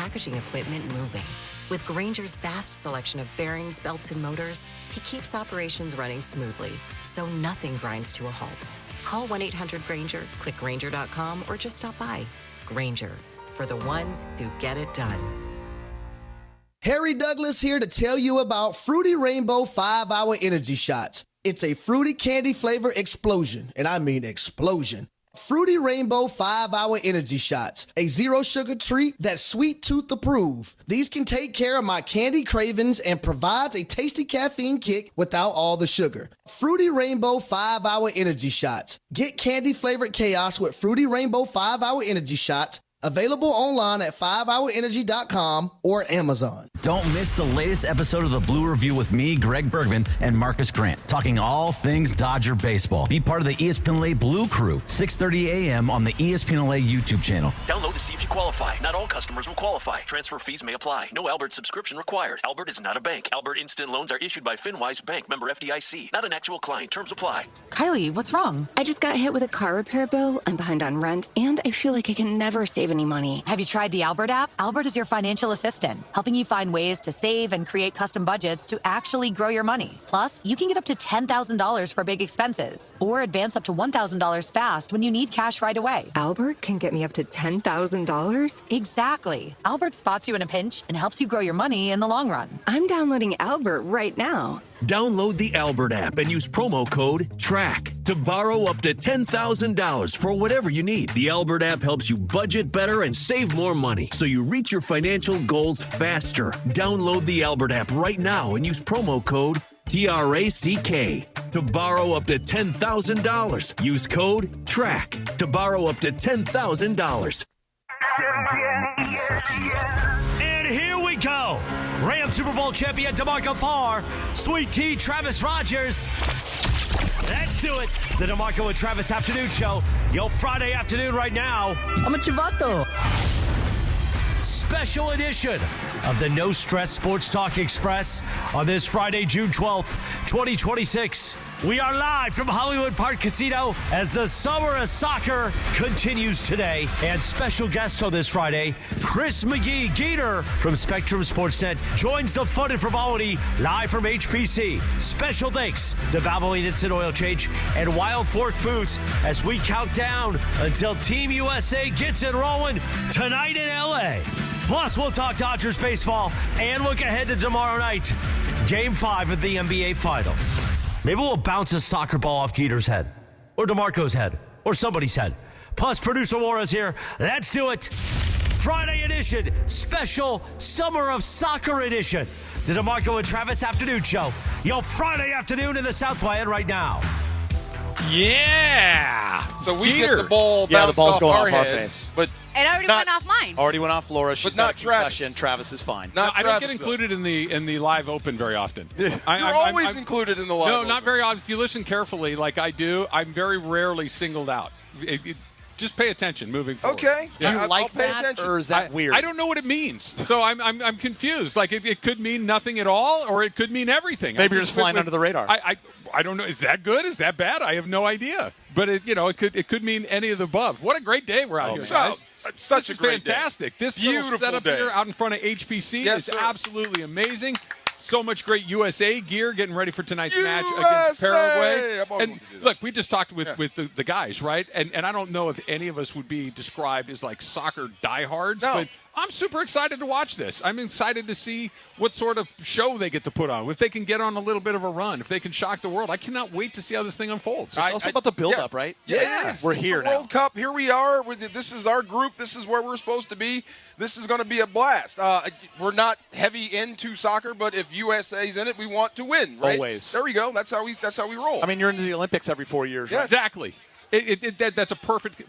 packaging equipment moving. With Grainger's vast selection of bearings, belts, and motors, he keeps operations running smoothly, so nothing grinds to a halt. Call 1-800-GRAINGER, click Grainger.com, or just stop by. Grainger, for the ones who get it done. Harry Douglas here to tell you about Fruity Rainbow 5-Hour Energy Shots. It's a fruity candy flavor explosion, and I mean explosion. Fruity Rainbow 5-Hour Energy Shots, a zero-sugar treat that's sweet tooth approved. These can take care of my candy cravings and provides a tasty caffeine kick without all the sugar. Fruity Rainbow 5-Hour Energy Shots. Get candy-flavored chaos with Fruity Rainbow 5-Hour Energy Shots. Available online at 5hourenergy.com or Amazon. Don't miss the latest episode of the Blue Review with me, Greg Bergman, and Marcus Grant, talking all things Dodger baseball. Be part of the ESPN LA Blue Crew, 6:30 a.m. on the ESPN LA YouTube channel. Download to see if you qualify. Not all customers will qualify. Transfer fees may apply. No Albert subscription required. Albert is not a bank. Albert Instant Loans are issued by FinWise Bank, member FDIC. Not an actual client. Terms apply. Kylie, what's wrong? I just got hit with a car repair bill. I'm behind on rent, and I feel like I can never save any money. Have you tried the Albert app? Albert is your financial assistant, helping you find ways to save and create custom budgets to actually grow your money. Plus, you can get up to $10,000 for big expenses or advance up to $1,000 fast when you need cash right away. Albert can get me up to $10,000? Exactly. Albert spots you in a pinch and helps you grow your money in the long run. I'm downloading Albert right now. Download the Albert app and use promo code TRACK to borrow up to $10,000 for whatever you need. The Albert app helps you budget better and save more money so you reach your financial goals faster. Download the Albert app right now and use promo code TRACK to borrow up to $10,000. Use code TRACK to borrow up to $10,000. And here we go. Rams Super Bowl champion DeMarco Farr, Sweet Tea Travis Rogers. Let's do it. The DeMarco and Travis Afternoon Show. Yo, Friday afternoon right now. I'm a chivato. Special edition of the No Stress Sports Talk Express on this Friday, June 12th, 2026. We are live from Hollywood Park Casino as the summer of soccer continues today. And special guest on this Friday, Chris McGee Geeter from Spectrum Sportsnet joins the fun and frivolity live from HPC. Special thanks to Valvoline Instant Oil Change and Wild Fork Foods as we count down until Team USA gets it rolling tonight in LA. Plus, we'll talk Dodgers baseball and look ahead to tomorrow night, Game 5 of the NBA Finals. Maybe we'll bounce a soccer ball off Geeter's head, or DeMarco's head, or somebody's head. Plus, producer Laura's here. Let's do it. Friday edition, special Summer of Soccer edition. The DeMarco and Travis Afternoon Show. Yo, Friday afternoon in the Southland right now. Yeah. So we Geeter. get the ball Yeah, the bounced ball's off going our off our head, face. but It already not- went off mine. Already went off Laura. She's But not got a concussion. Travis. Travis is fine. not I don't get Travis, though. included in the live open very often. You're always included in the live. No, open. not very often. If you listen carefully, like I do, I'm very rarely singled out. Just pay attention moving forward. Okay. Do you I'll like pay that, attention. or is that weird? I don't know what it means, so I'm confused. Like it could mean nothing at all, or it could mean everything. Maybe you're just flying under the radar. I don't know. Is that good? Is that bad? I have no idea. But it could mean any of the above. What a great day we're out here, guys. Such This a great is fantastic. day. This Beautiful little setup day. here out in front of HPC Yes, is sir. absolutely amazing. So much great USA gear getting ready for tonight's match USA! against Paraguay. I've always And wanted to do that. look, we just talked with the guys, right? And I don't know if any of us would be described as like soccer diehards, No. but I'm super excited to watch this. I'm excited to see what sort of show they get to put on. If they can get on a little bit of a run, if they can shock the world, I cannot wait to see how this thing unfolds. It's also about the build-up, right? Yeah, it is. We're It's here the now. World Cup. Here we are. This is our group. This is where we're supposed to be. This is going to be a blast. We're not heavy into soccer, but if USA's in it, we want to win. Right? Always. There we go. That's how we roll. I mean, you're into the Olympics every 4 years, right? Yes. Exactly. That's a perfect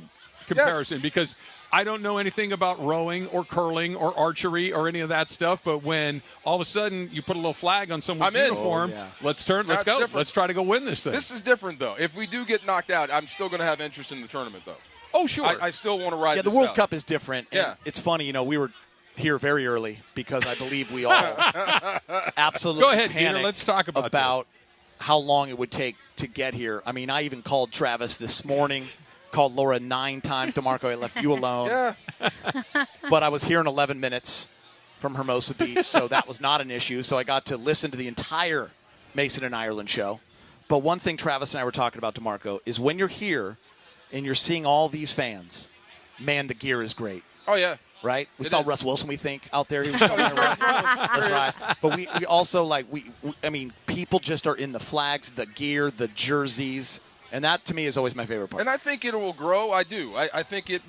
comparison because I don't know anything about rowing or curling or archery or any of that stuff, but when all of a sudden you put a little flag on someone's I'm in. uniform, Oh, yeah. let's That's go. different. Let's try to go win this thing. This is different, though. If we do get knocked out, I'm still going to have interest in the tournament, though. Oh, sure. I still want to ride Yeah, the this World out. Cup is different. And Yeah. It's funny, we were here very early because I believe we all absolutely Go ahead, Peter. panicked Let's talk about how long it would take to get here. I mean, I even called Travis this morning, called Laura 9 times. DeMarco, I left you alone. Yeah. but I was here in 11 minutes from Hermosa Beach, so that was not an issue. So I got to listen to the entire Mason and Ireland show. But one thing Travis and I were talking about, DeMarco, is when you're here and you're seeing all these fans, man, the gear is great. Oh, yeah. Right? We saw Russ Wilson, we think, out there. He was coming around. That's right. But we also, like, I mean, people just are in the flags, the gear, the jerseys. And that, to me, is always my favorite part. And I think it will grow. I do. I think it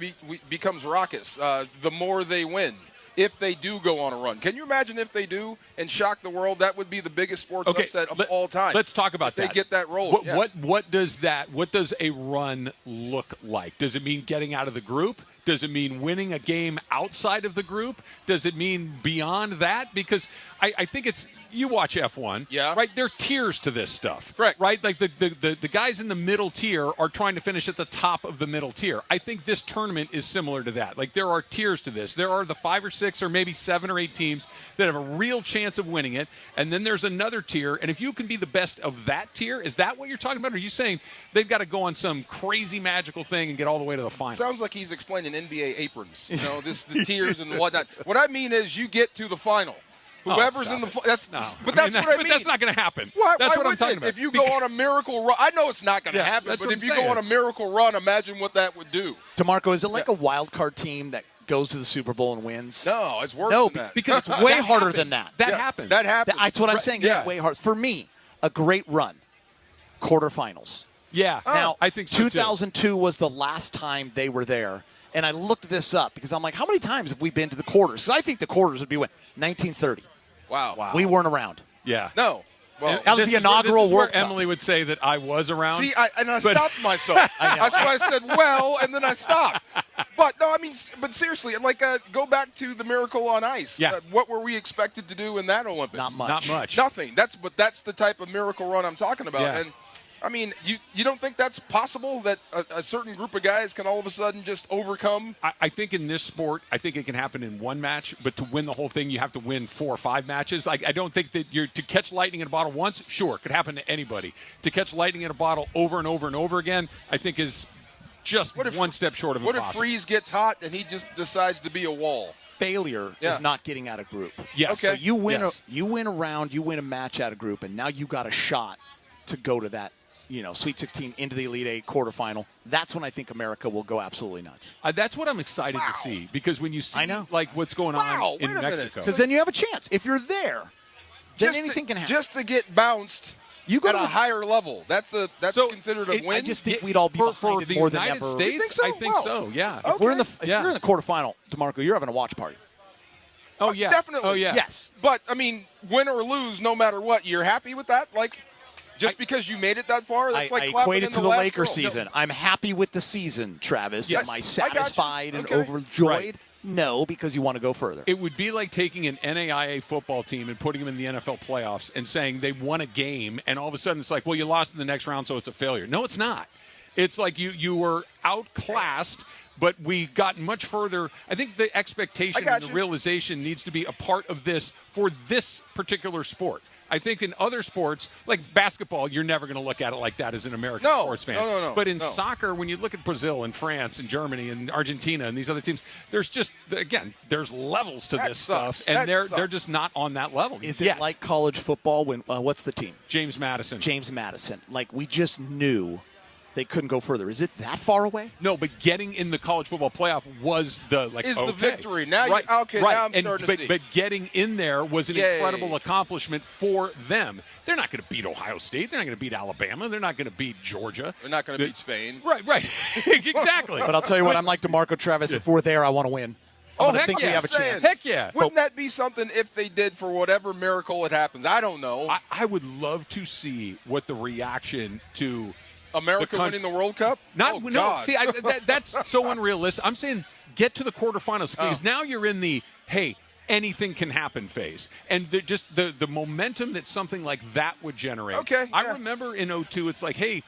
becomes raucous the more they win, if they do go on a run. Can you imagine if they do and shock the world? That would be the biggest sports upset of all time. Let's talk about that. They get that roll. What does a run look like? Does it mean getting out of the group? Does it mean winning a game outside of the group? Does it mean beyond that? Because I think it's – you watch F1, right? There are tiers to this stuff. Correct. Right? Like the guys in the middle tier are trying to finish at the top of the middle tier. I think this tournament is similar to that. Like there are tiers to this. There are the 5 or 6 or maybe 7 or 8 teams that have a real chance of winning it, and then there's another tier, and if you can be the best of that tier, is that what you're talking about? Or are you saying they've got to go on some crazy magical thing and get all the way to the final? Sounds like he's explaining NBA aprons, the tiers and whatnot. What I mean is you get to the final. Whoever's in the that's what I mean. That's not going to happen. That's what I'm talking about. If you go on a miracle run, I know it's not going to happen, but if you go on a miracle run, imagine what that would do. DeMarco, is it like a wild card team that goes to the Super Bowl and wins? No, it's worse than that. Because it's way harder than that. That happens. That happens. That's what I'm saying. It's way hard. For me, a great run, quarterfinals. Yeah. Now, I think so 2002 was the last time they were there. And I looked this up because I'm like, how many times have we been to the quarters? Because I think the quarters would be 1930. Wow. We weren't around. Yeah. No. Well, that was the inaugural World Cup. Emily would say that I was around. See, I stopped myself. That's why I said, well, and then I stopped. But, no, I mean, but seriously, like, go back to the Miracle on Ice. Yeah. What were we expected to do in that Olympics? Not much. Nothing. That's the type of miracle run I'm talking about. Yeah. And, I mean, you don't think that's possible, that a certain group of guys can all of a sudden just overcome? I think in this sport, I think it can happen in one match, but to win the whole thing, you have to win 4 or 5 matches. I don't think that to catch lightning in a bottle once, sure, it could happen to anybody. To catch lightning in a bottle over and over and over again, I think is just one step short of impossible. What if Freeze gets hot and he just decides to be a wall? Failure is not getting out of group. Yes. Okay. So you win a round, you win a match out of group, and now you got a shot to go to that Sweet 16 into the Elite 8 quarterfinal. That's when I think America will go absolutely nuts. That's what I'm excited to see, because when you see like what's going on in Mexico. Because then you have a chance. If you're there, then anything can happen. Just to get bounced at a higher level. That's considered a win? I just think we'd all be behind it more than ever. For the United States, I think so, yeah. If you're in the quarterfinal, DeMarco, you're having a watch party. Oh, yeah. Definitely. Oh, yeah. Yes. But, I mean, win or lose, no matter what, you're happy with that? Like, just because you made it that far, that's like clapping equate it in to the the last Laker row. season. I'm happy with the season, Travis. Yes. Am I satisfied and overjoyed? Right. No, because you want to go further. It would be like taking an NAIA football team and putting them in the NFL playoffs and saying they won a game, and all of a sudden it's like, well, you lost in the next round, so it's a failure. No, it's not. It's like you were outclassed, but we got much further. I think the expectation and the realization needs to be a part of this for this particular sport. I think in other sports, like basketball, you're never going to look at it like that as an American sports fan. No. But in soccer, when you look at Brazil and France and Germany and Argentina and these other teams, there's just, again, there's levels to this stuff, and they're just not on that level. Is it like college football when what's the team? James Madison. Like, we just knew they couldn't go further. Is it that far away? No, but getting in the college football playoff was the the victory. Now, right, now I'm and, starting to see. But getting in there was an incredible accomplishment for them. They're not going to beat Ohio State. They're not going to beat Alabama. They're not going to beat Georgia. They're not going to beat Spain. Right. Exactly. But I'll tell you what, I'm like DeMarco, Travis. If we're there, I want to win. Heck we have a chance. Heck yeah. Wouldn't that be something if they did for whatever miracle it happens? I don't know. I would love to see what the reaction to America winning the World Cup? No. See, that's so unrealistic. I'm saying get to the quarterfinals, because now you're in the anything can happen phase, and the momentum that something like that would generate. Okay, I remember in 2002, it's like, hey,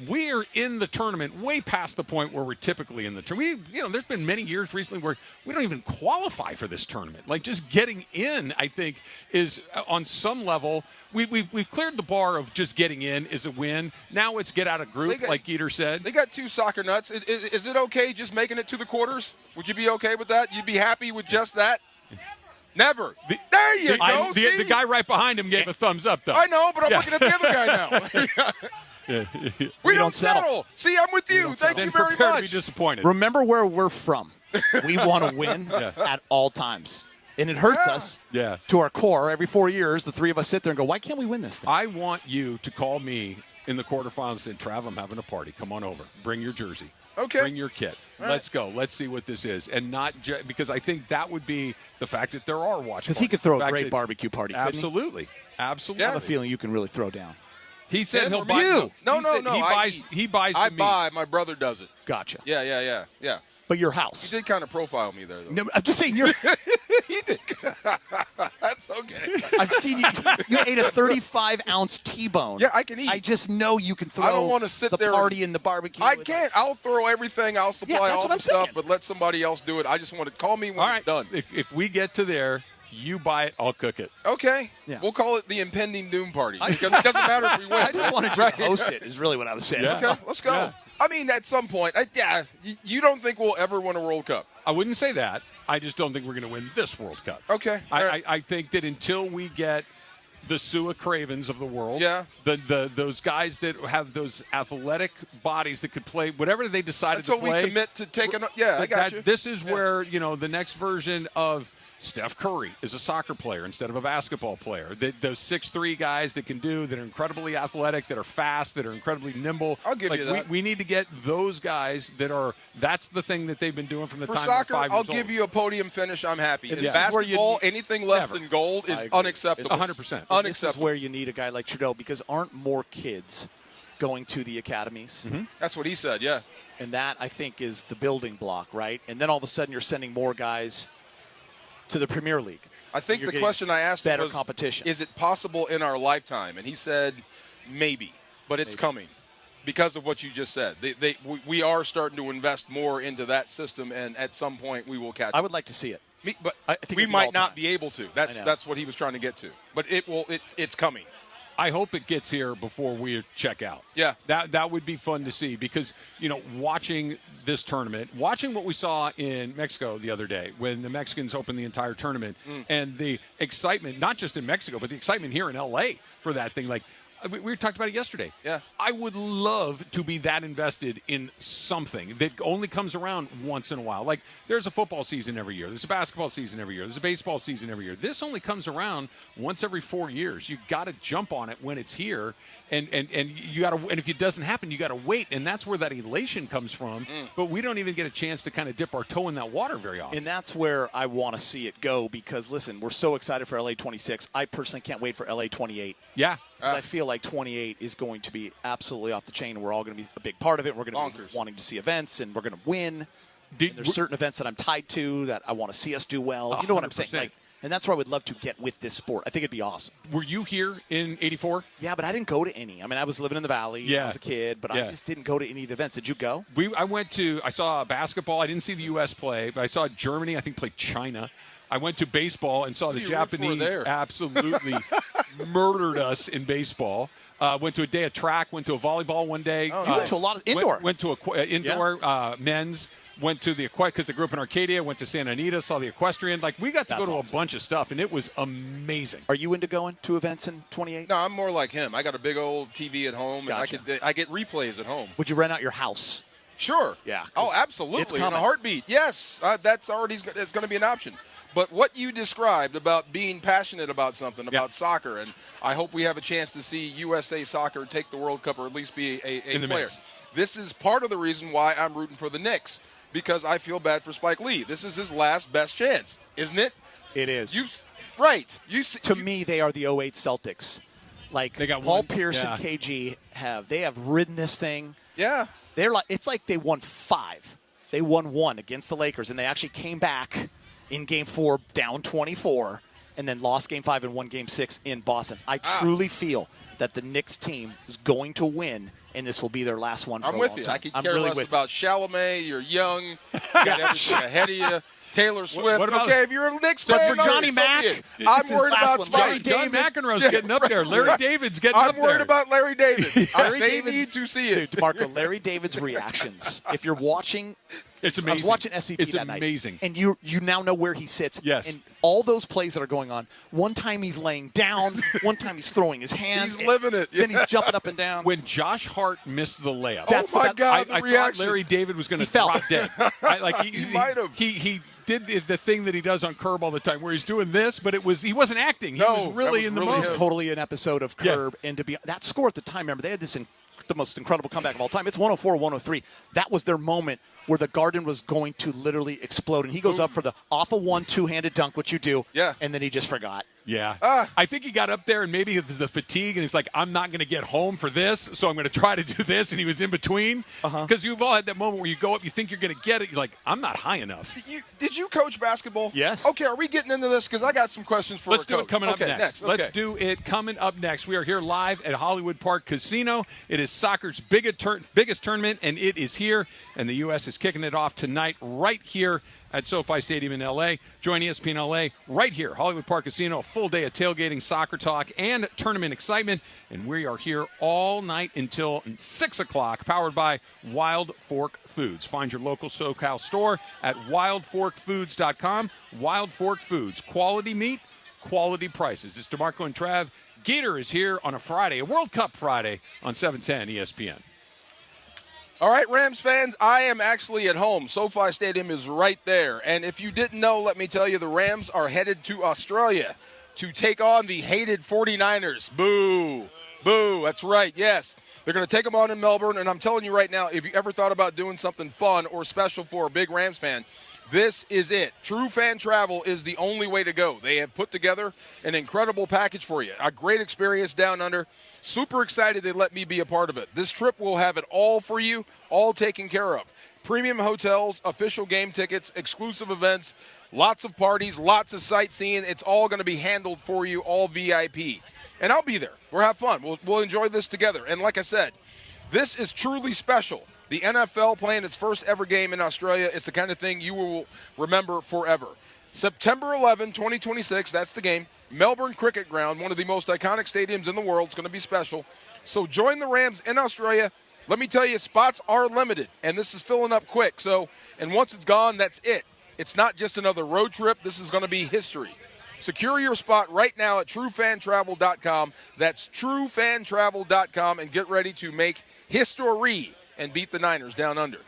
we're in the tournament way past the point where we're typically in the tournament. There's been many years recently where we don't even qualify for this tournament. Like, just getting in, I think, is on some level we've cleared the bar of just getting in is a win. Now it's get out of group, like Geeter said. They got 2 soccer nuts. Is it okay just making it to the quarters? Would you be okay with that? You'd be happy with just that? Never. There you go. The guy right behind him gave a thumbs up, though. I know, but I'm looking at the other guy now. We don't settle. See, I'm with you. Thank you very much. To be disappointed. Remember where we're from. We want to win at all times. And it hurts us to our core. Every 4 years, the three of us sit there and go, why can't we win this thing? I want you to call me in the quarterfinals and say, Trav, I'm having a party. Come on over. Bring your jersey. Okay. Bring your kit. Let's go. Let's see what this is. And not because I think that would be the fact that there are watch Because he could throw a great barbecue party. Absolutely. Absolutely. I have a feeling you can really throw down. He said he'll buy you. No. He buys I for me. buy. My brother does it. Gotcha. Yeah. But your house. You did kind of profile me there, though. No, I'm just saying you're. He did. That's okay. I've seen you. You ate a 35-ounce T-bone. Yeah, I can eat. I just know you can throw. I don't want to sit the there party in the barbecue. I can't. I'll throw everything. I'll supply all the stuff, but let somebody else do it. I just want to call me when it's done. If we get to there, you buy it, I'll cook it. Okay. Yeah. We'll call it the impending doom party because it doesn't matter if we win. I just wanted you to host it. Is really what I was saying. Yeah. Okay, let's go. Yeah. I mean, at some point, you don't think we'll ever win a World Cup? I wouldn't say that. I just don't think we're going to win this World Cup. Okay. I think that until we get the Sua Cravens of the world, those guys that have those athletic bodies that could play whatever they decided to play. Until we commit to taking I got you. This is where, the next version of Steph Curry is a soccer player instead of a basketball player. Those 6'3" guys that are incredibly athletic, that are fast, that are incredibly nimble. I'll give you that. We need to get those guys that's the thing that they've been doing from the For time soccer, they're 5 years I'll old. give you a podium finish. I'm happy. In This is basketball, anything less than gold is unacceptable. 100%. Unacceptable. This is where you need a guy like Trudeau because aren't more kids going to the academies? Mm-hmm. That's what he said, yeah. And that, I think, is the building block, right? And then all of a sudden you're sending more guys to the Premier League. I think the question I asked better was, competition. Is it possible in our lifetime? And he said, maybe, but it's coming because of what you just said. We are starting to invest more into that system, and at some point we will catch. I would like to see it. But I think we might not time. be able to. That's what he was trying to get to. But it's coming. I hope it gets here before we check out. Yeah. That would be fun to see because, watching this tournament, watching what we saw in Mexico the other day when the Mexicans opened the entire tournament and the excitement, not just in Mexico, but the excitement here in L.A. for that thing. Like, we talked about it yesterday. Yeah. I would love to be that invested in something that only comes around once in a while. Like, there's a football season every year. There's a basketball season every year. There's a baseball season every year. This only comes around once every 4 years. You got to jump on it when it's here, and you got to. And if it doesn't happen, you got to wait, and that's where that elation comes from. But we don't even get a chance to kind of dip our toe in that water very often. And that's where I want to see it go because, listen, we're so excited for LA 26. I personally can't wait for LA 28. Yeah. I feel like 28 is going to be absolutely off the chain, and we're all going to be a big part of it. We're going to be wanting to see events, and we're going to win. There's certain events that I'm tied to that I want to see us do well. You know what I'm saying? 100%. And that's where I would love to get with this sport. I think it'd be awesome. Were you here in '84? Yeah, but I didn't go to any. I mean, I was living in the Valley when I was a kid, but I just didn't go to any of the events. Did you go? I saw basketball. I didn't see the U.S. play, but I saw Germany, I think, play China. I went to baseball and saw the Japanese absolutely murdered us in baseball. Went to a day of track, went to a volleyball one day. You went to a lot of indoor. Went to indoor men's. Went to the because I grew up in Arcadia. Went to Santa Anita, saw the equestrian. Like, we got to go to a bunch of stuff, and it was amazing. Are you into going to events in 28? No, I'm more like him. I got a big old TV at home, and I get replays at home. Would you rent out your house? Sure. Yeah. Oh, absolutely. It's in a heartbeat. Yes, it's going to be an option. But what you described about being passionate about something, about soccer, and I hope we have a chance to see USA Soccer take the World Cup or at least be a player. Mix. This is part of the reason why I'm rooting for the Knicks, because I feel bad for Spike Lee. This is his last best chance, isn't it? It is. To me, they are the 08 Celtics. Like, they got Paul Pierce and KG have ridden this thing. Yeah. It's like they won 5. They won 1 against the Lakers, and they actually came back in Game 4 down 24 and then lost Game 5 and won Game 6 in Boston. I truly feel that the Knicks team is going to win, and this will be their last one for a long time. I'm with you. I could care less about Chalamet. You're young. You got everything ahead of you. Taylor Swift. What about, okay, if you're a Knicks fan, for Johnny Mack, I'm worried about Johnny McEnroe's getting up there. Larry David's getting up there. I'm worried about Larry David. They need to see it. Dude, DeMarco, Larry David's reactions. If you're watching, it's amazing. I was watching SVP that night. It's amazing. And you now know where he sits. Yes. And all those plays that are going on, one time he's laying down, one time he's throwing his hands. He's living it. Then he's jumping up and down. When Josh Hart missed the layup. Oh, my God, the I reaction. thought Larry David was going to fell. drop dead. He might have. He did the thing that he does on Curb all the time, where he's doing this, but he wasn't acting. He No, was really in the really moment. It was totally an episode of Curb, and to be that score at the time, remember they had this the most incredible comeback of all time. It's 104-103. That was their moment where the Garden was going to literally explode, and he goes up for the off of one two-handed dunk, which you do, and then he just forgot. Yeah. I think he got up there, and maybe it was the fatigue, and he's like, I'm not going to get home for this, so I'm going to try to do this, and he was in between. Because you've all had that moment where you go up, you think you're going to get it, you're like, I'm not high enough. Did you coach basketball? Yes. Okay, are we getting into this? Because I got some questions for Let's do coach. it coming up next. Okay. Let's do it coming up next. We are here live at Hollywood Park Casino. It is soccer's biggest tournament, and it is here, and the U.S. is kicking it off tonight right here at SoFi Stadium in L.A. Join ESPN LA right here, Hollywood Park Casino, a full day of tailgating, soccer talk, and tournament excitement. And we are here all night until 6 o'clock, powered by Wild Fork Foods. Find your local SoCal store at wildforkfoods.com. Wild Fork Foods, quality meat, quality prices. It's DeMarco and Trav. Gator is here on a Friday, a World Cup Friday on 710 ESPN. All right, Rams fans, I am actually at home. SoFi Stadium is right there. And if you didn't know, let me tell you, the Rams are headed to Australia to take on the hated 49ers. Boo. Boo. That's right, yes. They're going to take them on in Melbourne. And I'm telling you right now, if you ever thought about doing something fun or special for a big Rams fan, this is it. True Fan Travel is the only way to go. They have put together an incredible package for you. A great experience down under. Super excited they let me be a part of it. This trip will have it all for you, all taken care of. Premium hotels, official game tickets, exclusive events, lots of parties, lots of sightseeing. It's all going to be handled for you, all VIP. And I'll be there. We'll have fun. We'll enjoy this together. And like I said, this is truly special. The NFL playing its first ever game in Australia. It's the kind of thing you will remember forever. September 11, 2026, that's the game. Melbourne Cricket Ground, one of the most iconic stadiums in the world. It's going to be special. So join the Rams in Australia. Let me tell you, spots are limited, and this is filling up quick. And once it's gone, that's it. It's not just another road trip. This is going to be history. Secure your spot right now at truefantravel.com. That's truefantravel.com, and get ready to make history and beat the Niners down under.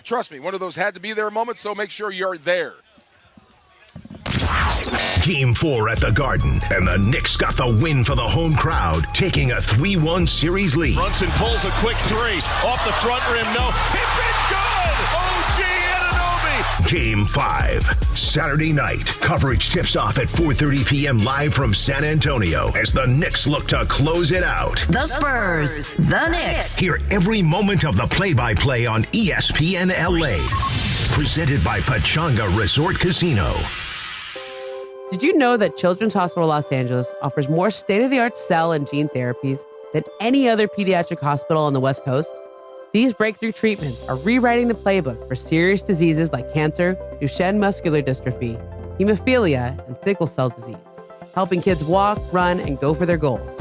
Trust me, one of those had-to-be-there moments, so make sure you're there. Game 4 at the Garden, and the Knicks got the win for the home crowd, taking a 3-1 series lead. Brunson pulls a quick three. Off the front rim, no. Tip it, good! OG Anunoby! Game 5, Saturday night. Coverage tips off at 4:30 p.m. live from San Antonio as the Knicks look to close it out. The Spurs, the Knicks. Hear every moment of the play-by-play on ESPN LA. Presented by Pechanga Resort Casino. Did you know that Children's Hospital Los Angeles offers more state-of-the-art cell and gene therapies than any other pediatric hospital on the West Coast? These breakthrough treatments are rewriting the playbook for serious diseases like cancer, Duchenne muscular dystrophy, hemophilia, and sickle cell disease, helping kids walk, run, and go for their goals.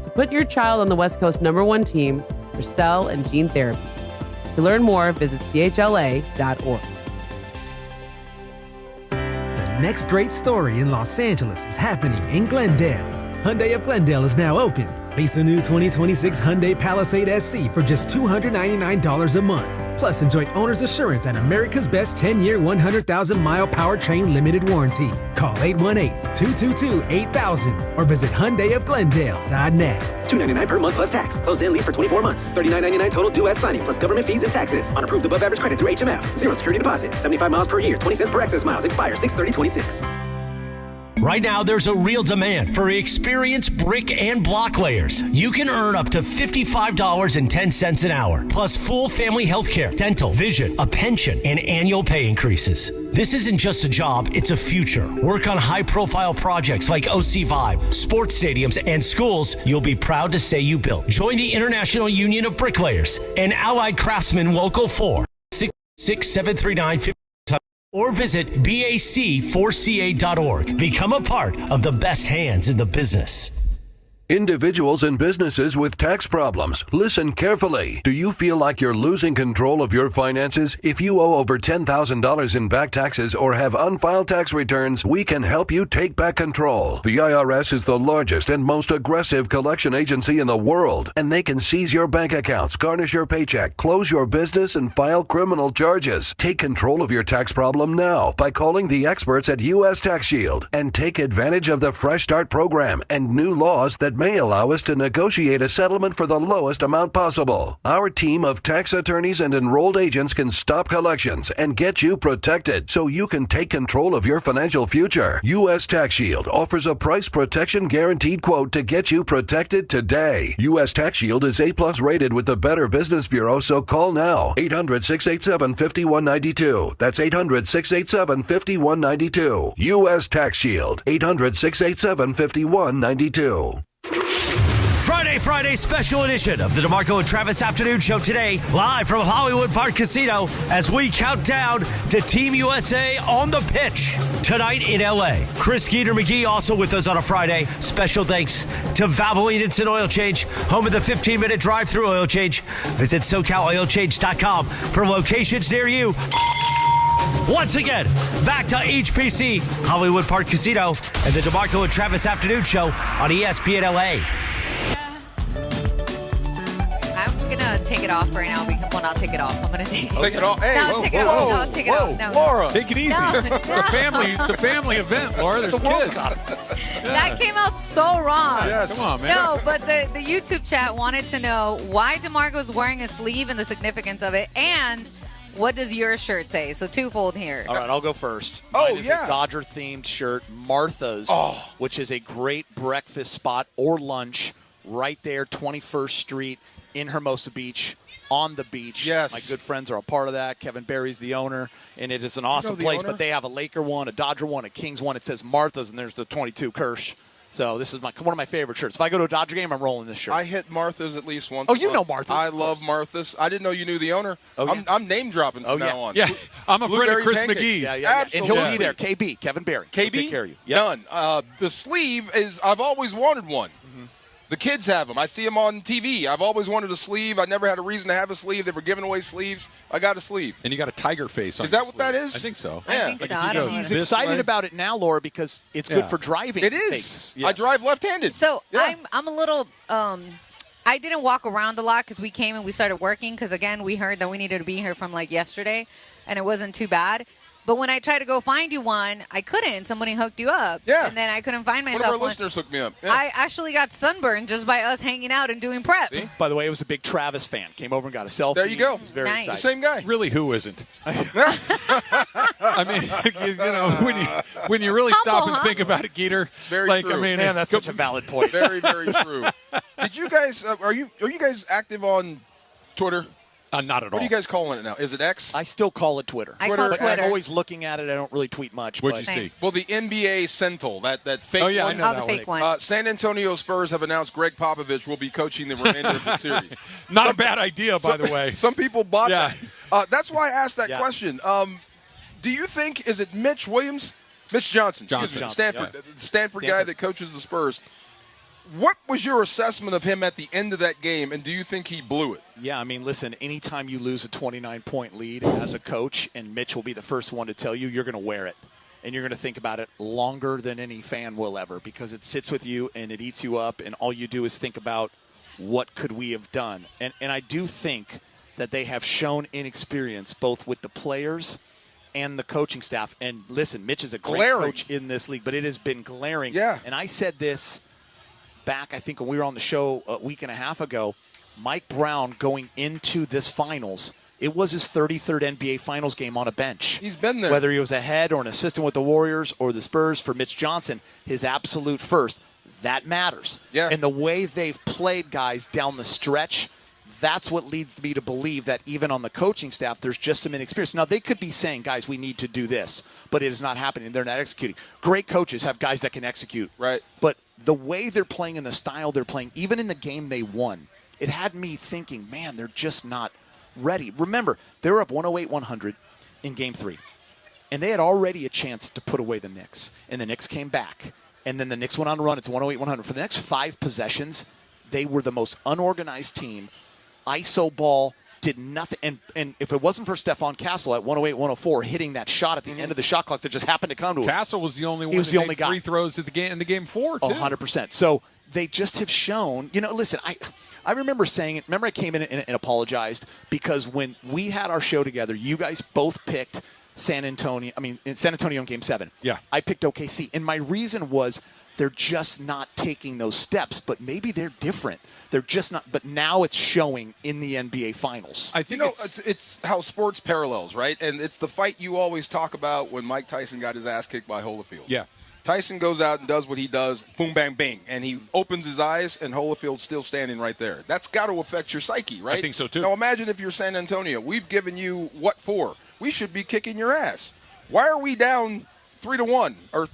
So put your child on the West Coast #1 team for cell and gene therapy. To learn more, visit chla.org. The next great story in Los Angeles is happening in Glendale. Hyundai of Glendale is now open. Lease a new 2026 Hyundai Palisade SC for just $299 a month. Plus, enjoy owner's assurance and America's best 10-year, 100,000-mile powertrain limited warranty. Call 818-222-8000 or visit HyundaiofGlendale.net. $299 per month plus tax. Closed in lease for 24 months. $39.99 total due at signing plus government fees and taxes. On approved above average credit through HMF. Zero security deposit. 75 miles per year. 20 cents per excess miles. Expires 6/30/26. Right now, there's a real demand for experienced brick and block layers. You can earn up to $55.10 an hour, plus full family health care, dental, vision, a pension, and annual pay increases. This isn't just a job, it's a future. Work on high-profile projects like OC Vibe, sports stadiums, and schools you'll be proud to say you built. Join the International Union of Bricklayers and Allied Craftsmen Local 4, 66739 or visit BAC4CA.org. Become a part of the best hands in the business. Individuals and businesses with tax problems, listen carefully. Do you feel like you're losing control of your finances? If you owe over $10,000 in back taxes or have unfiled tax returns, we can help you take back control. The IRS is the largest and most aggressive collection agency in the world, and they can seize your bank accounts, garnish your paycheck, close your business, and file criminal charges. Take control of your tax problem now by calling the experts at U.S. Tax Shield and take advantage of the Fresh Start program and new laws that may allow us to negotiate a settlement for the lowest amount possible. Our team of tax attorneys and enrolled agents can stop collections and get you protected so you can take control of your financial future. U.S. Tax Shield offers a price protection guaranteed quote to get you protected today. U.S. Tax Shield is A+ rated with the Better Business Bureau, so call now. 800-687-5192. That's 800-687-5192. U.S. Tax Shield. 800-687-5192. Friday special edition of the DeMarco and Travis Afternoon Show today, live from Hollywood Park Casino as we count down to Team USA on the pitch tonight in LA. Chris Skeeter McGee also with us on a Friday. Special thanks to Valvoline Instant Oil Change, home of the 15-minute drive-through oil change. Visit SoCalOilChange.com for locations near you. Once again, back to HPC, Hollywood Park Casino, and the DeMarco and Travis Afternoon Show on ESPN LA. I'm going to take it off right now. Well, not take it off. I'm going to take it off. Take it off. Hey, no, take it off. No, take it off. No, Laura. Take it easy. No, It's a family event, Laura. There's kids. That came out so wrong. Yes. Come on, man. No, but the YouTube chat wanted to know why DeMarco's wearing a sleeve and the significance of it, and what does your shirt say? So twofold here. All right, I'll go first. Oh, Mine is a Dodger-themed shirt, Martha's, which is a great breakfast spot or lunch right there, 21st Street in Hermosa Beach, on the beach. Yes. My good friends are a part of that. Kevin Barry's the owner, and it is an awesome the place. owner? But they have a Laker one, a Dodger one, a Kings one. It says Martha's, and there's the 22 Kirsch. So this is one of my favorite shirts. If I go to a Dodger game, I'm rolling this shirt. I hit Martha's at least once. Oh, you know Martha's. I love Martha's. I didn't know you knew the owner. Oh, yeah. I'm name dropping from now on. Yeah, I'm a friend of Blueberry Chris pancakes. McGee's. Yeah. Absolutely. And he'll be there. KB, Kevin Barry. He'll take care of you. Yep. Done. The sleeve is, I've always wanted one. The kids have them. I see them on TV. I've always wanted a sleeve. I never had a reason to have a sleeve. They were giving away sleeves. I got a sleeve. And you got a tiger face on Is that your what sleeve. that is? I think so. I think so. I don't know. He's excited about it now, Laura, because it's good for driving. It is. things. I drive left-handed. So I'm a little. I didn't walk around a lot because we came and we started working because again we heard that we needed to be here from like yesterday, and it wasn't too bad. But when I tried to go find you one, I couldn't. Somebody hooked you up. Yeah. And then I couldn't find myself One of our one. listeners hooked me up. Yeah. I actually got sunburned just by us hanging out and doing prep. See? By the way, it was a big Travis fan. Came over and got a selfie. There you go. He was very Nice. excited. Same guy. Really, who isn't? I mean, when you really Humble, stop and huh? think about it, Geeter. Very like, true. I mean, Man, that's such a valid point. Very, very true. Did you guys? Are you guys active on Twitter? not at all. What are you guys calling it now? Is it X? I still call it Twitter. I call it Twitter. I'm always looking at it. I don't really tweet much. What'd but you see? Well, the NBA Sentinel, that fake Oh, yeah, one. I know Oh, that the one. fake one. San Antonio Spurs have announced Greg Popovich will be coaching the remainder of the series. Not a bad idea, by the way. Some people bought Yeah. that. That's why I asked that Yeah. question. Do you think, is it Mitch Williams? Mitch Johnson, excuse me, Johnson, Stanford guy Stanford. that coaches the Spurs. What was your assessment of him at the end of that game, and do you think he blew it? Yeah, I mean, listen, anytime you lose a 29-point lead as a coach, and Mitch will be the first one to tell you, you're going to wear it. And you're going to think about it longer than any fan will ever, because it sits with you and it eats you up, and all you do is think about what could we have done. And I do think that they have shown inexperience both with the players and the coaching staff. And listen, Mitch is a great coach in this league, but it has been glaring. Yeah. And I said this back, I think, when we were on the show a week and a half ago. Mike Brown going into this finals It was his 33rd NBA Finals game on a bench. He's been there. Whether he was a head or an assistant with the Warriors or the Spurs, for Mitch Johnson, his absolute first, that matters. Yeah. And the way they've played guys down the stretch, that's what leads me to believe that even on the coaching staff, there's just some inexperience. Now, they could be saying, guys, we need to do this, but it is not happening. They're not executing. Great coaches have guys that can execute. Right. But the way they're playing and the style they're playing, even in the game they won, it had me thinking, man, they're just not ready. Remember, they were up 108-100 in Game 3, and they had already a chance to put away the Knicks, and the Knicks came back, and then the Knicks went on a run. It's 108-100. For the next 5 possessions, they were the most unorganized team. ISO ball, did nothing. And if it wasn't for Stephon Castle at 108-104 hitting that shot at the end of the shot clock that just happened to come to him. Castle was the only one He was the only guy. free throws at the game in the game 4, too. 100%. So they just have shown, listen, I remember saying it. Remember I came in and apologized because when we had our show together, you guys both picked San Antonio in Game 7. Yeah. I picked OKC. And my reason was they're just not taking those steps, but maybe they're different. They're just not. But now it's showing in the NBA Finals. I think it's how sports parallels, right? And it's the fight you always talk about when Mike Tyson got his ass kicked by Holyfield. Yeah. Tyson goes out and does what he does, boom, bang, bang, and he opens his eyes, and Holyfield's still standing right there. That's got to affect your psyche, right? I think so, too. Now, imagine if you're San Antonio. We've given you what for? We should be kicking your ass. Why are we down 3-1? Or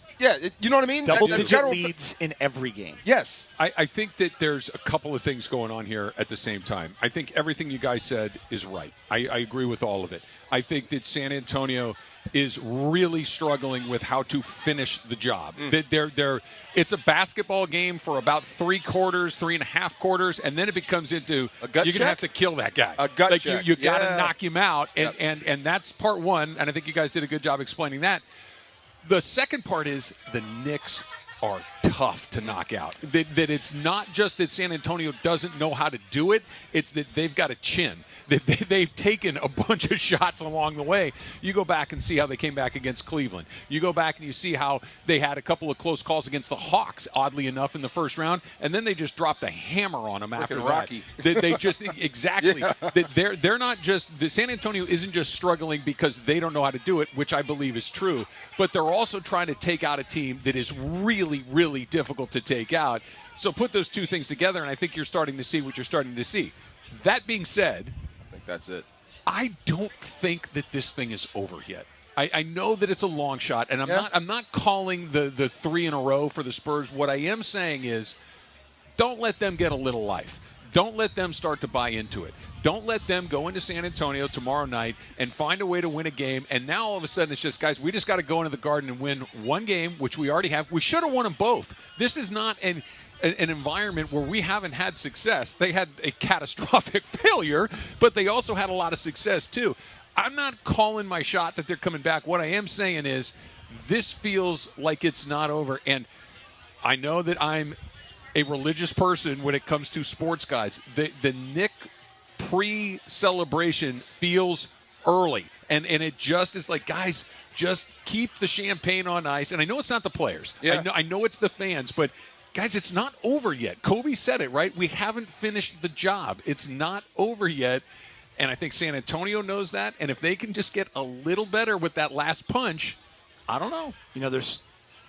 you know what I mean? Double-digit leads in every game. Yes. I think that there's a couple of things going on here at the same time. I think everything you guys said is right. I agree with all of it. I think that San Antonio is really struggling with how to finish the job. It's a basketball game for about 3 quarters, 3.5 quarters, and then it becomes into a gut you're check? going to have to kill that guy. A gut check. You got to knock him out, Yep. and that's part one, and I think you guys did a good job explaining that. The second part is the Knicks are tough to knock out. That it's not just that San Antonio doesn't know how to do it, it's that they've got a chin. That they've taken a bunch of shots along the way. You go back and see how they came back against Cleveland. You go back and you see how they had a couple of close calls against the Hawks, oddly enough, in the first round, and then they just dropped a hammer on them after that. Rocky. They just exactly. Yeah. They're not just the San Antonio isn't just struggling because they don't know how to do it, which I believe is true, but they're also trying to take out a team that is really, really difficult to take out. So put those two things together, and I think you're starting to see what you're starting to see. That being said, I think that's it. I don't think that this thing is over yet. I know that it's a long shot, and I'm not calling the 3 in a row for the Spurs. What I am saying is, don't let them get a little life. Don't let them start to buy into it. Don't let them go into San Antonio tomorrow night and find a way to win a game. And now all of a sudden it's just, guys, we just got to go into the Garden and win one game, which we already have. We should have won them both. This is not an environment where we haven't had success. They had a catastrophic failure, but they also had a lot of success too. I'm not calling my shot that they're coming back. What I am saying is this feels like it's not over. And I know that I'm a religious person when it comes to sports guys. The Nick pre-celebration feels early. And it just is like, guys, just keep the champagne on ice. And I know it's not the players. Yeah. I know it's the fans, but guys, it's not over yet. Kobe said it, right? We haven't finished the job. It's not over yet. And I think San Antonio knows that. And if they can just get a little better with that last punch, I don't know. There's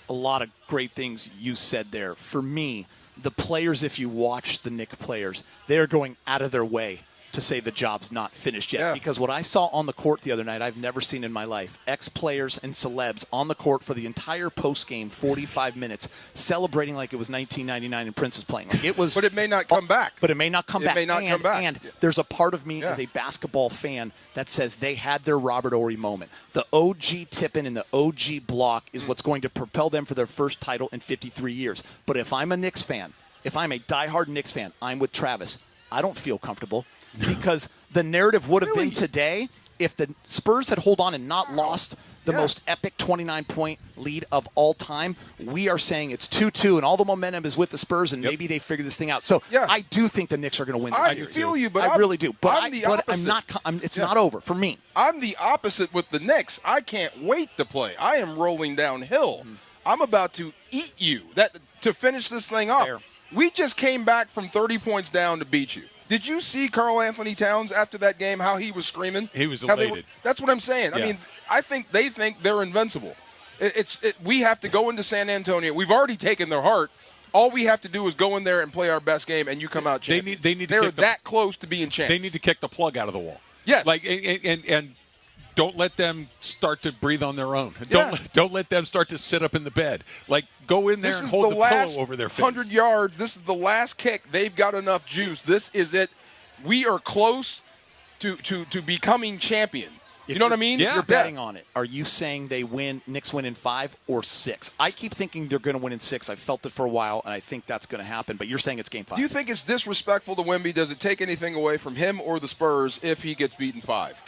a lot of great things you said there. For me, the players, if you watch the Knicks players, they're going out of their way to say the job's not finished yet. Yeah. Because what I saw on the court the other night, I've never seen in my life. Ex-players and celebs on the court for the entire post-game 45 minutes, celebrating like it was 1999 and Prince is playing. Like it was, But it may not come back. But it may not come back. It may not come back. And there's a part of me as a basketball fan that says they had their Robert Horry moment. The OG tip-in and the OG block is what's going to propel them for their first title in 53 years. But if I'm a Knicks fan, if I'm a diehard Knicks fan, I'm with Travis. I don't feel comfortable because the narrative would have been today if the Spurs had hold on and not lost the most epic 29-point lead of all time. We are saying it's 2-2 and all the momentum is with the Spurs and maybe they figure this thing out. So I do think the Knicks are going to win. I feel you, but I really do. But I'm not. It's not over for me. I'm the opposite with the Knicks. I can't wait to play. I am rolling downhill. I'm about to eat you to finish this thing up. We just came back from 30 points down to beat you. Did you see Karl Anthony Towns after that game, how he was screaming? He was elated. That's what I'm saying. Yeah. I mean, I think they think they're invincible. We have to go into San Antonio. We've already taken their heart. All we have to do is go in there and play our best game, and you come out champions. They're that close to being champions. They need to kick the plug out of the wall. Yes. And don't let them start to breathe on their own. Yeah. Don't let them start to sit up in the bed. Like, go in there and hold the pillow over their face. 100 yards. This is the last kick. They've got enough juice. This is it. We are close to becoming champion. You know what I mean? If you're betting on it, are you saying Knicks win in 5 or 6? I keep thinking they're going to win in 6. I've felt it for a while, and I think that's going to happen. But you're saying it's game 5. Do you think it's disrespectful to Wemby? Does it take anything away from him or the Spurs if he gets beaten 5?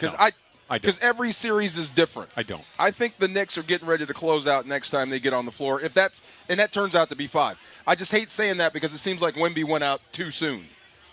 Because every series is different. I don't. I think the Knicks are getting ready to close out next time they get on the floor. And that turns out to be 5. I just hate saying that because it seems like Wemby went out too soon.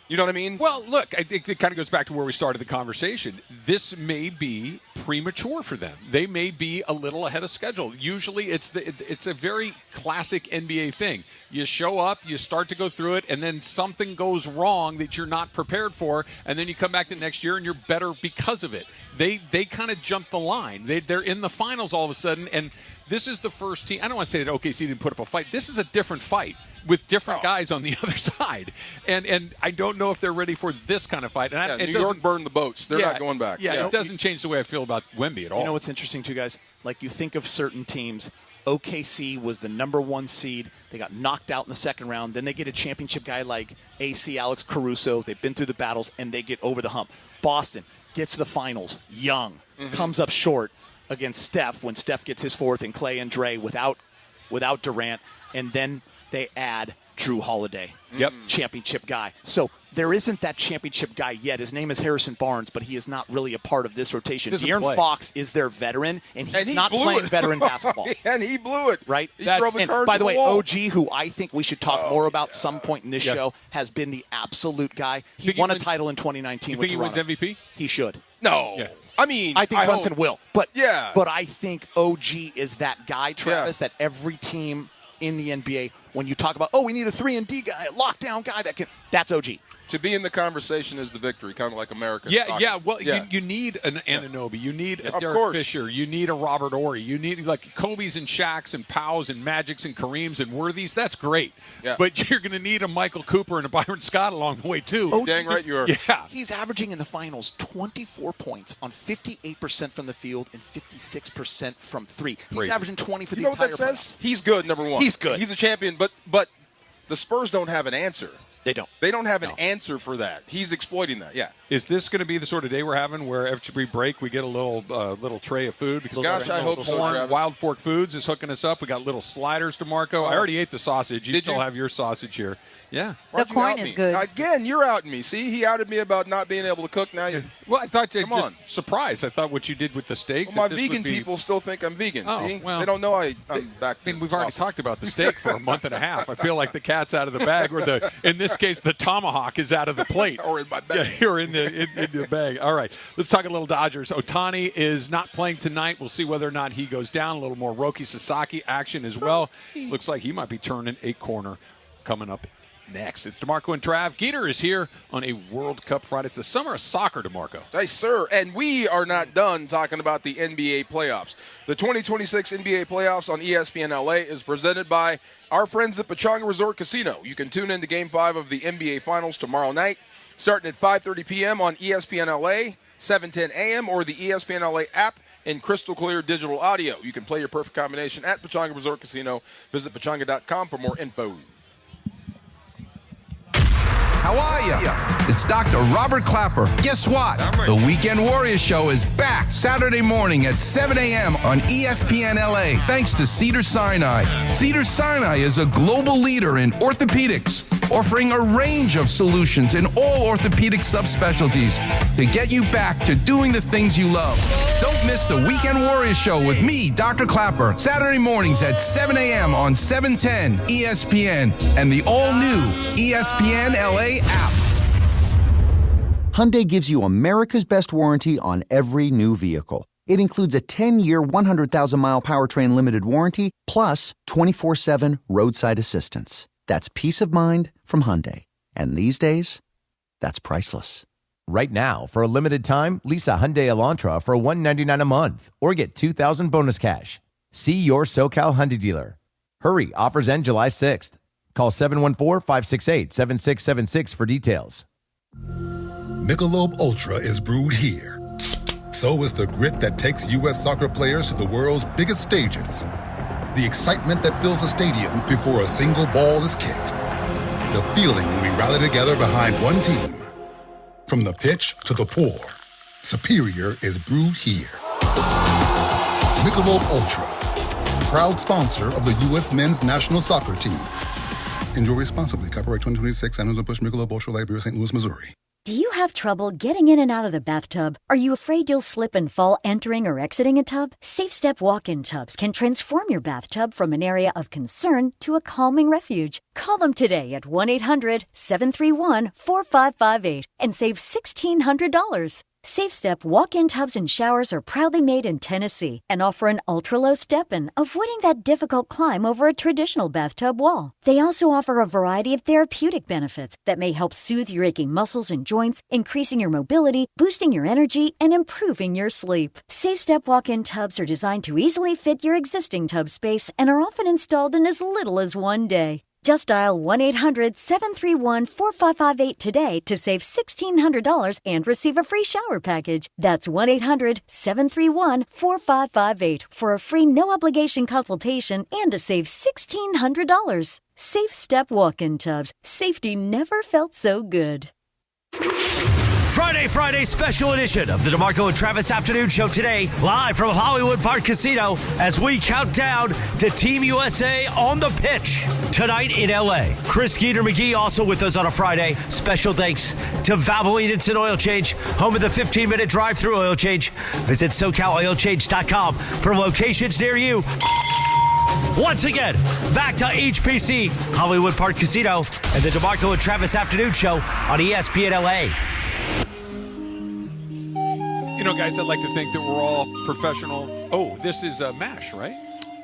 You know what I mean? Well, look, I think it kind of goes back to where we started the conversation. This may be premature for them. They may be a little ahead of schedule. Usually it's a very classic NBA thing. You show up, you start to go through it, and then something goes wrong that you're not prepared for, and then you come back to next year and you're better because of it. They kind of jumped the line. They're in the finals all of a sudden, and this is the first team. I don't want to say that OKC didn't put up a fight. This is a different fight with different guys on the other side. And I don't know if they're ready for this kind of fight. And New York burned the boats. They're not going back. Yeah, it doesn't change the way I feel about Wemby at all. You know what's interesting, too, guys? Like, you think of certain teams. OKC was the number 1 seed. They got knocked out in the second round. Then they get a championship guy like AC, Alex Caruso. They've been through the battles, and they get over the hump. Boston gets to the finals, young, comes up short against Steph when Steph gets his 4th, and Clay and Dre without Durant. And then they add Drew Holiday, championship guy. So there isn't that championship guy yet. His name is Harrison Barnes, but he is not really a part of this rotation. De'Aaron Fox is their veteran, and he's not playing veteran basketball. And he blew it. Right? He drove the card by to the way, wall. OG, who I think we should talk more about some point in this show, has been the absolute guy. He won a title in 2019 with Toronto. You think he wins MVP? He should. No. Yeah. I mean, I think Brunson will. But I think OG is that guy, Travis, that every team in the NBA, when you talk about, we need a 3-and-D guy, a lockdown guy that's OG. To be in the conversation is the victory, kind of like American soccer. You need an Anunoby. You need a Derek Fisher. You need a Robert Horry. You need like Kobe's and Shaq's and Powell's and Magic's and Kareem's and Worthy's. That's great. Yeah. But you're going to need a Michael Cooper and a Byron Scott along the way, too. Dang right you are. Yeah. He's averaging in the finals 24 points on 58% from the field and 56% from 3. He's averaging 20 for the entire playoffs. You know what that says? He's good, number 1. He's good. He's a champion, but the Spurs don't have an answer. They don't. They don't have an answer for that. He's exploiting that. Yeah. Is this going to be the sort of day we're having where after we break, we get a little tray of food? Because gosh, I hope so, Travis. Wild Fork Foods is hooking us up. We got little sliders to Marco. I already ate the sausage. You still have your sausage here. Yeah. The corn is good. Again, you're outing me. See, he outed me about not being able to cook. Now you. Well, I thought come on. Surprised. I thought what you did with the steak. Well, my vegan people still think I'm vegan. See, well, they don't know I'm back. I mean, we've already talked about the steak for a month and a half. I feel like the cat's out of the bag, or in this case, the tomahawk is out of the plate, or in my bag. Yeah, or in the bag. All right, let's talk a little Dodgers. Ohtani is not playing tonight. We'll see whether or not he goes down. A little more Roki Sasaki action as well. Looks like he might be turning a corner coming up next. It's DeMarco and Trav. Geeter is here on a World Cup Friday. It's the summer of soccer, DeMarco. Hey, sir. And we are not done talking about the NBA playoffs. The 2026 NBA playoffs on ESPN LA is presented by our friends at Pechanga Resort Casino. You can tune in to Game 5 of the NBA Finals tomorrow night, starting at 5:30 p.m. on ESPN LA, 7:10 a.m., or the ESPN LA app in crystal clear digital audio. You can play your perfect combination at Pechanga Resort Casino. Visit pechanga.com for more info. How are you? It's Dr. Robert Clapper. Guess what? The Weekend Warriors Show is back Saturday morning at 7 a.m. on ESPN LA, thanks to Cedars-Sinai. Cedars-Sinai is a global leader in orthopedics, offering a range of solutions in all orthopedic subspecialties to get you back to doing the things you love. Don't miss the Weekend Warriors Show with me, Dr. Clapper, Saturday mornings at 7 a.m. on 710 ESPN and the all-new ESPN LA app. Hyundai gives you America's best warranty on every new vehicle. It includes a 10-year, 100,000-mile powertrain limited warranty, plus 24/7 roadside assistance. That's peace of mind from Hyundai. And these days, that's priceless. Right now, for a limited time, lease a Hyundai Elantra for $199 a month or get $2,000 bonus cash. See your SoCal Hyundai dealer. Hurry, offers end July 6th. Call 714-568-7676 for details. Michelob Ultra is brewed here. So is the grit that takes U.S. soccer players to the world's biggest stages. The excitement that fills a stadium before a single ball is kicked. The feeling when we rally together behind one team. From the pitch to the pour, Superior is brewed here. Michelob Ultra, proud sponsor of the U.S. men's national soccer team. Enjoy responsibly. Copyright 2026, Anheuser-Busch Michelob Ultra, Light Beer, St. Louis, Missouri. Do you have trouble getting in and out of the bathtub? Are you afraid you'll slip and fall entering or exiting a tub? SafeStep walk-in tubs can transform your bathtub from an area of concern to a calming refuge. Call them today at 1-800-731-4558 and save $1,600. SafeStep walk-in tubs and showers are proudly made in Tennessee and offer an ultra-low step-in, avoiding that difficult climb over a traditional bathtub wall. They also offer a variety of therapeutic benefits that may help soothe your aching muscles and joints, increasing your mobility, boosting your energy, and improving your sleep. SafeStep walk-in tubs are designed to easily fit your existing tub space and are often installed in as little as one day. Just dial 1-800-731-4558 today to save $1,600 and receive a free shower package. That's 1-800-731-4558 for a free no-obligation consultation and to save $1,600. Safe Step walk-in tubs. Safety never felt so good. Friday special edition of the DeMarco and Travis Afternoon Show today, live from Hollywood Park Casino as we count down to Team USA on the pitch tonight in LA. Chris Skeeter McGee also with us on a Friday. Special thanks to Valvoline Instant Oil Change, home of the 15-minute drive-through oil change. Visit SoCalOilChange.com for locations near you. Once again, back to HPC, Hollywood Park Casino, and the DeMarco and Travis Afternoon Show on ESPN LA. You know, guys, I'd like to think that we're all professional. Oh, this is MASH, right?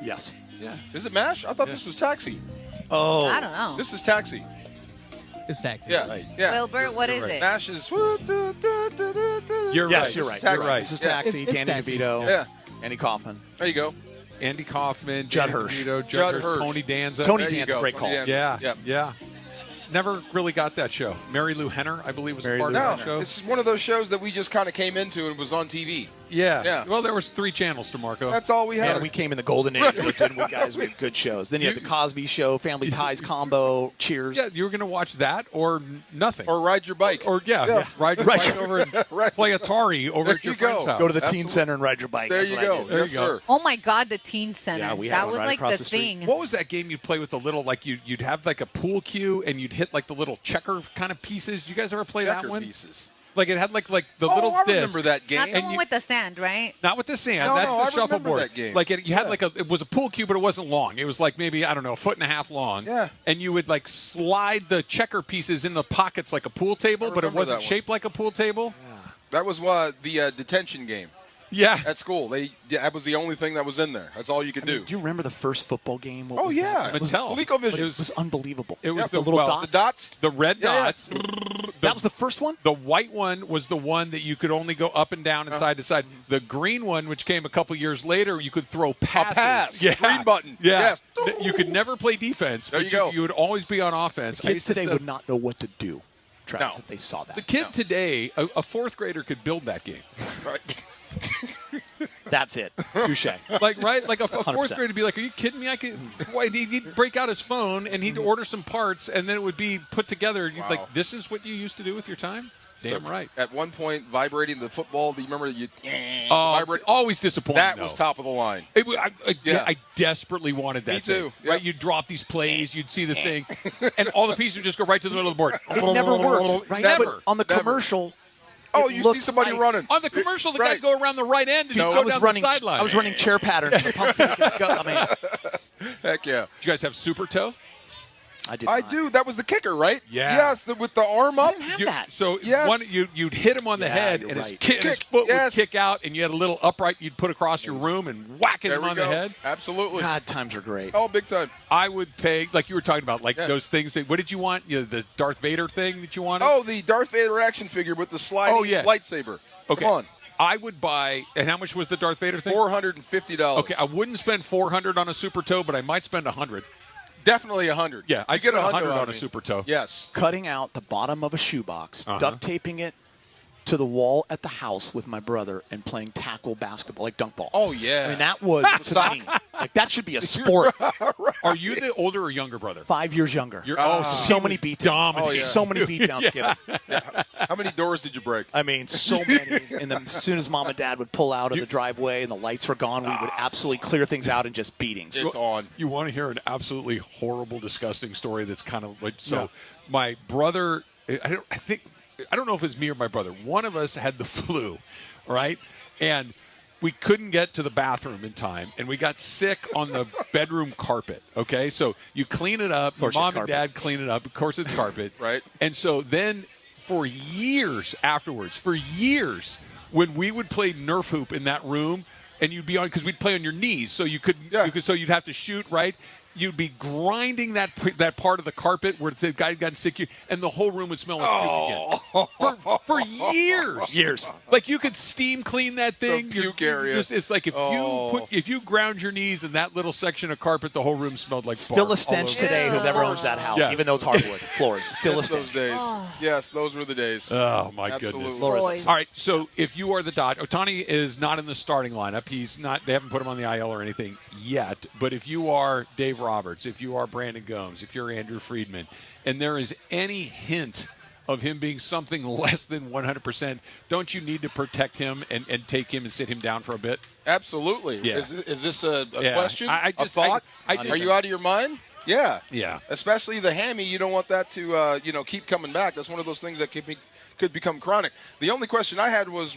Yes. Yeah. Is it MASH? I thought this was Taxi. Oh. I don't know. This is Taxi. It's Taxi. Yeah. Right. Yeah. Wilbur, what is it? MASH is. You're Yes, right. you're right. Taxi. You're right. This is Taxi, It's Danny Taxi. DeVito, Yeah. Andy Kaufman. There you go. Andy Kaufman, Judd Danny Hirsch. DeVito, Judd Hirsch, Hirsch. Tony Danza. Tony There you Danza, go. great Tony call. Danza. Yeah, Yep. yeah. Never really got that show. Mary Lou Henner, I believe, was Mary part Lou of No, that show. it's one of those shows that we just kind of came into and was on TV. Yeah. Yeah. Well, there was 3 channels, DeMarco. That's all we had. And we came in the golden age, didn't we, guys? We had good shows. Then you had the Cosby Show, Family Ties combo, Cheers. Yeah, you were going to watch that or nothing. Or ride your bike. Or ride your bike over and play Atari over at your friend's house. Go to the teen center and ride your bike. There That's you what I go. did. There Yes, you go. sir. Oh my God, the teen center. Yeah, we had that one was right like across the the street. thing. What was that game you'd play with the little, like you'd have like a pool cue and you'd hit like the little checker kind of pieces? Did you guys ever play Checker that one? pieces. Like it had like the Oh, little I disc. remember that game. Not the one with the sand, right? Not with the sand. No, That's no, the I remember shuffleboard. that game. Like you had Yeah. like it was a pool cue, but it wasn't long. It was like maybe, I don't know, a foot and a half long. Yeah. And you would like slide the checker pieces in the pockets like a pool table, but it remember wasn't that one. shaped like a pool table. That was the detention game. Yeah. At school, that was the only thing that was in there. That's all you could do. Do you remember the first football game? What Oh was yeah, that? Mattel. ColecoVision. It was unbelievable. It was the little dots. The dots. The red Yeah. dots. That was the first one? The white one was the one that you could only go up and down and side to side. The green one, which came a couple years later, you could throw passes. A pass. Yeah. Green button. Yeah. Yes. You could never play defense, There but you go. you would always be on offense. I Kids used to today say- would not know what to do, Travis, No. if they saw that. The kid today, a fourth grader could build that game. Right. That's it. Touche. Like, right? Like a fourth 100%. grader would be like, are you kidding me? I could. Why, he'd break out his phone and he'd order some parts and then it would be put together. You'd Wow. like, this is what you used to do with your time? Damn So, right. At one point, vibrating the football. Do you remember you? It's always disappointing. That was though. top of the line. I desperately wanted that. Me too. Thing, right? You'd drop these plays, you'd see the thing, and all the pieces would just go right to the middle of the board. It never worked. Right? Never. But on the commercial, Oh, it you see looked somebody like- running. On the commercial, the guy Right. would go around the right end and No, he'd I go was down running. the sideline. I was running chair patterns. Pump fake and go. I mean, Heck yeah. Did you guys have Super Toe? I do. That was the kicker, right? Yeah. Yes, with the arm up. So Yes. you'd hit him on the head, and his foot would kick out, and you had a little upright you'd put across your room and whacking him on the head. Absolutely. God, times are great. Oh, big time. I would pay, like you were talking about, those things. What did you want? The Darth Vader thing that you wanted? Oh, the Darth Vader action figure with the sliding lightsaber. Okay. Come on. I would buy, and how much was the Darth Vader thing? $450. Okay, I wouldn't spend $400 on a Super Toe, but I might spend $100. Definitely $100. Yeah, I get $100 on a Super Toe. Yes. Cutting out the bottom of a shoebox, duct taping it to the wall at the house with my brother, and playing tackle basketball, like dunk ball. Oh, yeah. I mean, that was to me, like that should be a sport. Right. Are you the older or younger brother? 5 years younger. So many beatdowns. So many beatdowns, kiddo. Yeah. How many doors did you break? I mean, so many. And then as soon as mom and dad would pull out of the driveway and the lights were gone, we would absolutely clear things out and just beatings. It's on. You want to hear an absolutely horrible, disgusting story that's kind of like my brother, I don't know if it was me or my brother. One of us had the flu, right? And we couldn't get to the bathroom in time, and we got sick on the bedroom carpet, okay? So you clean it up. Your mom and dad clean it up. Of course, it's carpet. Right. And so then for years afterwards, when we would play Nerf hoop in that room, and you'd be on, because we'd play on your knees, so you could, so you'd have to shoot, right? You'd be grinding that part of the carpet where the guy had gotten sick, and the whole room would smell like puke again. For years. Like you could steam clean that thing. The puke area. It's like if you ground your knees in that little section of carpet, the whole room smelled like still bark a stench today. Whoever owns that house, even though it's hardwood floors, still a stench. Those days. Yes, those were the days. Oh my Absolutely. goodness! All right, so if you are the Dodgers, Ohtani is not in the starting lineup. He's not. They haven't put him on the IL or anything yet. But if you are Dave Roberts, if you are Brandon Gomes, if you're Andrew Friedman, and there is any hint of him being something less than 100%, don't you need to protect him and take him and sit him down for a bit? Absolutely. Yeah. Is this a question? A thought? Are you out of your mind? Yeah. Yeah. Especially the hammy, you don't want that to keep coming back. That's one of those things that could become chronic. The only question I had was,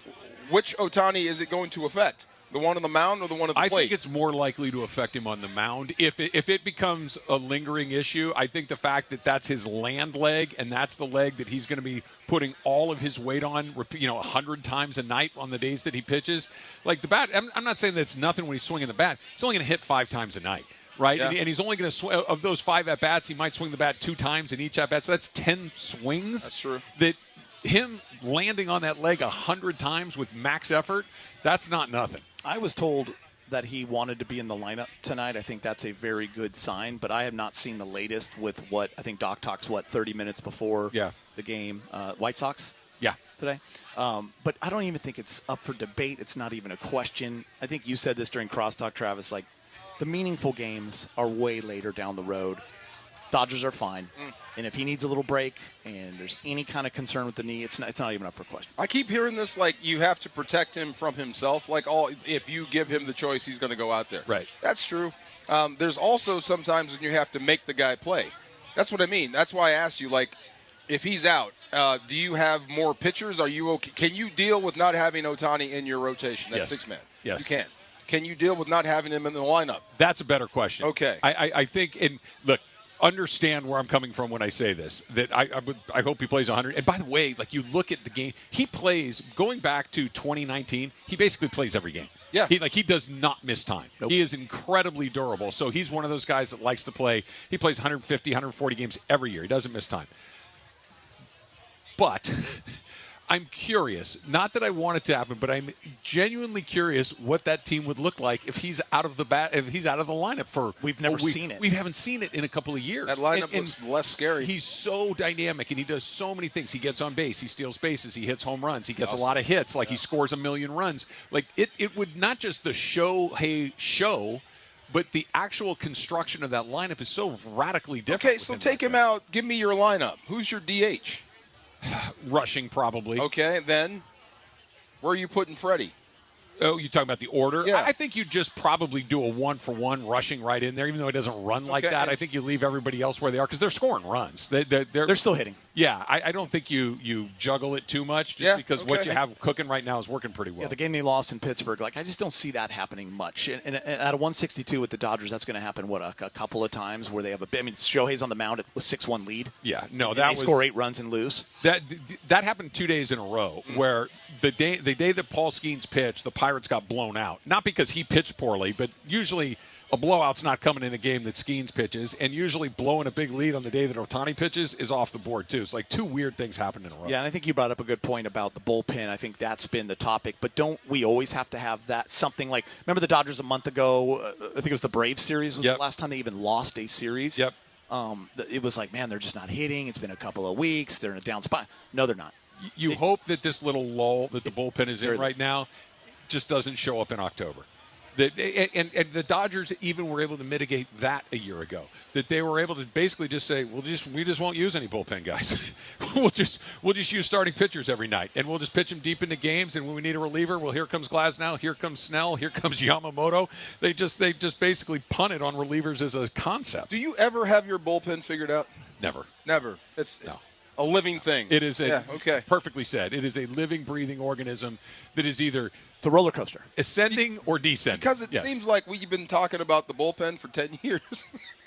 which Ohtani is it going to affect? The one on the mound or the one at the plate? I think it's more likely to affect him on the mound. If it becomes a lingering issue, I think the fact that that's his land leg and that's the leg that he's going to be putting all of his weight on, 100 times a night on the days that he pitches. Like the bat, I'm not saying that it's nothing when he's swinging the bat. He's only going to hit 5 times a night. Right, yeah. And he's only going to of those 5 at bats, he might swing the bat 2 times in each at bat. So that's 10 swings. That's true. That him landing on that leg 100 times with max effort, that's not nothing. I was told that he wanted to be in the lineup tonight. I think that's a very good sign, but I have not seen the latest with what I think Doc talks 30 minutes before the game. White Sox. Yeah. Today. But I don't even think it's up for debate. It's not even a question. I think you said this during crosstalk, Travis, like the meaningful games are way later down the road. Dodgers are fine. And if he needs a little break and there's any kind of concern with the knee, it's not even up for question. I keep hearing this like you have to protect him from himself. Like if you give him the choice, he's going to go out there. Right. That's true. There's also sometimes when you have to make the guy play. That's what I mean. That's why I asked you, like, if he's out, do you have more pitchers? Are you okay? Can you deal with not having Ohtani in your rotation at 6-man? Yes. You can. Can you deal with not having him in the lineup? That's a better question. Okay. I think, and look, understand where I'm coming from when I say this, that I hope he plays 100. And by the way, like you look at the game, he plays, going back to 2019, he basically plays every game. Yeah. He does not miss time. Nope. He is incredibly durable. So he's one of those guys that likes to play. He plays 150, 140 games every year. He doesn't miss time. But I'm curious, not that I want it to happen, but I'm genuinely curious what that team would look like if he's out of the lineup for. We've never seen it. We haven't seen it in a couple of years. That lineup looks less scary. He's so dynamic, and he does so many things. He gets on base, he steals bases, he hits home runs, he gets a lot of hits. Like he scores 1 million runs. Like it would not just the show, but the actual construction of that lineup is so radically different. Okay, so take him out. Give me your lineup. Who's your DH? Rushing, probably. Okay, then where are you putting Freddie? Oh, you're talking about the order? Yeah. I think you just probably do a 1-for-1 rushing right in there, even though it doesn't run like that. I think you leave everybody else where they are because they're scoring runs. They're still hitting. Yeah, I don't think you juggle it too much just because what you have cooking right now is working pretty well. Yeah, the game they lost in Pittsburgh, I just don't see that happening much. And at a 162 with the Dodgers, that's going to happen, a couple of times where they have Shohei's on the mound with 6-1 lead. Yeah, no, they score 8 runs and lose. That happened 2 days in a row where the day that Paul Skeens pitched, the Pirates got blown out. Not because he pitched poorly, but usually a blowout's not coming in a game that Skeens pitches, and usually blowing a big lead on the day that Ohtani pitches is off the board, too. It's like 2 weird things happen in a row. Yeah, and I think you brought up a good point about the bullpen. I think that's been the topic, but don't we always have to have that something like, remember the Dodgers a month ago, I think it was the Braves series was the last time they even lost a series? Yep. It was like, man, they're just not hitting. It's been a couple of weeks. They're in a down spot. No, they're not. You hope that this little lull that the bullpen is in right now just doesn't show up in October. And the Dodgers even were able to mitigate that a year ago. That they were able to basically just say, we just won't use any bullpen guys. we'll just use starting pitchers every night, and we'll just pitch them deep into games. And when we need a reliever, well, here comes Glasnow, here comes Snell, here comes Yamamoto. They just basically punted on relievers as a concept. Do you ever have your bullpen figured out? Never. It's a living thing. It is perfectly said. It is a living, breathing organism that is either it's a roller coaster, ascending or descending. Because it seems like we've been talking about the bullpen for 10 years.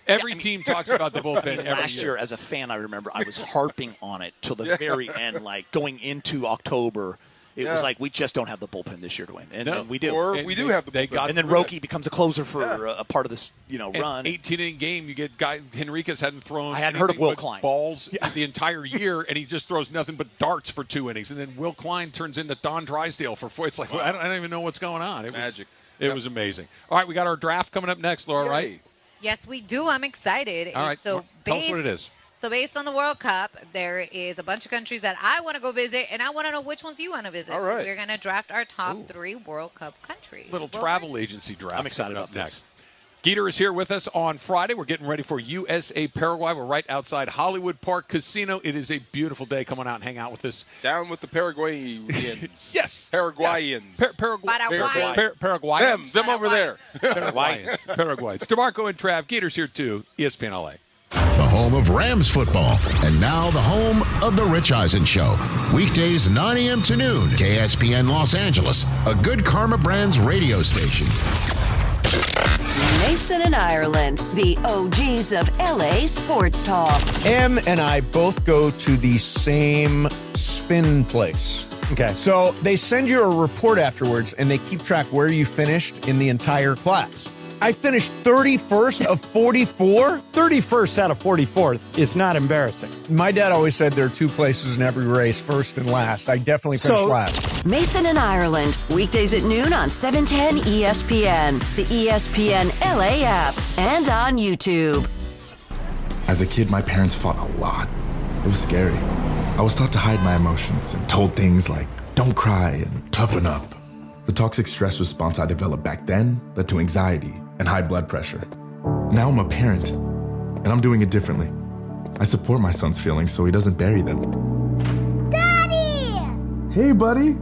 Every team talks about the bullpen every last year. As a fan, I remember I was harping on it till the very end, like going into October. It was like, we just don't have the bullpen this year to win. And we do. Or we do have the bullpen. And then Roki becomes a closer for a part of this run. 18-inning game, you get Henriquez hadn't thrown I hadn't heard of Will Klein. balls the entire year, and he just throws nothing but darts for 2 innings. And then Will Klein turns into Don Drysdale for 4. It's like, I don't even know what's going on. It Magic. It was amazing. All right, we got our draft coming up next, Laura, right? Yes, we do. I'm excited. All right, so tell us what it is. So based on the World Cup, there is a bunch of countries that I want to go visit, and I want to know which ones you want to visit. All right. So we're going to draft our top 3 World Cup countries. Little travel agency draft. I'm excited about next. this. Geeter is here with us on Friday. We're getting ready for USA Paraguay. We're right outside Hollywood Park Casino. It is a beautiful day. Come on out and hang out with us. Down with the Paraguayans. Yes. Paraguayans. Paraguayans. Them over there. Paraguayans. DeMarco and Trav. Geeter's here too. ESPN LA. The home of Rams football, and now the home of The Rich Eisen Show. Weekdays 9 a.m. to noon, KSPN Los Angeles, a Good Karma Brands radio station. Mason and Ireland, the OGs of LA sports talk. Em and I both go to the same spin place. Okay, so they send you a report afterwards, and they keep track where you finished in the entire class. I finished 31st of 44. 31st out of 44th is not embarrassing. My dad always said there are 2 places in every race, first and last. I definitely finished last. Mason and Ireland, weekdays at noon on 710 ESPN, the ESPN LA app, and on YouTube. As a kid, my parents fought a lot. It was scary. I was taught to hide my emotions and told things like, don't cry and toughen up. The toxic stress response I developed back then led to anxiety and high blood pressure. Now I'm a parent, and I'm doing it differently. I support my son's feelings so he doesn't bury them. Daddy! Hey, buddy.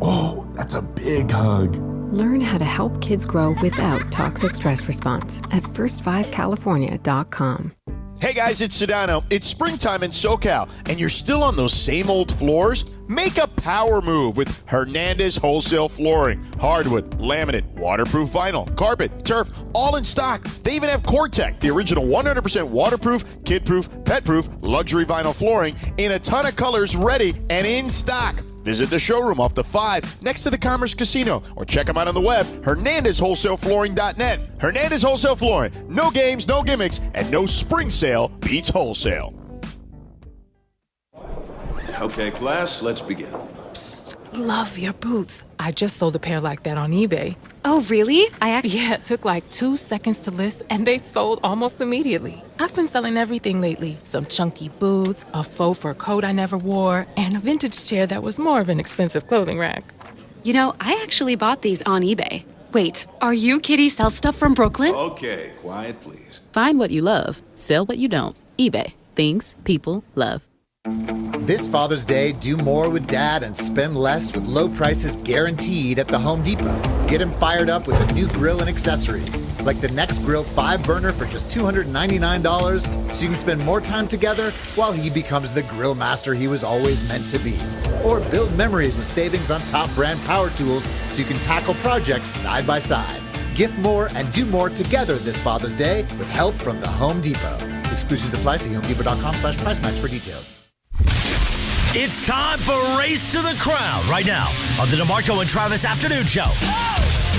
Oh, that's a big hug. Learn how to help kids grow without toxic stress response at first5california.com. Hey guys, it's Sedano. It's springtime in SoCal, and you're still on those same old floors? Make a power move with Hernandez Wholesale Flooring. Hardwood, laminate, waterproof vinyl, carpet, turf, all in stock. They even have Core-Tec, the original 100% waterproof, kid-proof, pet-proof, luxury vinyl flooring in a ton of colors ready and in stock. Visit the showroom off the 5 next to the Commerce Casino or check them out on the web, HernandezWholesaleFlooring.net. Hernandez Wholesale Flooring. No games, no gimmicks, and no spring sale beats wholesale. Okay, class, let's begin. Psst, love your boots. I just sold a pair like that on eBay. Oh, really? Yeah, it took like 2 seconds to list, and they sold almost immediately. I've been selling everything lately. Some chunky boots, a faux fur coat I never wore, and a vintage chair that was more of an expensive clothing rack. You know, I actually bought these on eBay. Wait, are you Kitty Sell Stuff from Brooklyn? Okay, quiet, please. Find what you love. Sell what you don't. eBay. Things people love. This Father's Day, do more with Dad and spend less with low prices guaranteed at the Home Depot. Get him fired up with a new grill and accessories, like the Next Grill 5-burner for just $299, so you can spend more time together while he becomes the grill master he was always meant to be. Or build memories with savings on top brand power tools so you can tackle projects side by side. Gift more and do more together this Father's Day with help from the Home Depot. Exclusions apply. See HomeDepot.com/price match for details. It's time for Race to the Crown right now on the DeMarco and Travis Afternoon Show.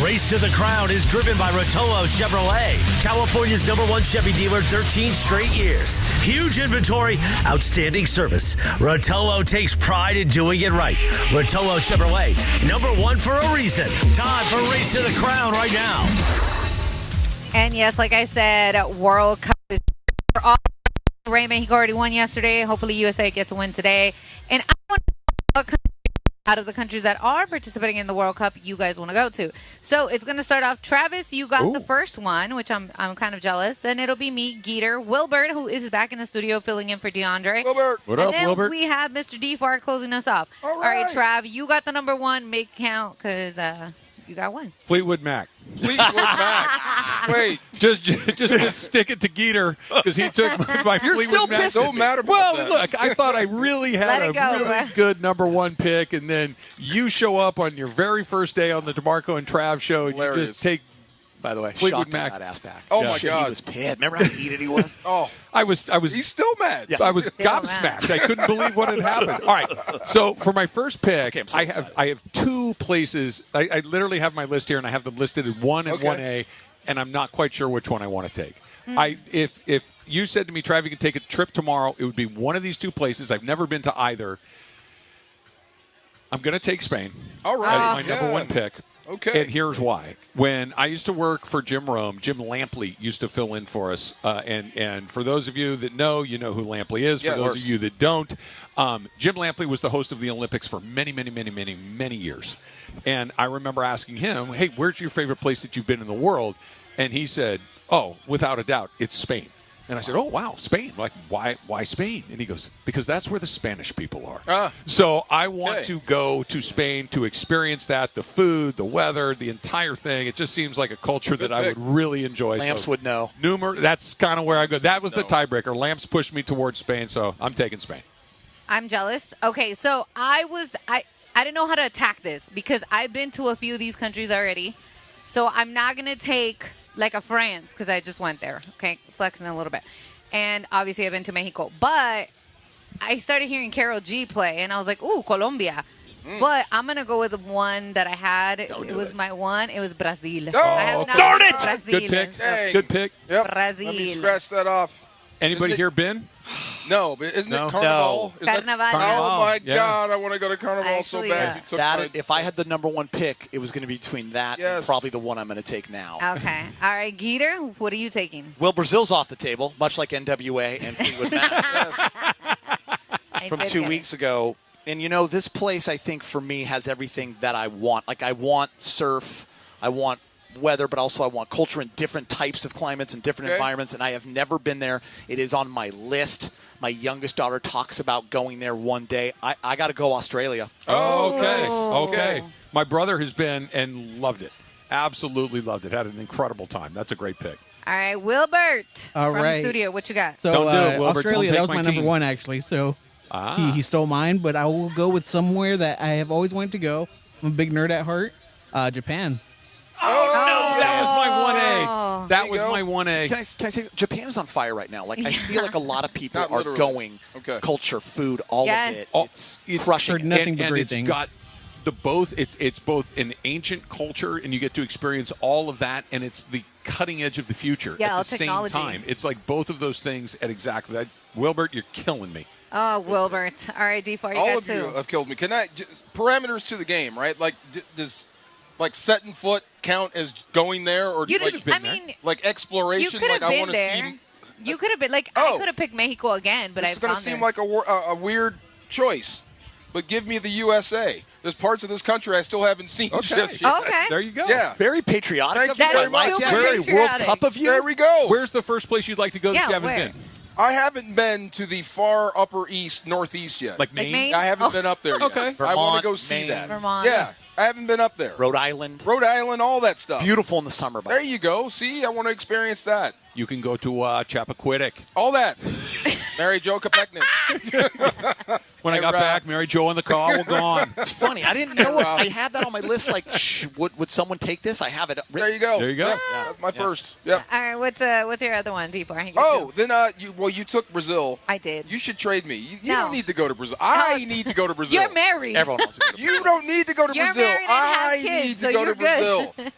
Race to the Crown is driven by Rotolo Chevrolet, California's #1 Chevy dealer 13 straight years. Huge inventory, outstanding service. Rotolo takes pride in doing it right. Rotolo Chevrolet, #1 for a reason. Time for Race to the Crown right now. And yes, like I said, World Cup is for all. Ray Mexico already won yesterday. Hopefully USA gets a win today. And I want to know what country out of the countries that are participating in the World Cup you guys want to go to. So it's going to start off. Travis, you got the first one, which I'm kind of jealous. Then it'll be me, Geeter, Wilbert, who is back in the studio filling in for DeAndre. Wilbert. What up, then Wilbert? we have Mr. D4 closing us off. All right, Trav, you got the #1. Make it count because you got one. Fleetwood Mac. Fleetwood Mac. Wait. Just stick it to Geeter because he took my You're Fleetwood still Mac. so mad about well, that. look, I thought I really had Let it go, really bro. good #1 pick, and then you show up on your very first day on the DeMarco and Trav show, and you Hilarious. just take. By the way, Fleetwood shocked Mac. got asked back. Oh, my He God. was pissed. Remember how heated he was? Oh, I was. he's still mad. Yeah. I was Still gobsmacked. I couldn't believe what had happened. All right. So for my first pick, Okay, I'm so I excited. have two places. I literally have my list here, and I have them listed in 1 and Okay. 1A, and I'm not quite sure which one I want to take. If you said to me, Trav, you can take a trip tomorrow, it would be one of these two places. I've never been to either. I'm going to take Spain. All right. As my #1 pick. Okay. And here's why. When I used to work for Jim Rome, Jim Lampley used to fill in for us. And for those of you that know, you know who Lampley is. Yes. For those of you that don't, Jim Lampley was the host of the Olympics for many, many, many, many, many years. And I remember asking him, hey, where's your favorite place that you've been in the world? And he said, oh, without a doubt, it's Spain. And I said, oh, wow, Spain. Like, why Spain? And he goes, because that's where the Spanish people are. So I want to go to Spain to experience that, the food, the weather, the entire thing. It just seems like a culture that I would really enjoy. Lamps would know. That's kind of where I go. That was the tiebreaker. Lamps pushed me towards Spain, so I'm taking Spain. I'm jealous. Okay, so I didn't know how to attack this because I've been to a few of these countries already. So I'm not going to take like a France because I just went there. Okay, flexing a little bit. And obviously I've been to Mexico. But I started hearing Karol G play and I was like, ooh, Colombia. But I'm going to go with the one that I had. It was my one. It was Brazil. Oh, darn it! Good pick. Dang. Good pick. Yep. Brazil. Let me scratch that off. Anybody Isn't it- here been? No, but isn't No. it Carnival? Is that- Carnival. Oh, my Yeah. God. I want to go to Carnival so Actually, bad. You took That, my- if I had the #1 pick, it was going to be between that and Yes. probably the one I'm going to take now. Okay. All right, Geeter, what are you taking? Well, Brazil's off the table, much like NWA and Fleetwood Mac from 2 weeks ago. And, you know, this place, I think, for me, has everything that I want. Like, I want surf, I want weather, but also I want culture in different types of climates and different environments, and I have never been there. It is on my list. My youngest daughter talks about going there one day. I got to go Australia. Okay. My brother has been and loved it. Absolutely loved it. Had an incredible time. That's a great pick. All right, Wilbert All from right. the studio. What you got? So Don't do it, Wilbert. Australia, Don't that take was my my team. #1 actually. So he stole mine, but I will go with somewhere that I have always wanted to go. I'm a big nerd at heart. Japan. That was my 1A. That was go. my 1A. Can I say, Japan is on fire right now. Like, I feel like a lot of people Not are literally. going Okay. culture, food, all Yes. of it. Oh, It's crushing heard it. nothing but and great it's things. got it's both an ancient culture and you get to experience all of that, and it's the cutting edge of the future Yeah, all at the same technology. time. It's like both of those things at exactly that. Wilbert, you're killing me. Oh, Wilbert. All right, D4, you All got of two. you have killed me. Can I just, parameters to the game, right? Like, does like setting foot count as going there, or You like, didn't- I mean, like you exploration? could Like, have I been want to there. see. You could have been like Oh. I could have picked Mexico again, but This I've is going gone to seem there. like a weird choice, but give me the USA. There's parts of this country I still haven't seen just yet. Okay. There you go. Yeah. Very patriotic Thank of you you. very I like much. that. Super Very World patriotic. Cup of you. There we go. Where's the first place you'd like to go that Yeah, you haven't where? been? I haven't been to the far upper east, northeast yet. Like Maine? Maine? I haven't been up there yet. Okay. I want Vermont, to go see Maine. that. Vermont. Yeah, I haven't been up there. Rhode Island. Rhode Island, all that stuff. Beautiful in the summer. There you go. See, I want to experience that. You can go to Chappaquiddick. All that. Mary Jo Kopechnik. When I got back, Mary Jo in the car, we're gone. It's funny. I didn't know it. I had that on my list. Like, would someone take this? I have it written. There you go. There you go. Yep, that's my first. Yep. All right, what's your other one, D4? Oh, then you took Brazil. I did. You should trade me. You No. don't need to go to Brazil. I need to go to Brazil. You're married. Everyone wants to go to You don't need to go to You're Brazil. married and I have kids, need to so go you're to Brazil. good.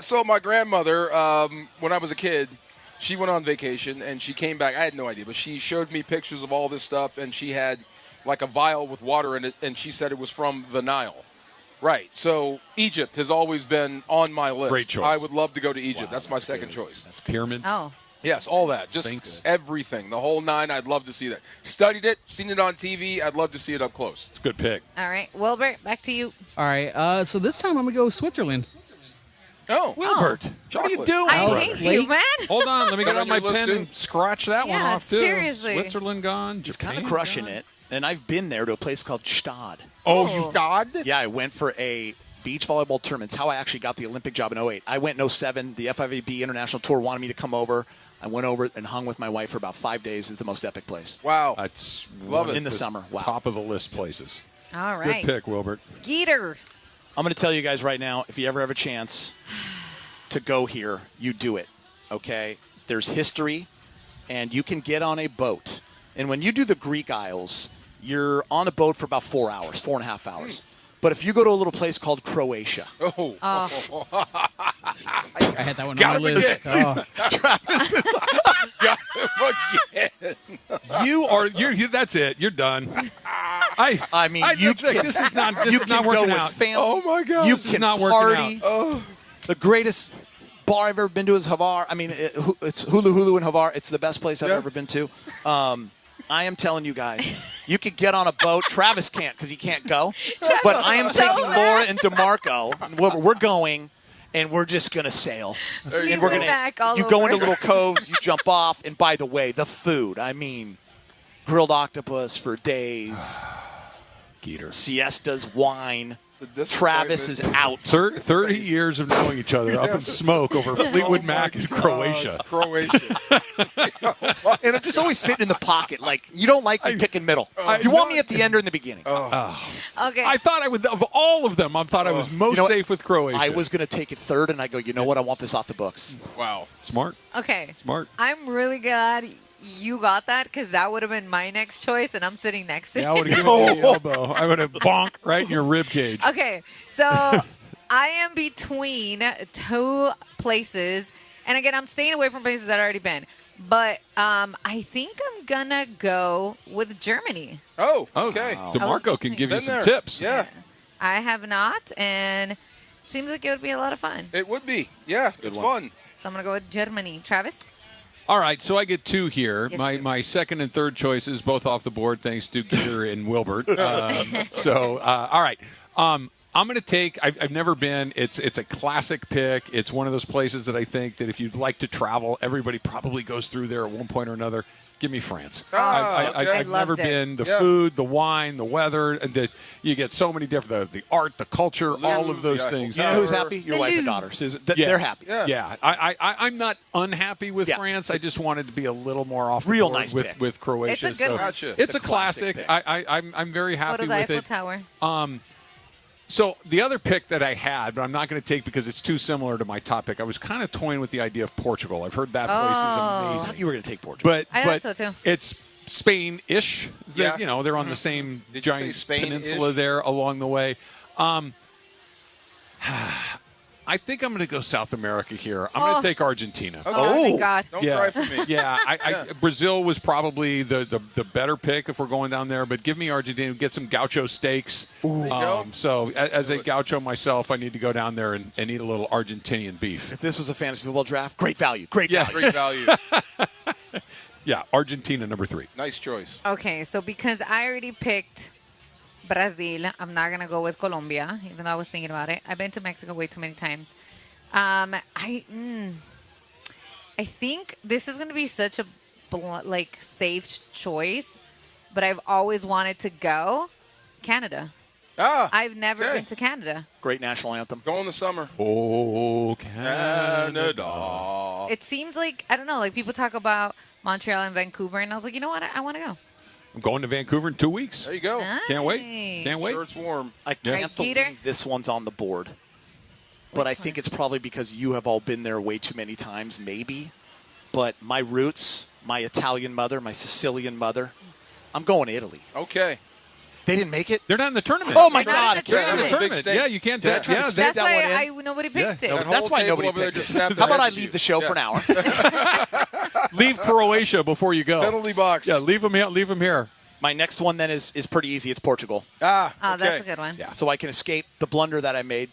So my grandmother, when I was a kid, she went on vacation and she came back. I had no idea, but she showed me pictures of all this stuff, and she had like a vial with water in it, and she said it was from the Nile. Right. So Egypt has always been on my list. Great choice. I would love to go to Egypt. Wow, that's my second choice. That's pyramids. Oh. Yes, all that. Just Sphinx. everything. The whole nine. I'd love to see that. Studied it, seen it on TV. I'd love to see it up close. It's a good pick. All right, Wilbert, back to you. All right. So this time I'm gonna go Switzerland. Oh, Wilbert, what are you chocolate. doing? I brother? hate you, man. Hold on, let me get That on on my your list pen too? and scratch that one Yeah, off too. seriously. Switzerland gone. Just Japan kind of crushing gone. it. And I've been there to a place called Stad. Oh, you God. Yeah, I went for a beach volleyball tournament. It's how I actually got the Olympic job in 2008. I went in 2007. The FIVB International Tour wanted me to come over. I went over and hung with my wife for about 5 days. It's the most epic place. Wow. That's Love one it. of In the summer. Wow. Top of the list places. All right. Good pick, Wilbert. Geeter. I'm going to tell you guys right now, if you ever have a chance to go here, you do it, okay? There's history, and you can get on a boat. And when you do the Greek Isles, you're on a boat for about 4 hours, 4.5 hours. But if you go to a little place called Croatia. Oh. I had that one Got on my him list. again. Oh. Got him again. That's it. You're done. I mean, you can, this is not you can working go out. with family. Oh, my God. You This is can not working party. out. Oh. The greatest bar I've ever been to is Havar. I mean, it's Hulu Hulu in Havar. It's the best place I've Yeah. ever been to. I am telling you guys, you could get on a boat. Travis can't because he can't go. But I am taking Laura and DeMarco. And we're going, and we're just going to sail. And we're Leave it back all you go over. into little coves, you jump off, and by the way, the food. I mean, grilled octopus for days. Geeter. Siestas, wine. The Travis is out. 30 years of knowing each other up in smoke over Fleetwood Mac in Croatia. Croatia. And I'm just always sitting in the pocket. Like, you don't like me picking middle. You want me at the end or in the beginning. Okay. I thought I would, of all of them, I thought I was most You know what? safe with Croatia. I was going to take it third, and I go, you know what? I want this off the books. Wow. Smart. Okay. Smart. I'm really glad you got that because that would have been my next choice, and I'm sitting next to Yeah, I you. would have given you the elbow. I would have bonk right in your rib cage. Okay, so I am between two places, and again, I'm staying away from places that I've already been. But I think I'm gonna go with Germany. Oh, okay. Wow. DeMarco can give you Been some there. tips. Yeah. I have not, and it seems like it would be a lot of fun. It would be. Yeah, it's one. fun. So I'm gonna go with Germany. Travis? All right, so I get two here. Yes, My second and third choices, both off the board, thanks to Geeter and Wilbert. All right. I'm going to take. I've never been. It's a classic pick. It's one of those places that I think that if you'd like to travel, everybody probably goes through there at one point or another. Give me France. Okay. I've never Loved it. been. The food, the wine, the weather, and you get so many different. The art, the culture, all of those things. You know who's happy? Your wife and daughter. They're happy. Yeah. I'm not unhappy with France. I just wanted to be a little more off the Real board nice with, pick. with Croatia. It's a good one. Gotcha. It's a classic classic. pick. I'm very Go happy to the with Eiffel it. Tower. So the other pick that I had, but I'm not going to take because it's too similar to my top pick. I was kind of toying with the idea of Portugal. I've heard that place is I amazing. thought you were going to take Portugal. But I thought so, too. It's Spain-ish. Yeah. You know, they're on the same Did you giant say Spain-ish? peninsula there along the way. I think I'm going to go South America here. I'm going to take Argentina. Oh, thank God. Don't Yeah, cry for me. yeah. Brazil was probably the better pick if we're going down there, but give me Argentina. Get some gaucho steaks. go. So as a gaucho myself, I need to go down there and eat a little Argentinian beef. If this was a fantasy football draft, great value. Great Yeah. value. Great value. Yeah, Argentina number 3. Nice choice. Okay, so because I already picked Brazil, I'm not gonna go with Colombia, even though I was thinking about it. I've been to Mexico way too many times. I think this is gonna be such a safe choice, but I've always wanted to go. Canada. I've never been to Canada. Great national anthem. Go in the summer. Oh, Canada. It seems like, I don't know, like people talk about Montreal and Vancouver, and I was like, you know what? I want to go. I'm going to Vancouver in 2 weeks. There you go. Can't wait. Can't wait. Sure, it's warm. I can't believe this one's on the board. But I think it's probably because you have all been there way too many times, maybe. But my roots, my Italian mother, my Sicilian mother, I'm going to Italy. Okay. They didn't make it? They're not in the tournament. Oh, my They're God. not in the They're not in the tournament. tournament. Yeah, you can't. That's That's why nobody picked it. No, that's why nobody picked it. How about I leave the show for an hour? Leave Croatia before you go. Penalty box. Yeah, leave them here. Leave them here. My next one then is pretty easy. It's Portugal. Oh, that's a good one. Yeah, so I can escape the blunder that I made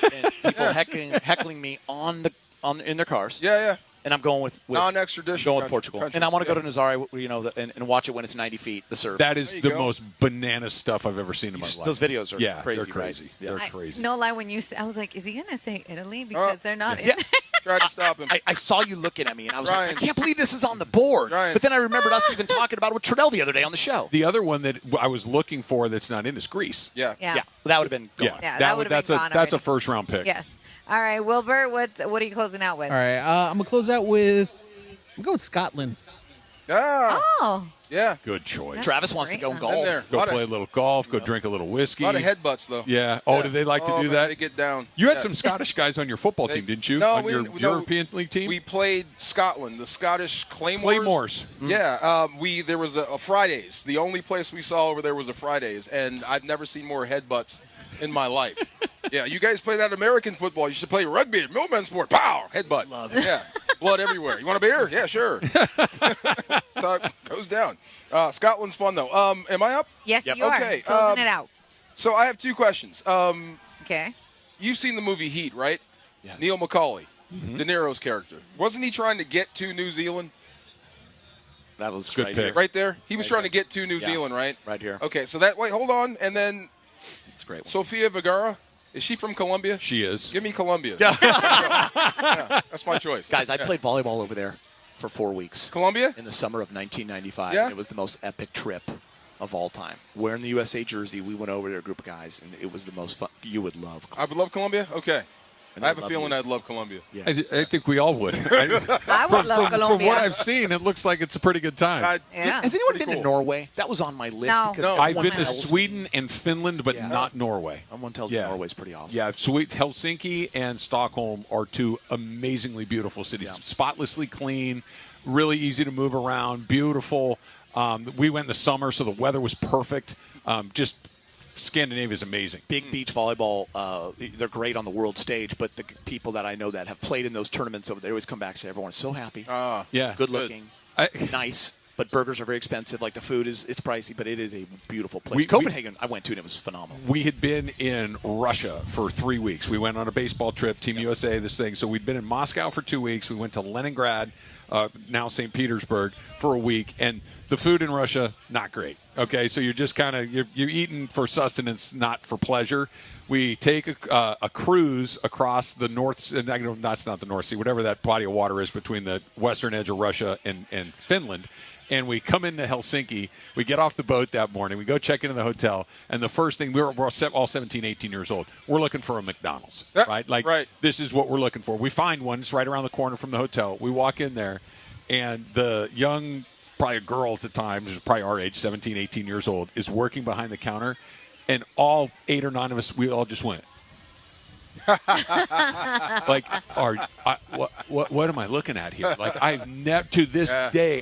and people heckling me in their cars. Yeah. And I'm going with non-extradition. Going with Portugal. Country. And I want to go to Nazare, and watch it when it's 90 feet, the surf. That is the most bananas stuff I've ever seen in my life. Those videos are crazy. They're crazy. Right? They're crazy. No lie, when I was like, is he going to say Italy? Because they're not in. Tried to stop him. I saw you looking at me, and I was like, I can't believe this is on the board. But then I remembered us even talking about it with Trudell the other day on the show. The other one that I was looking for that's not in is Greece. Yeah. That would have been gone. Yeah, that would have been gone That's a already. first-round pick. Yes. All right, Wilbur, what are you closing out with? All right, I'm going to close out with, I'm going with Scotland. Oh. Yeah. Good choice. Travis wants to go golf. Go play a little golf. Go drink a little whiskey. A lot of headbutts, though. Yeah. Oh, did they like to do man, that? They get down. You had some Scottish guys on your football team, didn't you? No, on your European League team? We played Scotland, the Scottish Claymores. Claymores. Yeah. There was a Fridays. The only place we saw over there was a Fridays, and I've never seen more headbutts in my life. Yeah, you guys play that American football. You should play rugby, Millman sport. Pow! Headbutt. Love it. Yeah. Blood everywhere. You want a beer? Yeah, sure. So it goes down. Scotland's fun, though. Am I up? Yes, you Okay. are. Closing it out. So I have two questions. Okay. You've seen the movie Heat, right? Yeah. Neil McCauley, De Niro's character. Wasn't he trying to get to New Zealand? That was good right pick. here. Right there? He was trying to get to New Zealand, right? Right here. Okay, so wait, hold on. And then It's great. Sofia Vergara. Is she from Colombia? She is. Give me Colombia. Yeah, that's my choice. Guys, I played volleyball over there for 4 weeks. Colombia? In the summer of 1995. Yeah. And it was the most epic trip of all time. Wearing the USA jersey, we went over there, a group of guys, and it was the most fun. You would love I would love Colombia? Okay. And I have a love feeling you. I'd love Colombia. Yeah. I think we all would. I would love Colombia. From what I've seen, it looks like it's a pretty good time. Yeah. Has anyone been cool. to Norway? That was on my list. No. Because I've everyone been to tells me- Sweden and Finland, but Yeah. not Norway. Everyone tells me Norway's pretty awesome. Yeah, Helsinki and Stockholm are two amazingly beautiful cities. Yeah. Spotlessly clean, really easy to move around, beautiful. We went in the summer, so the weather was perfect. Just Scandinavia is amazing. Big beach volleyball, they're great on the world stage, but the people that I know that have played in those tournaments over there always come back and say everyone's so happy. Yeah. Good looking, nice, but burgers are very expensive. Like the food it's pricey, but it is a beautiful place. Copenhagen, I went to, and it was phenomenal. We had been in Russia for 3 weeks. We went on a baseball trip, Team USA, this thing. So we'd been in Moscow for 2 weeks. We went to Leningrad, now St. Petersburg, for a week. And the food in Russia, not great. Okay, so you're just kind of you're eating for sustenance, not for pleasure. We take a cruise across the North. And I know that's not the North Sea, whatever that body of water is between the western edge of Russia and Finland. And we come into Helsinki. We get off the boat that morning. We go check into the hotel. And the first thing, we're all 17, 18 years old. We're looking for a McDonald's, right? Like, this is what we're looking for. We find one. It's right around the corner from the hotel. We walk in there, and the young, probably a girl at the time, who's probably our age, 17, 18 years old, is working behind the counter. And all 8 or 9 of us, we all just went. Like, what am I looking at here? Like, I've never to this day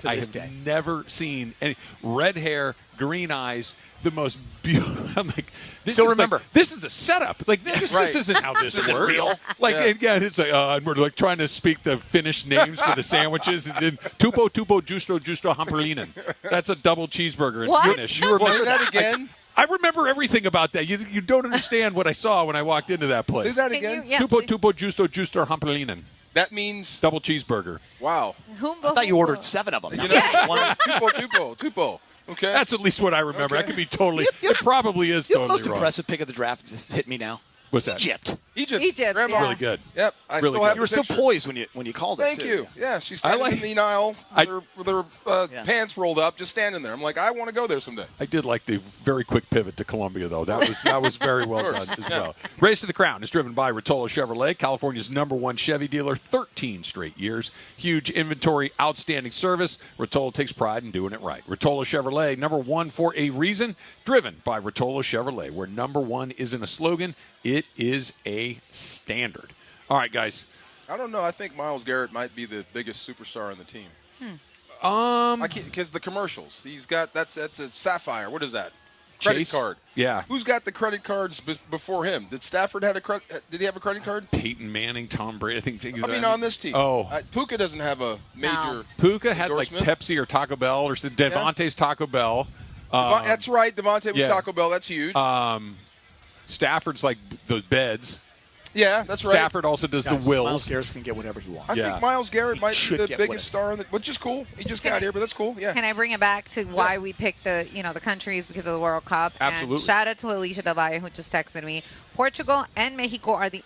never seen any red hair, green eyes, the most beautiful. I'm like, Still remember. This is a setup. Like this isn't how this This isn't works. real. Like it's like and we're like trying to speak the Finnish names for the sandwiches. And then tupo justo hamperlinen. That's a double cheeseburger in Finnish. You remember that again? I remember everything about that. You don't understand what I saw when I walked into that place. Say that again. Tupo justo hamperlinen. That means double cheeseburger. Wow. I thought you ordered 7 of them. You know, tupo. Okay. That's at least what I remember. I could be totally. It probably is The totally most wrong. impressive pick of the draft just hit me now. What's that? Egypt. Egypt. Grandma. Really good. Yep. I Really still good. have You were the so picture. poised when you called it. Thank too. you. Yeah, she's standing in the aisle with her pants rolled up, just standing there. I'm like, I want to go there someday. I did like the very quick pivot to Columbia, though. That was very well done as well. Race to the Crown is driven by Rotolo Chevrolet, California's #1 Chevy dealer, 13 straight years. Huge inventory, outstanding service. Rotolo takes pride in doing it right. Rotolo Chevrolet, #1 for a reason. Driven by Rotolo Chevrolet, where #1 isn't a slogan, it is a standard. All right, guys. I don't know. I think Myles Garrett might be the biggest superstar on the team. Because the commercials, he's got that's a Sapphire. What is that? Credit Chase? card. Yeah. Who's got the credit cards before him? Did Stafford have a credit? Did he have a credit card? Peyton Manning, Tom Brady. I mean, on this team. Oh, Puka doesn't have a major. Puka had like endorsement. Pepsi or Taco Bell or Devontae's Taco Bell. That's right. Devontae was Taco Bell. That's huge. Stafford's like the beds. Yeah, that's right. Stafford also does the wills. Myles Garrett can get whatever he wants. I think Myles Garrett might be the get biggest star in the, which is cool. He just got here, but that's cool. Yeah. Can I bring it back to why we picked the countries because of the World Cup? Absolutely. And shout out to Alicia Del Valle who just texted me. Portugal and Mexico are the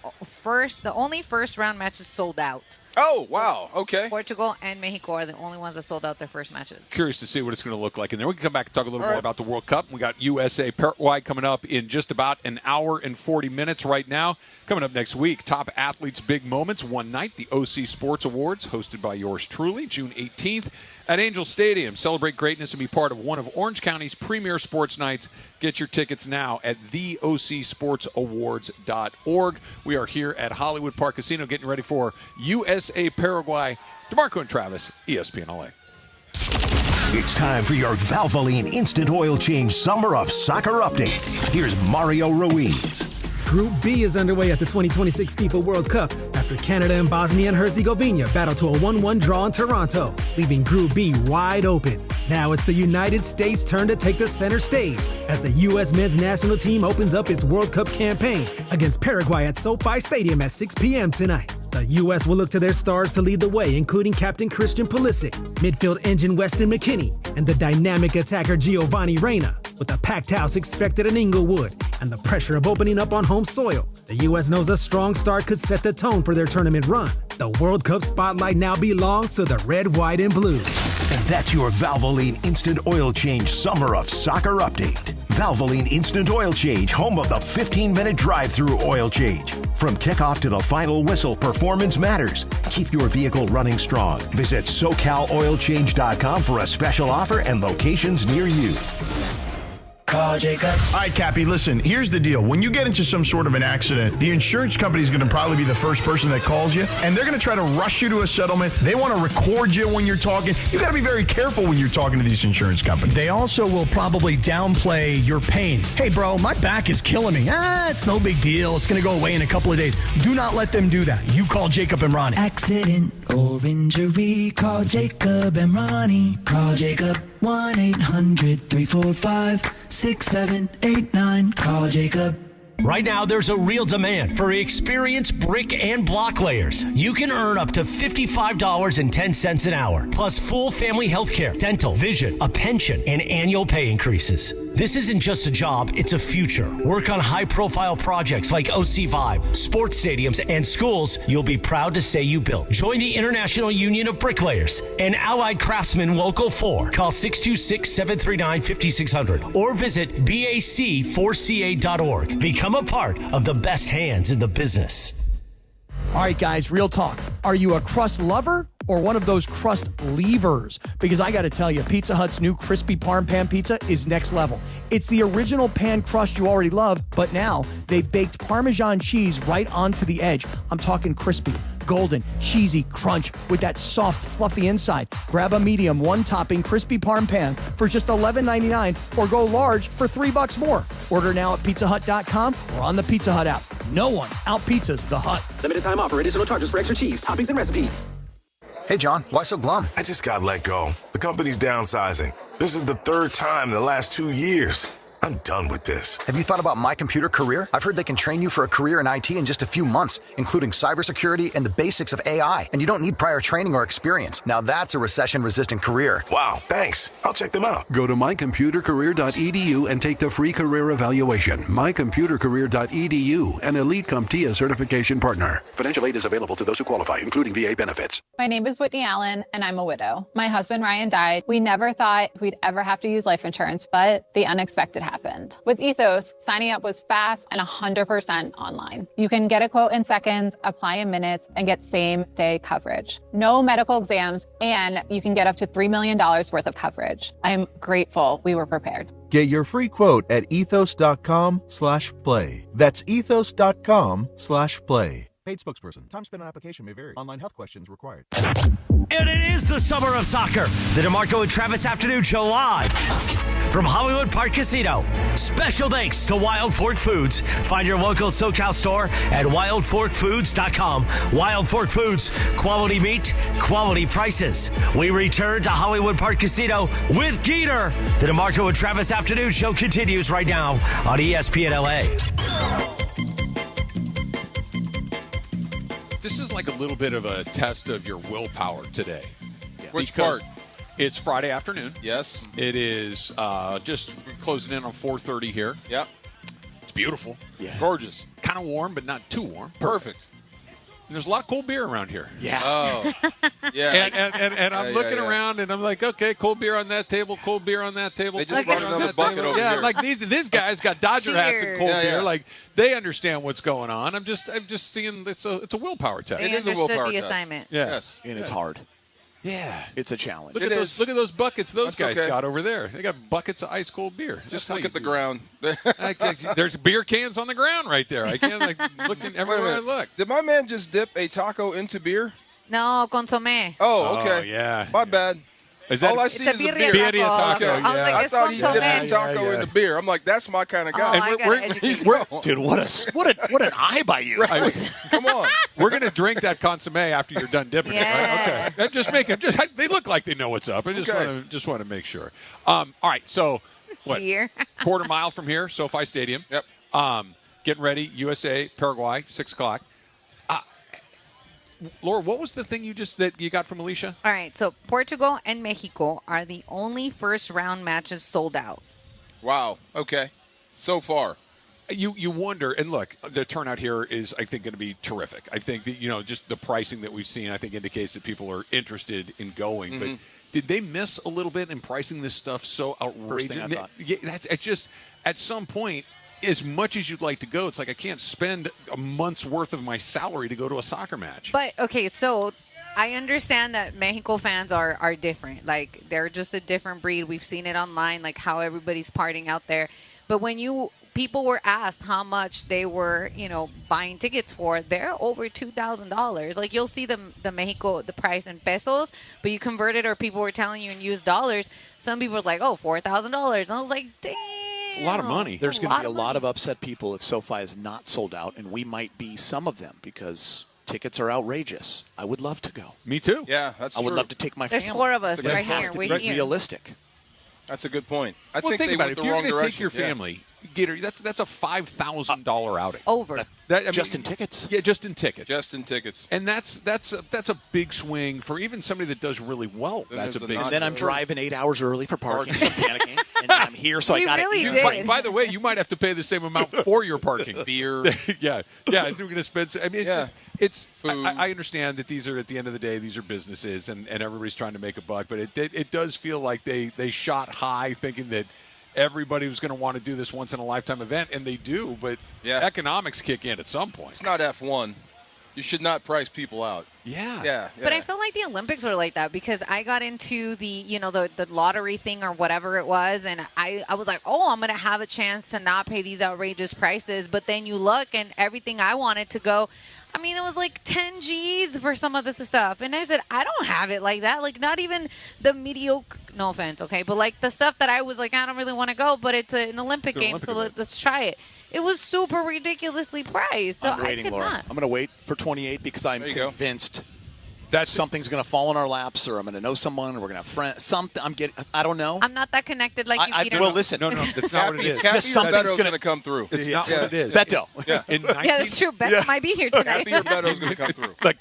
only first round matches sold out. Oh, wow. Okay. Portugal and Mexico are the only ones that sold out their first matches. Curious to see what it's going to look like. And then we can come back and talk a little more about the World Cup. We got USA Paraguay coming up in just about an hour and 40 minutes right now. Coming up next week, Top Athletes Big Moments, one night, the OC Sports Awards, hosted by yours truly, June 18th at Angel Stadium. Celebrate greatness and be part of one of Orange County's premier sports nights. Get your tickets now at theocsportsawards.org. We are here at Hollywood Park Casino getting ready for USA Paraguay. DeMarco and Travis, ESPN LA. It's time for your Valvoline Instant Oil Change Summer of Soccer update. Here's Mario Ruiz. Group B is underway at the 2026 FIFA World Cup after Canada and Bosnia and Herzegovina battled to a 1-1 draw in Toronto, leaving Group B wide open. Now it's the United States' turn to take the center stage as the U.S. men's national team opens up its World Cup campaign against Paraguay at SoFi Stadium at 6 p.m. tonight. The U.S. will look to their stars to lead the way, including Captain Christian Pulisic, midfield engine Weston McKennie, and the dynamic attacker Giovanni Reyna. With a packed house expected in Inglewood and the pressure of opening up on home soil, the U.S. knows a strong start could set the tone for their tournament run. The World Cup spotlight now belongs to the red, white, and blue. And that's your Valvoline Instant Oil Change Summer of Soccer update. Valvoline Instant Oil Change, home of the 15-minute drive-through oil change. From kickoff to the final whistle, performance matters. Keep your vehicle running strong. Visit SoCalOilChange.com for a special offer and locations near you. Call Jacob. All right, Cappy, listen, here's the deal. When you get into some sort of an accident, the insurance company is going to probably be the first person that calls you, and they're going to try to rush you to a settlement. They want to record you when you're talking. You got to be very careful when you're talking to these insurance companies. They also will probably downplay your pain. Hey, bro, my back is killing me. It's no big deal. It's going to go away in a couple of days. Do not let them do that. You call Jacob and Ronnie. Accident or injury, call Jacob and Ronnie. Call Jacob. 1-800-345-6789. Call Jacob. Right now, there's a real demand for experienced brick and block layers. You can earn up to $55.10 an hour, plus full family health care, dental, vision, a pension, and annual pay increases. This isn't just a job, it's a future. Work on high-profile projects like OC Vibe, sports stadiums, and schools you'll be proud to say you built. Join the International Union of Bricklayers and Allied Craftsmen Local 4. Call 626-739-5600 or visit BAC4CA.org. Become a part of the best hands in the business. All right, guys, real talk. Are you a crust lover or one of those crust leavers? Because I got to tell you, Pizza Hut's new crispy Parm Pan pizza is next level. It's the original pan crust you already love, but now they've baked Parmesan cheese right onto the edge. I'm talking crispy, golden, cheesy crunch with that soft, fluffy inside. Grab a medium, one-topping crispy Parm Pan for just $11.99 or go large for $3 more. Order now at pizzahut.com or on the Pizza Hut app. No one out-pizzas the Hut. Limited time offer. Additional charges for extra cheese, toppings, and recipes. Hey, John, why so glum? I just got let go. The company's downsizing. This is the third time in the last 2 years. I I'm done with this. Have you thought about My Computer Career? I've heard they can train you for a career in IT in just a few months, including cybersecurity and the basics of AI. And you don't need prior training or experience. Now that's a recession-resistant career. Wow, thanks. I'll check them out. Go to mycomputercareer.edu and take the free career evaluation. mycomputercareer.edu, an Elite CompTIA certification partner. Financial aid is available to those who qualify, including VA benefits. My name is Whitney Allen, and I'm a widow. My husband, Ryan, died. We never thought we'd ever have to use life insurance, but the unexpected happened. With Ethos, signing up was fast and 100% online. You can get a quote in seconds, apply in minutes, and get same-day coverage. No medical exams, and you can get up to $3 million worth of coverage. I'm grateful we were prepared. Get your free quote at ethos.com/play. That's ethos.com/play. Paid spokesperson. Time spent on application may vary. Online health questions required. And it is the summer of soccer. The DeMarco and Travis Afternoon Show live from Hollywood Park Casino. Special thanks to Wild Fork Foods. Find your local SoCal store at wildforkfoods.com. Wild Fork Foods, quality meat, quality prices. We return to Hollywood Park Casino with Geeter. The DeMarco and Travis Afternoon Show continues right now on ESPN LA. This is like a little bit of a test of your willpower today. Which part? It's Friday afternoon. Yes. It is just closing in on 4:30 here. Yep. It's beautiful. Yeah. Gorgeous. Kind of warm, but not too warm. Perfect. And there's a lot of cold beer around here. Yeah. Oh. Yeah. And I'm looking around and I'm like, okay, cold beer on that table, cold beer on that table. They just brought another bucket over here. Like these guys got Dodger hats and cold Yeah, beer. yeah. Like they understand what's going on. I'm just seeing it's a willpower test. They understood the assignment. Yeah. Yes. And it's hard. Yeah. It's a challenge. Look at those buckets those That's guys okay. got over there. They got buckets of ice cold beer. Just look at the ground. There's beer cans on the ground right there. I can't looking everywhere I look. Did my man just dip a taco into beer? No, consommé. Oh, okay. Oh, yeah. My bad. Is that all I see It's a is a birria beer. taco. Okay. I was like, I it's thought he dipped consommé. his taco into beer. I'm like, that's my kind of guy. Oh, I gotta educate you. Dude, what an eye by you. Come on. We're gonna drink that consommé after you're done dipping it, right? Okay. And just make it. They look like they know what's up. I just want to make sure. All right. So, what? Beer. Quarter mile from here, SoFi Stadium. Yep. Getting ready. USA, Paraguay, 6:00. Laura, what was the thing that you got from Alicia? All right, so Portugal and Mexico are the only first-round matches sold out. Wow. Okay. So far. You wonder, and look, the turnout here is, I think, going to be terrific. I think that, just the pricing that we've seen, I think, indicates that people are interested in going. Mm-hmm. But did they miss a little bit in pricing this stuff so outrageous? First thing I thought. Yeah, it's just, at some point, as much as you'd like to go, it's like I can't spend a month's worth of my salary to go to a soccer match. But, okay, so I understand that Mexico fans are different. Like, they're just a different breed. We've seen it online, like how everybody's partying out there. But when people were asked how much they were, buying tickets for, they're over $2,000. Like, you'll see the price in pesos, but you convert it, or people were telling you in US dollars. Some people were like, oh, $4,000. And I was like, dang. It's a lot of money. There's going to be a lot of upset people if SoFi is not sold out, and we might be some of them because tickets are outrageous. I would love to go. Me too. Yeah, that's true. I would love to take my family. There's 4 of us right It has here. to We're be here. realistic. That's a good point. I Well, think think they about went it. the If you're wrong going to direction. take your family, Gator, that's a $5,000 outing. Over. Just in tickets? Yeah, just in tickets. Just in tickets. And that's a big swing for even somebody that does really well. Then That's there's a a big. non- And then I'm driving 8 hours early for parking. So I'm panicking. And I'm here, so We I got really to did. By the way, you might have to pay the same amount for your parking. Beer. yeah. You're going to spend. I mean, Yeah. it's Food. I understand that these are, at the end of the day, these are businesses, and everybody's trying to make a buck. But it does feel like they shot high, thinking that everybody was going to want to do this once in a lifetime event, and they do. But economics kick in at some point. It's not F1. You should not price people out. Yeah. But I feel like the Olympics are like that because I got into the lottery thing or whatever it was, and I was like, oh, I'm going to have a chance to not pay these outrageous prices. But then you look, and everything I wanted to go, I mean, it was like 10 G's for some of the stuff. And I said, I don't have it like that. Like, not even the mediocre, no offense, okay? But, like, the stuff that I was like, I don't really want to go, but it's an Olympic game, so let's try it. It was super ridiculously priced. So I'm waiting, I could Laura. not. I'm going to wait for 28 because I'm convinced something's going to fall in our laps, or I'm going to know someone, or we're going to have friends. Something I don't know. I'm not that connected like you, Peter. Well, listen. No, that's not what it is. Cappy Just something's going to come through. It's not what it is. Beto. Yeah. Yeah, that's true. Beto might be here tonight. Cappy or Beto's going to come through. Like,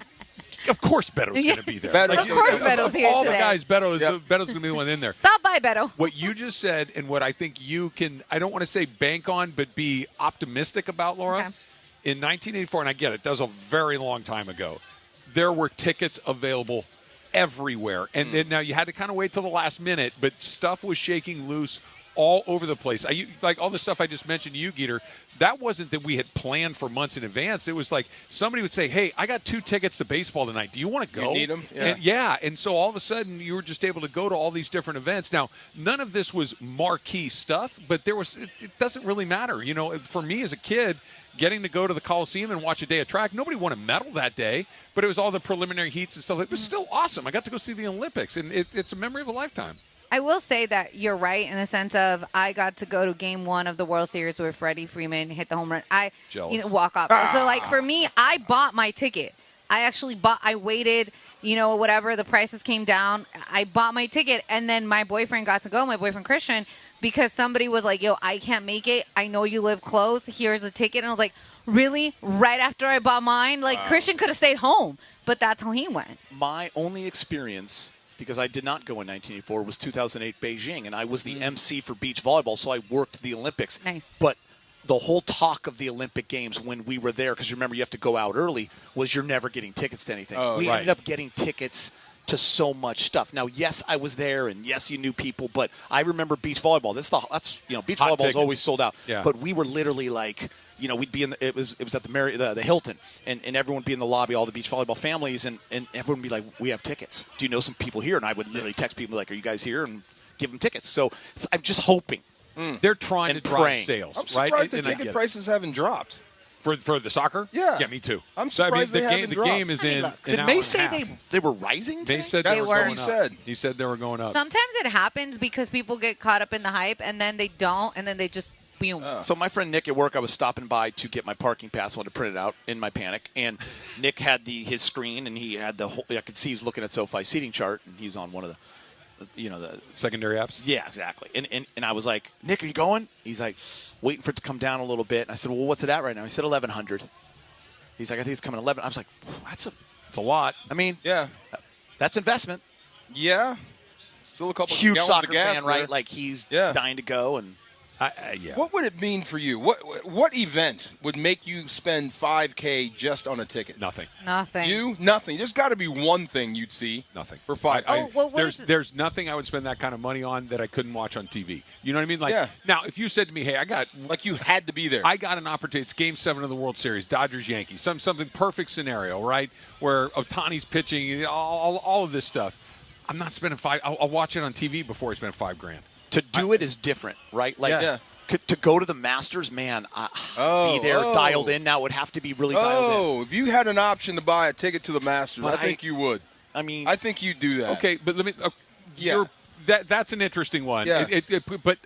of course Beto's going to be there. Beto. Of course Beto's here all today. the guys, Beto's going to be the one in there. Stop by, Beto. What you just said and what I think you can, I don't want to say bank on, but be optimistic about, Laura. Okay. In 1984, and I get it, that was a very long time ago, there were tickets available everywhere. And then now you had to kind of wait till the last minute, but stuff was shaking loose all over the place. Like all the stuff I just mentioned to you, Geeter, that wasn't that we had planned for months in advance. It was like somebody would say, hey, I got 2 tickets to baseball tonight. Do you want to go? You need them? Yeah. And so all of a sudden you were just able to go to all these different events. Now, none of this was marquee stuff, but it doesn't really matter. You know, for me as a kid, getting to go to the Coliseum and watch a day of track, nobody won a medal that day, but it was all the preliminary heats and stuff. It was still awesome. I got to go see the Olympics, and it's a memory of a lifetime. I will say that you're right in the sense of I got to go to Game 1 of the World Series where Freddie Freeman hit the home run. Walk up. So, like, for me, I bought my ticket. I waited, whatever, the prices came down. I bought my ticket, and then my boyfriend got to go, my boyfriend Christian, because somebody was like, yo, I can't make it. I know you live close. Here's a ticket. And I was like, really? Right after I bought mine? Like, Christian could have stayed home, but that's how he went. My only experience, because I did not go in 1984, was 2008 Beijing, and I was the MC for beach volleyball, so I worked the Olympics. Nice. But the whole talk of the Olympic Games when we were there, because remember you have to go out early, was you're never getting tickets to anything. We ended up getting tickets to so much stuff. Now, yes, I was there, and yes, you knew people, but I remember beach volleyball. Beach volleyball is always sold out. Yeah. But we were literally like, we'd be in it was at the Hilton, and everyone would be in the lobby, all the beach volleyball families, and everyone would be like, we have tickets. Do you know some people here? And I would literally text people like, are you guys here? And give them tickets. So I'm just hoping. They're trying to drive sales, I'm right? surprised the ticket prices haven't dropped. For the soccer? Yeah. Yeah, me too. I'm surprised they haven't dropped. The game is in Did May say they were rising today? They said That's they were what going he up. said. He said they were going up. Sometimes it happens because people get caught up in the hype, and then they don't, and then they just boom. So my friend Nick at work, I was stopping by to get my parking pass. I wanted to print it out in my panic, and Nick had his screen, and he had the whole. I could see he was looking at SoFi seating chart, and he was on one of the. The secondary apps? Yeah, exactly. And I was like, Nick, are you going? He's like, waiting for it to come down a little bit. And I said, well, what's it at right now? He said 1,100. He's like, I think it's coming 11. I was like, that's a lot. I mean, yeah, that's investment. Yeah, still a couple huge gallons soccer of gas fan, there. right? Like he's dying to go. And yeah. What would it mean for you? What event would make you spend $5K just on a ticket? Nothing. Nothing. There's got to be one thing you'd see. Nothing for $5. There's nothing I would spend that kind of money on that I couldn't watch on TV. You know what I mean? Like Yeah. now, if you said to me, "Hey, I got like you had to be there," I got an opportunity. It's Game 7 of the World Series, Dodgers Yankees, something perfect scenario, right? Where Ohtani's pitching, all of this stuff. I'm not spending I'll watch it on TV before I spend $5,000. To do it is different, right? Like to go to the Masters, man, be there dialed in. Now it would have to be really dialed in. If you had an option to buy a ticket to the Masters, But I think you would. I mean, I think you'd do that. Okay, but let me. That's an interesting one. Yeah. But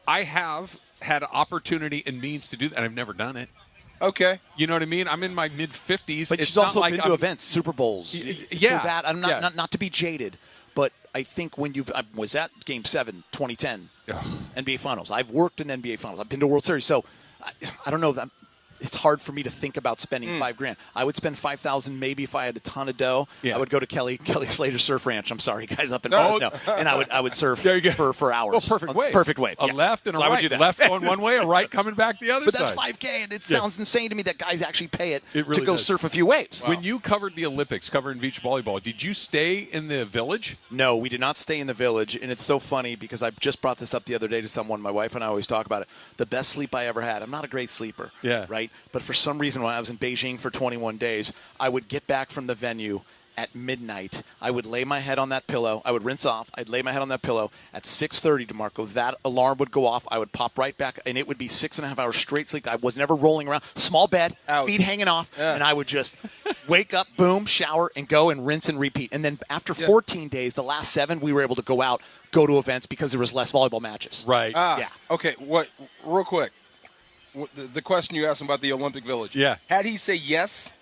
I have had opportunity and means to do that. I've never done it. Okay. You know what I mean? I'm in my mid-50s. But she's also been to events, Super Bowls. Yeah. So that I'm not to be jaded, but I think when I was at Game 7, 2010, NBA Finals. I've worked in NBA Finals. I've been to World Series. So I don't know. It's hard for me to think about spending $5,000. I would spend $5,000 maybe if I had a ton of dough. Yeah. I would go to Kelly Slater's Surf Ranch. I'm sorry, guys, up in Fresno, and I would surf for hours. Well, perfect wave. Perfect wave. A left and a So I would right. do that. Left going one way, a right coming back the other But side. that's $5,000, and it sounds insane to me that guys actually pay it really to go does. surf a few waves. When you covered the Olympics, covering beach volleyball, did you stay in the village? No, we did not stay in the village, and it's so funny because I just brought this up the other day to someone. My wife and I always talk about it. The best sleep I ever had. I'm not a great sleeper, right? But for some reason, when I was in Beijing for 21 days, I would get back from the venue at midnight. I would lay my head on that pillow. I would rinse off. I'd lay my head on that pillow. At 6:30, DeMarco, that alarm would go off. I would pop right back, and it would be 6.5 hours straight sleep. I was never rolling around. Small bed, feet hanging off, and I would just wake up, boom, shower, and go and rinse and repeat. And then after 14 days, the last 7, we were able to go out, go to events because there was less volleyball matches. Right. Okay, real quick. The question you asked him about the Olympic Village. Yeah. Had he say yes,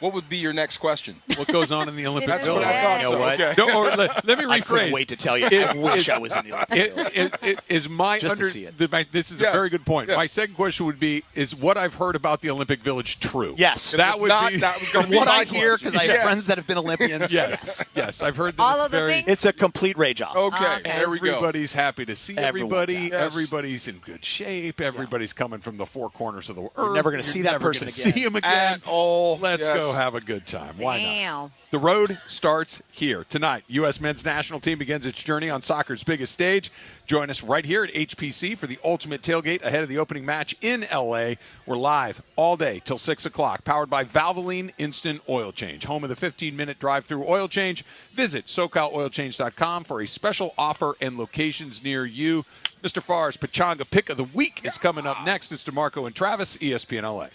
What would be your next question? What goes on in the Olympic That's Village? what I thought. You know So, what? okay. No, or let me rephrase. I couldn't wait to tell you. I wish I was in the Olympic Village. Is my Just to under, see it. this is a very good point. My second question would be: is what I've heard about the Olympic Village true? Yes. that If would not, be that was going to be what I hear because I have friends that have been Olympians. Yes, I've heard that All it's of the very. things? It's a complete rage off. Okay, there we go. Everybody's happy to see Everyone's everybody. happy. Yes. Everybody's in good shape. Everybody's coming from the four corners of the earth. You're never gonna see that never person gonna again. See him again. At all. Let's Yes. go have a good time. Why not? Damn. The road starts here. Tonight, U.S. men's national team begins its journey on soccer's biggest stage. Join us right here at HPC for the ultimate tailgate ahead of the opening match in L.A. We're live all day till 6 o'clock, powered by Valvoline Instant Oil Change, home of the 15-minute drive-through oil change. Visit SoCalOilChange.com for a special offer and locations near you. Mr. Farr's Pachanga Pick of the Week is coming up next. It's DeMarco and Travis, ESPN LA.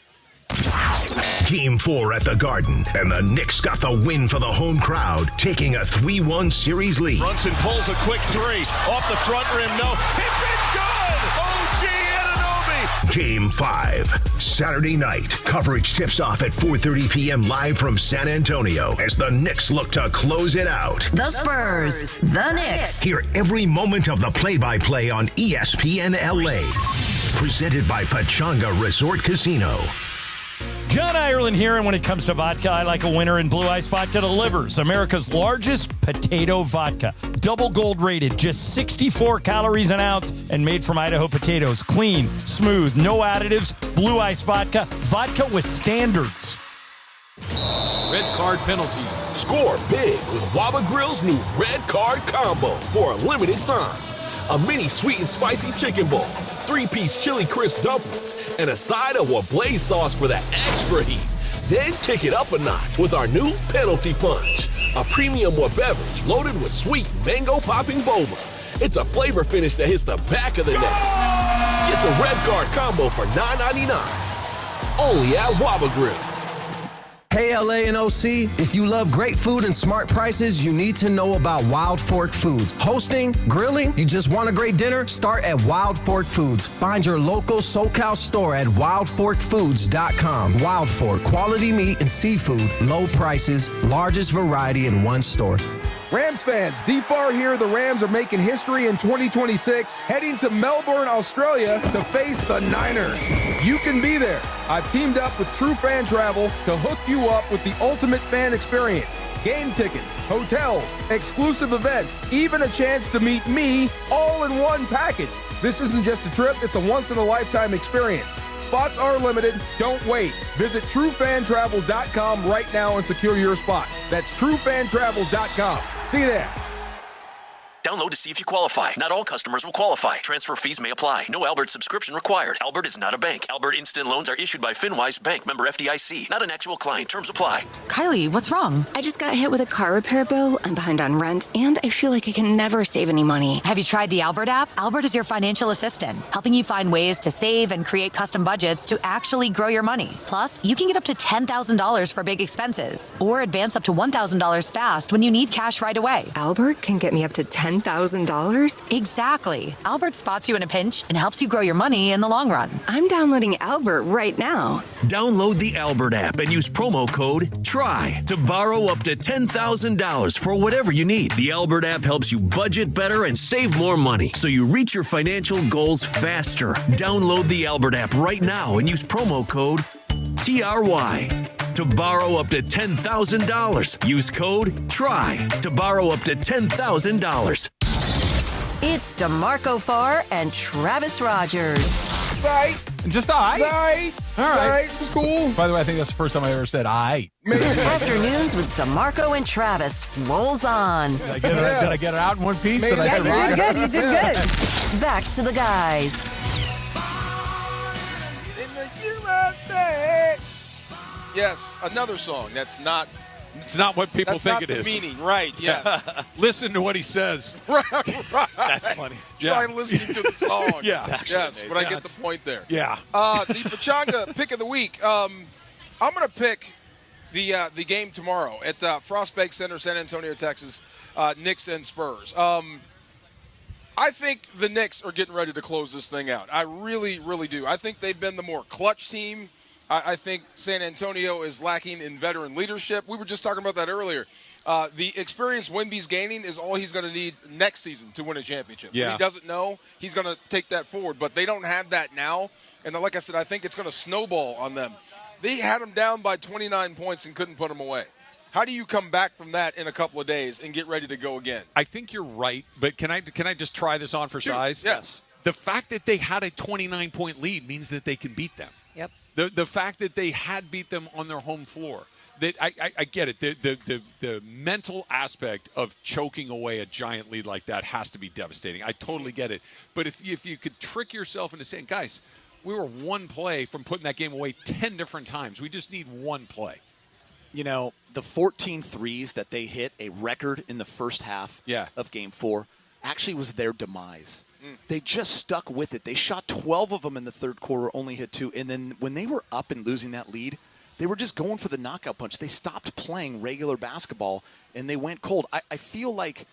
Game 4 at the Garden, and the Knicks got the win for the home crowd, taking a 3-1 series lead. Brunson pulls a quick three. Off the front rim, no. Tip it, good! OG Anunoby! Game 5, Saturday night. Coverage tips off at 4:30 p.m. live from San Antonio as the Knicks look to close it out. The Spurs, the Knicks. Hear every moment of the play-by-play on ESPN LA. Presented by Pachanga Resort Casino. John Ireland here, and when it comes to vodka, I like a winner in Blue Ice Vodka Delivers, America's largest potato vodka. Double gold rated, just 64 calories an ounce, and made from Idaho potatoes. Clean, smooth, no additives. Blue Ice Vodka, vodka with standards. Red card penalty. Score big with Waba Grill's new red card combo for a limited time. A mini sweet and spicy chicken bowl, 3-piece chili crisp dumplings, and a side of Wablaze sauce for that extra heat. Then kick it up a notch with our new Penalty Punch, a premium beverage loaded with sweet mango popping boba. It's a flavor finish that hits the back of the neck. Get the red card combo for $9.99. Only at Waba Grill. Hey LA and OC, if you love great food and smart prices, you need to know about Wild Fork Foods. Hosting, grilling, you just want a great dinner? Start at Wild Fork Foods. Find your local SoCal store at wildforkfoods.com. Wild Fork, quality meat and seafood, low prices, largest variety in one store. Rams fans, D-Far here. The Rams are making history in 2026, heading to Melbourne, Australia to face the Niners. You can be there. I've teamed up with True Fan Travel to hook you up with the ultimate fan experience. Game tickets, hotels, exclusive events, even a chance to meet me all in one package. This isn't just a trip, it's a once-in-a-lifetime experience. Spots are limited. Don't wait. Visit TrueFanTravel.com right now and secure your spot. That's TrueFanTravel.com. See you there. Download to see if you qualify. Not all customers will qualify. Transfer fees may apply. No Albert subscription required. Albert is not a bank. Albert Instant Loans are issued by FinWise Bank, member FDIC. Not an actual client. Terms apply. Kylie, what's wrong? I just got hit with a car repair bill. I'm behind on rent, and I feel like I can never save any money. Have you tried the Albert app? Albert is your financial assistant, helping you find ways to save and create custom budgets to actually grow your money. Plus, you can get up to $10,000 for big expenses, or advance up to $1,000 fast when you need cash right away. Albert can get me up to $10,000? Exactly. Albert spots you in a pinch and helps you grow your money in the long run. I'm downloading Albert right now. Download the Albert app and use promo code TRY to borrow up to $10,000 for whatever you need. The Albert app helps you budget better and save more money so you reach your financial goals faster. Download the Albert app right now and use promo code TRY to borrow up to $10,000. Use code TRY to borrow up to $10,000. It's DeMarco Farr and Travis Rogers. Right. Just all right. Right. All right. It was cool. By the way, I think that's the first time I ever said I. Afternoons with DeMarco and Travis rolls on. Did I get it out in one piece? Maybe. Did I Yeah, survive? You did good. You did good. Back to the guys. In the USA. Yes, another song. That's not. It's not what people That's think not it the is. meaning, right? Yes. Listen to what he says. right. That's funny. Try listening to the song. Yeah. Yes, but I get the point there. Yeah. The Pachanga pick of the week. I'm going to pick the game tomorrow at Frostbank Center, San Antonio, Texas. Knicks and Spurs. I think the Knicks are getting ready to close this thing out. I really, really do. I think they've been the more clutch team. I think San Antonio is lacking in veteran leadership. We were just talking about that earlier. The experience Wemby's gaining is all he's going to need next season to win a championship. Yeah. When he doesn't know, he's going to take that forward. But they don't have that now. And like I said, I think it's going to snowball on them. They had him down by 29 points and couldn't put him away. How do you come back from that in a couple of days and get ready to go again? I think you're right, but can I just try this on for size? Yes. The fact that they had a 29-point lead means that they can beat them. Yep. The fact that they had beat them on their home floor. That I get it. The mental aspect of choking away a giant lead like that has to be devastating. I totally get it. But if you could trick yourself into saying, guys, we were one play from putting that game away 10 different times. We just need one play. You know, the 14 threes that they hit, a record in the first half of Game 4, actually was their demise. They just stuck with it. They shot 12 of them in the third quarter, only hit 2. And then when they were up and losing that lead, they were just going for the knockout punch. They stopped playing regular basketball, and they went cold. I feel like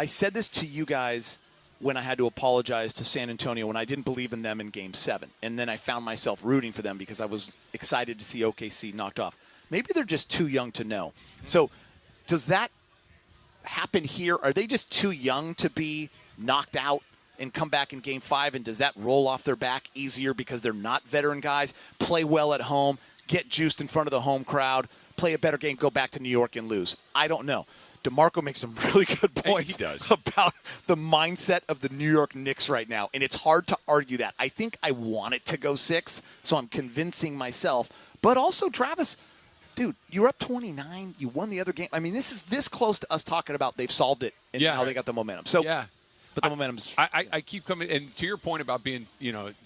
I said this to you guys when I had to apologize to San Antonio when I didn't believe in them in Game 7. And then I found myself rooting for them because I was excited to see OKC knocked off. Maybe they're just too young to know. So does that happen here? Are they just too young to be knocked out and come back in Game 5? And does that roll off their back easier because they're not veteran guys? Play well at home, get juiced in front of the home crowd, play a better game, go back to New York and lose. I don't know. DeMarco makes some really good points about the mindset of the New York Knicks right now, and it's hard to argue that. I think I want it to go 6, so I'm convincing myself. But also, Travis, dude, you were up 29. You won the other game. I mean, this is this close to us talking about they've solved it and how they got the momentum. So, but the momentum's. I keep coming, and to your point about being,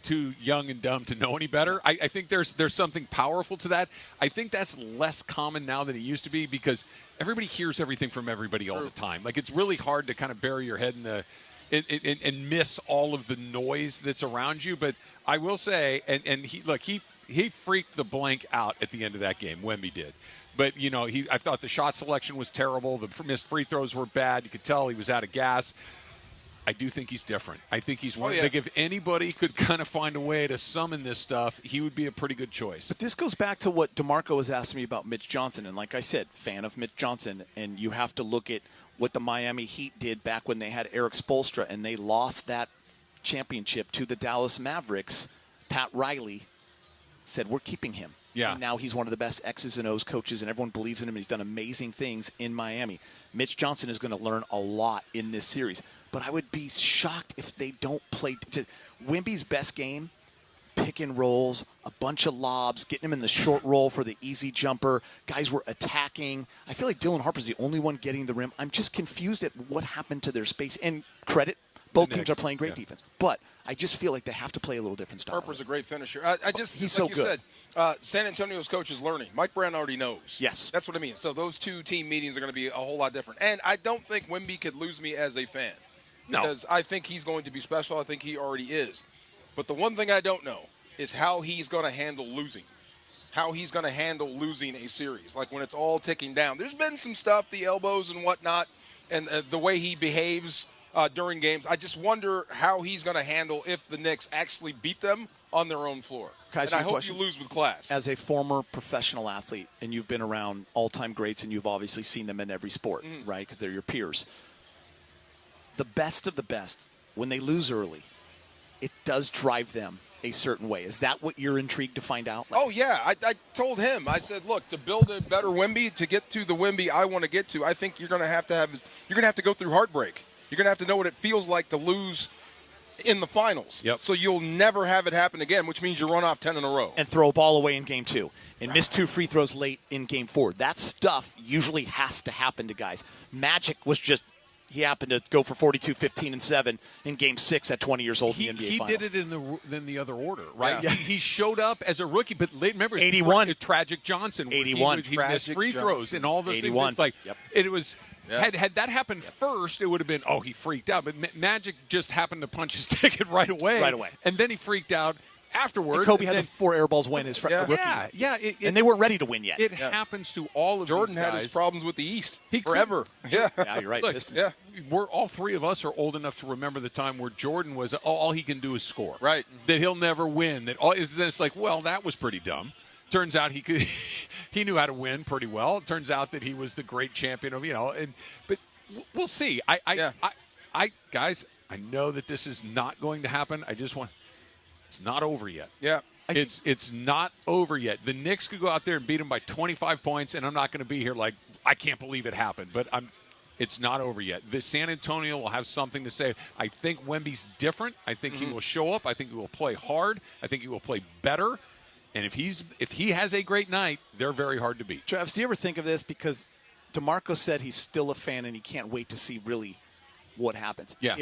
too young and dumb to know any better. I think there's something powerful to that. I think that's less common now than it used to be because everybody hears everything from everybody all the time. Like it's really hard to kind of bury your head in the and miss all of the noise that's around you. But I will say, and he freaked the blank out at the end of that game. Wemby did. But, I thought the shot selection was terrible. The missed free throws were bad. You could tell he was out of gas. I do think he's different. I think he's one. Like if anybody could kind of find a way to summon this stuff, he would be a pretty good choice. But this goes back to what DeMarco was asking me about Mitch Johnson. And like I said, fan of Mitch Johnson. And you have to look at what the Miami Heat did back when they had Eric Spoelstra and they lost that championship to the Dallas Mavericks. Pat Riley said, we're keeping him. Yeah. And now he's one of the best X's and O's coaches, and everyone believes in him, and he's done amazing things in Miami. Mitch Johnson is going to learn a lot in this series. But I would be shocked if they don't play. Wemby's best game, pick and rolls, a bunch of lobs, getting him in the short roll for the easy jumper. Guys were attacking. I feel like Dylan Harper's the only one getting the rim. I'm just confused at what happened to their space. And credit, both teams are playing great defense. But I just feel like they have to play a little different style. Harper's a great finisher. He's like so you good. Said, San Antonio's coach is learning. Mike Brown already knows. Yes. That's what I mean. So those two team meetings are going to be a whole lot different. And I don't think Wemby could lose me as a fan. No. Because I think he's going to be special. I think he already is. But the one thing I don't know is how he's going to handle losing. How he's going to handle losing a series. Like when it's all ticking down. There's been some stuff, the elbows and whatnot, and the way he behaves during games. I just wonder how he's going to handle if the Knicks actually beat them on their own floor. And I hope you lose with class. As a former professional athlete, and you've been around all-time greats, and you've obviously seen them in every sport, right, because they're your peers. The best of the best, when they lose early, it does drive them a certain way. Is that what you're intrigued to find out? Oh, yeah. I told him, I said, look, to build a better Wemby, to get to the Wemby I want to get to, I think you're going to have to go through heartbreak. You're going to have to know what it feels like to lose in the finals. Yep. So you'll never have it happen again, which means you run off 10 in a row. And throw a ball away in Game 2 and miss 2 free throws late in Game 4. That stuff usually has to happen to guys. Magic was just – he happened to go for 42, 15, and 7 in Game 6 at 20 years old in the NBA Finals. He did it in the other order, right? Yeah. He showed up as a rookie, but remember, 81. Tragic Johnson. 81. He missed free throws and all those 81. things. It's like, yep. It was had that happened first, it would have been, he freaked out. But Magic just happened to punch his ticket right away. Right away. And then he freaked out afterwards. And Kobe had the 4 air balls win his rookie. Yeah. And they weren't ready to win yet. It happens to all of Jordan these guys. had his problems with the East forever. Yeah, you're right. Look, we're all three of us are old enough to remember the time where Jordan was all he can do is score. Right. That he'll never win. That all is. It's like, well, that was pretty dumb. Turns out he knew how to win pretty well. It turns out that he was the great champion of, but we'll see. Guys, I know that this is not going to happen. It's not over yet. Yeah. It's not over yet. The Knicks could go out there and beat them by 25 points, and I'm not going to be here like, I can't believe it happened. But it's not over yet. The San Antonio will have something to say. I think Wemby's different. I think he will show up. I think he will play hard. I think he will play better. And if he has a great night, they're very hard to beat. Travis, do you ever think of this? Because DeMarco said he's still a fan and he can't wait to see really what happens. Yeah.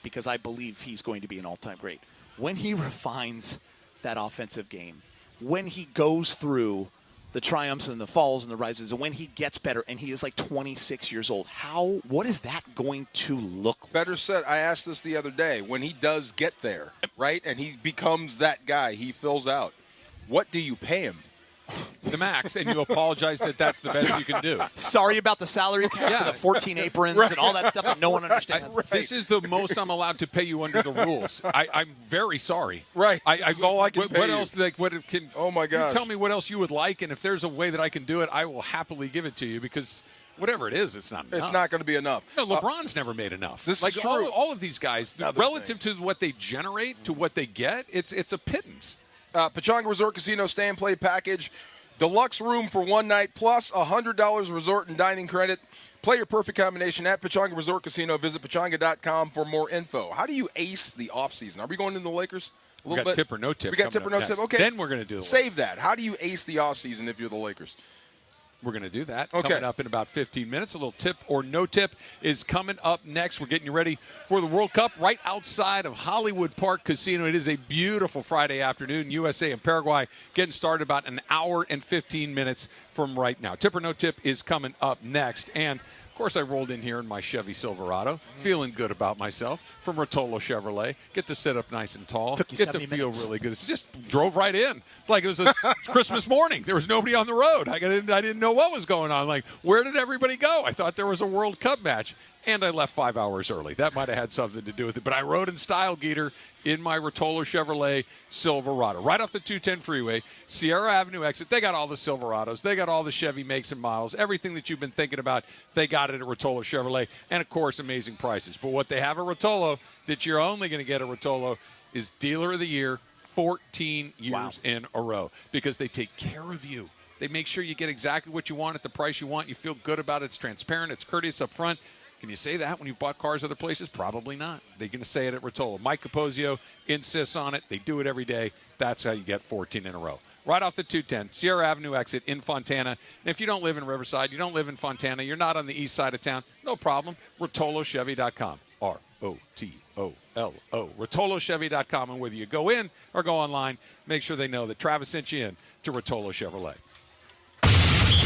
Because I believe he's going to be an all-time great, when he refines that offensive game, when he goes through the triumphs and the falls and the rises, and when he gets better, and he is like 26 years old, what is that going to look like? Better said, I asked this the other day, when he does get there, right, and he becomes that guy, he fills out, what do you pay him? The max, and you apologize that that's the best you can do. Sorry about the salary cap and the 14 aprons and all that stuff that no one understands. This is the most I'm allowed to pay you under the rules. I'm very sorry. Right. That's all I can pay what you. else? Oh my gosh. You tell me what else you would like, and if there's a way that I can do it, I will happily give it to you, because whatever it is, it's not enough. It's not going to be enough. No, LeBron's never made enough. This is true. All of these guys, relative to what they generate to what they get, it's a pittance. Pechanga Resort Casino Stay and Play Package. Deluxe room for one night plus $100 resort and dining credit. Play your perfect combination at Pechanga Resort Casino. Visit pechanga.com for more info. How do you ace the offseason? Are we going into the Lakers? We got tip or no tip. We got tip or no tip. Okay. Then we're going to do it. Save that. How do you ace the offseason if you're the Lakers? We're going to do that. Okay. Coming up in about 15 minutes. A little tip or no tip is coming up next. We're getting you ready for the World Cup right outside of Hollywood Park Casino. It is a beautiful Friday afternoon. USA and Paraguay getting started about an hour and 15 minutes from right now. Tip or no tip is coming up next. And, of course, I rolled in here in my Chevy Silverado, feeling good about myself, from Rotolo Chevrolet. Get to sit up nice and tall. Took you Get to 70 feel minutes. really good. It just drove right in. It's like it was a Christmas morning. There was nobody on the road. I didn't know what was going on. Like, where did everybody go? I thought there was a World Cup match. And I left 5 hours early. That might have had something to do with it. But I rode in style, Geeter, in my Rotolo Chevrolet Silverado. Right off the 210 freeway, Sierra Avenue exit. They got all the Silverados. They got all the Chevy makes and models. Everything that you've been thinking about, they got it at Rotolo Chevrolet. And, of course, amazing prices. But what they have at Rotolo that you're only going to get at Rotolo is Dealer of the Year 14 years in a row, because they take care of you. They make sure you get exactly what you want at the price you want. You feel good about it. It's transparent. It's courteous up front. Can you say that when you've bought cars other places? Probably not. They're going to say it at Rotolo. Mike Capozio insists on it. They do it every day. That's how you get 14 in a row. Right off the 210, Sierra Avenue exit in Fontana. And if you don't live in Riverside, you don't live in Fontana, you're not on the east side of town, no problem. RotoloChevy.com. ROTOLO. RotoloChevy.com. And whether you go in or go online, make sure they know that Travis sent you in to Rotolo Chevrolet.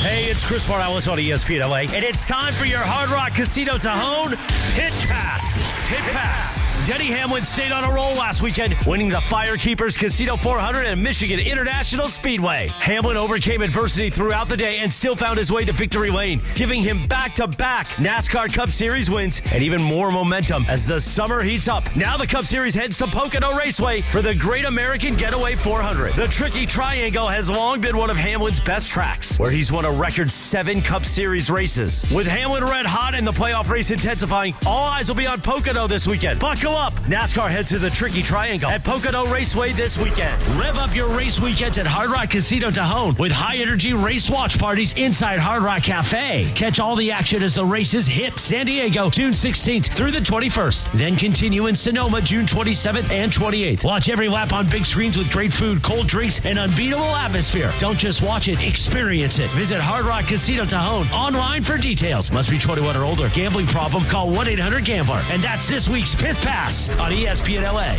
Hey, it's Chris Morales on ESPN LA, and it's time for your Hard Rock Casino Tajon Pit Pass. Pit Pass. Denny Hamlin stayed on a roll last weekend, winning the Firekeepers Casino 400 at Michigan International Speedway. Hamlin overcame adversity throughout the day and still found his way to victory lane, giving him back-to-back NASCAR Cup Series wins and even more momentum as the summer heats up. Now the Cup Series heads to Pocono Raceway for the Great American Getaway 400. The Tricky Triangle has long been one of Hamlin's best tracks, where he's won a record 7 Cup Series races. With Hamlin red hot and the playoff race intensifying, all eyes will be on Pocono this weekend. Buckle up. NASCAR heads to the Tricky Triangle at Pocono Raceway this weekend. Rev up your race weekends at Hard Rock Casino Tajon with high-energy race watch parties inside Hard Rock Cafe. Catch all the action as the races hit San Diego June 16th through the 21st. Then continue in Sonoma June 27th and 28th. Watch every lap on big screens with great food, cold drinks, and unbeatable atmosphere. Don't just watch it, experience it. Visit Hard Rock Casino Tajon online for details. Must be 21 or older. Gambling problem? Call 1-800-GAMBLER. And that's this week's Pit Pass on ESPN LA.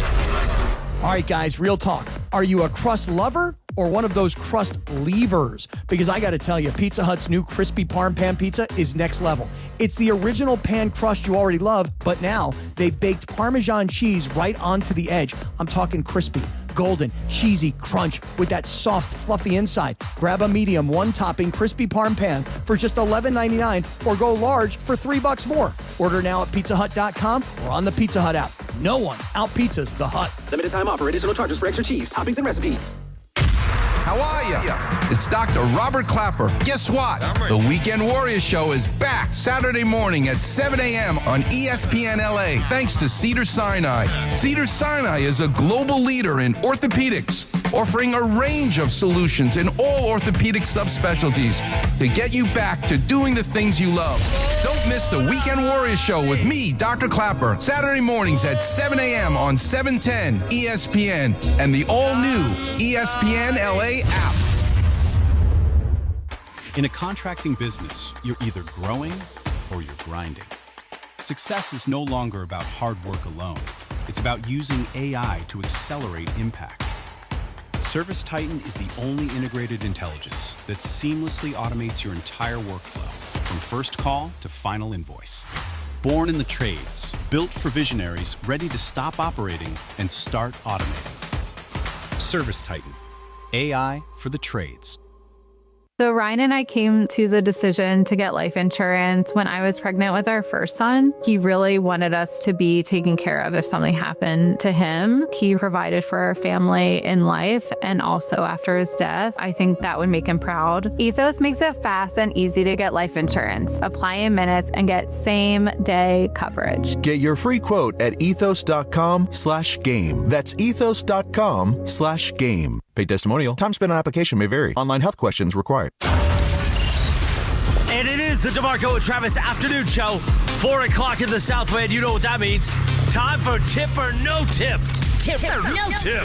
All right, guys, real talk. Are you a crust lover or one of those crust leavers? Because I got to tell you, Pizza Hut's new crispy parm pan pizza is next level. It's the original pan crust you already love, but now they've baked Parmesan cheese right onto the edge. I'm talking crispy, golden, cheesy crunch with that soft, fluffy inside. Grab a medium, one-topping crispy parm pan for just $11.99 or go large for $3 more. Order now at pizzahut.com or on the Pizza Hut app. No one out-pizzas the Hut. Limited time offer. Additional charges for extra cheese, toppings, and recipes. How are ya? It's Dr. Robert Clapper. Guess what? The Weekend Warriors Show is back Saturday morning at 7 a.m. on ESPN LA, thanks to Cedars-Sinai. Cedars-Sinai is a global leader in orthopedics, offering a range of solutions in all orthopedic subspecialties to get you back to doing the things you love. Don't miss the Weekend Warriors Show with me, Dr. Clapper, Saturday mornings at 7 a.m. on 710 ESPN and the all-new ESPN LA app. In a contracting business, you're either growing or you're grinding. Success is no longer about hard work alone. It's about using AI to accelerate impact. ServiceTitan is the only integrated intelligence that seamlessly automates your entire workflow, from first call to final invoice. Born in the trades, built for visionaries ready to stop operating and start automating. ServiceTitan, AI for the trades. So Ryan and I came to the decision to get life insurance when I was pregnant with our first son. He really wanted us to be taken care of if something happened to him. He provided for our family in life and also after his death. I think that would make him proud. Ethos makes it fast and easy to get life insurance. Apply in minutes and get same-day coverage. Get your free quote at ethos.com/game. That's ethos.com/game. Paid testimonial. Time spent on application may vary. Online health questions required. And it is the DeMarco and Travis Afternoon Show. 4 o'clock in the Southland. You know what that means. Time for Tip or No Tip. Tip or No Tip.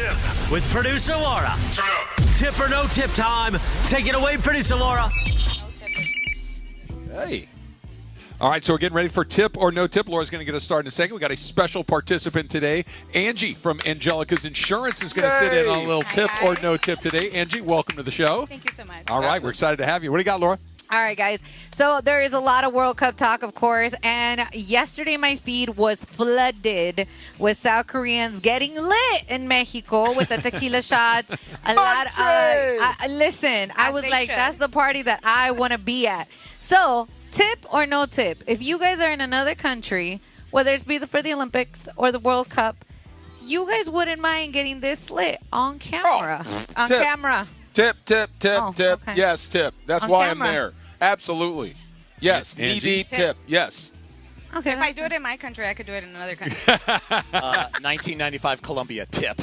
With producer Laura. Tip or No Tip time. Take it away, producer Laura. Hey. All right, so we're getting ready for Tip or No Tip. Laura's going to get us started in a second. We got a special participant today. Angie from Angelica's Insurance is going to sit in on a little Tip or No Tip today. Angie, welcome to the show. Thank you so much. All right, we're excited to have you. What do you got, Laura? All right, guys. So there is a lot of World Cup talk, of course, and yesterday my feed was flooded with South Koreans getting lit in Mexico with the tequila shots. A lot. Listen, I was like, that's the party that I want to be at. So, tip or no tip? If you guys are in another country, whether it's be for the Olympics or the World Cup, you guys wouldn't mind getting this lit on camera. On tip. camera. Tip, tip. Okay. Yes, tip. That's On why camera. I'm there. Absolutely. Yes, Angie? knee-deep tip. Yes. Okay, if I do it in my country, I could do it in another country. 1995 Columbia tip.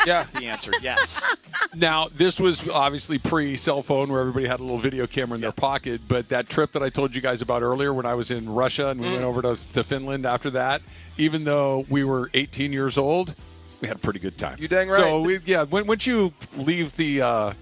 Yeah. That's the answer. Yes. Now, this was obviously pre-cell phone where everybody had a little video camera in their pocket, but that trip that I told you guys about earlier when I was in Russia and we went over to Finland after that, even though we were 18 years old, we had a pretty good time. You dang right. So, once you leave the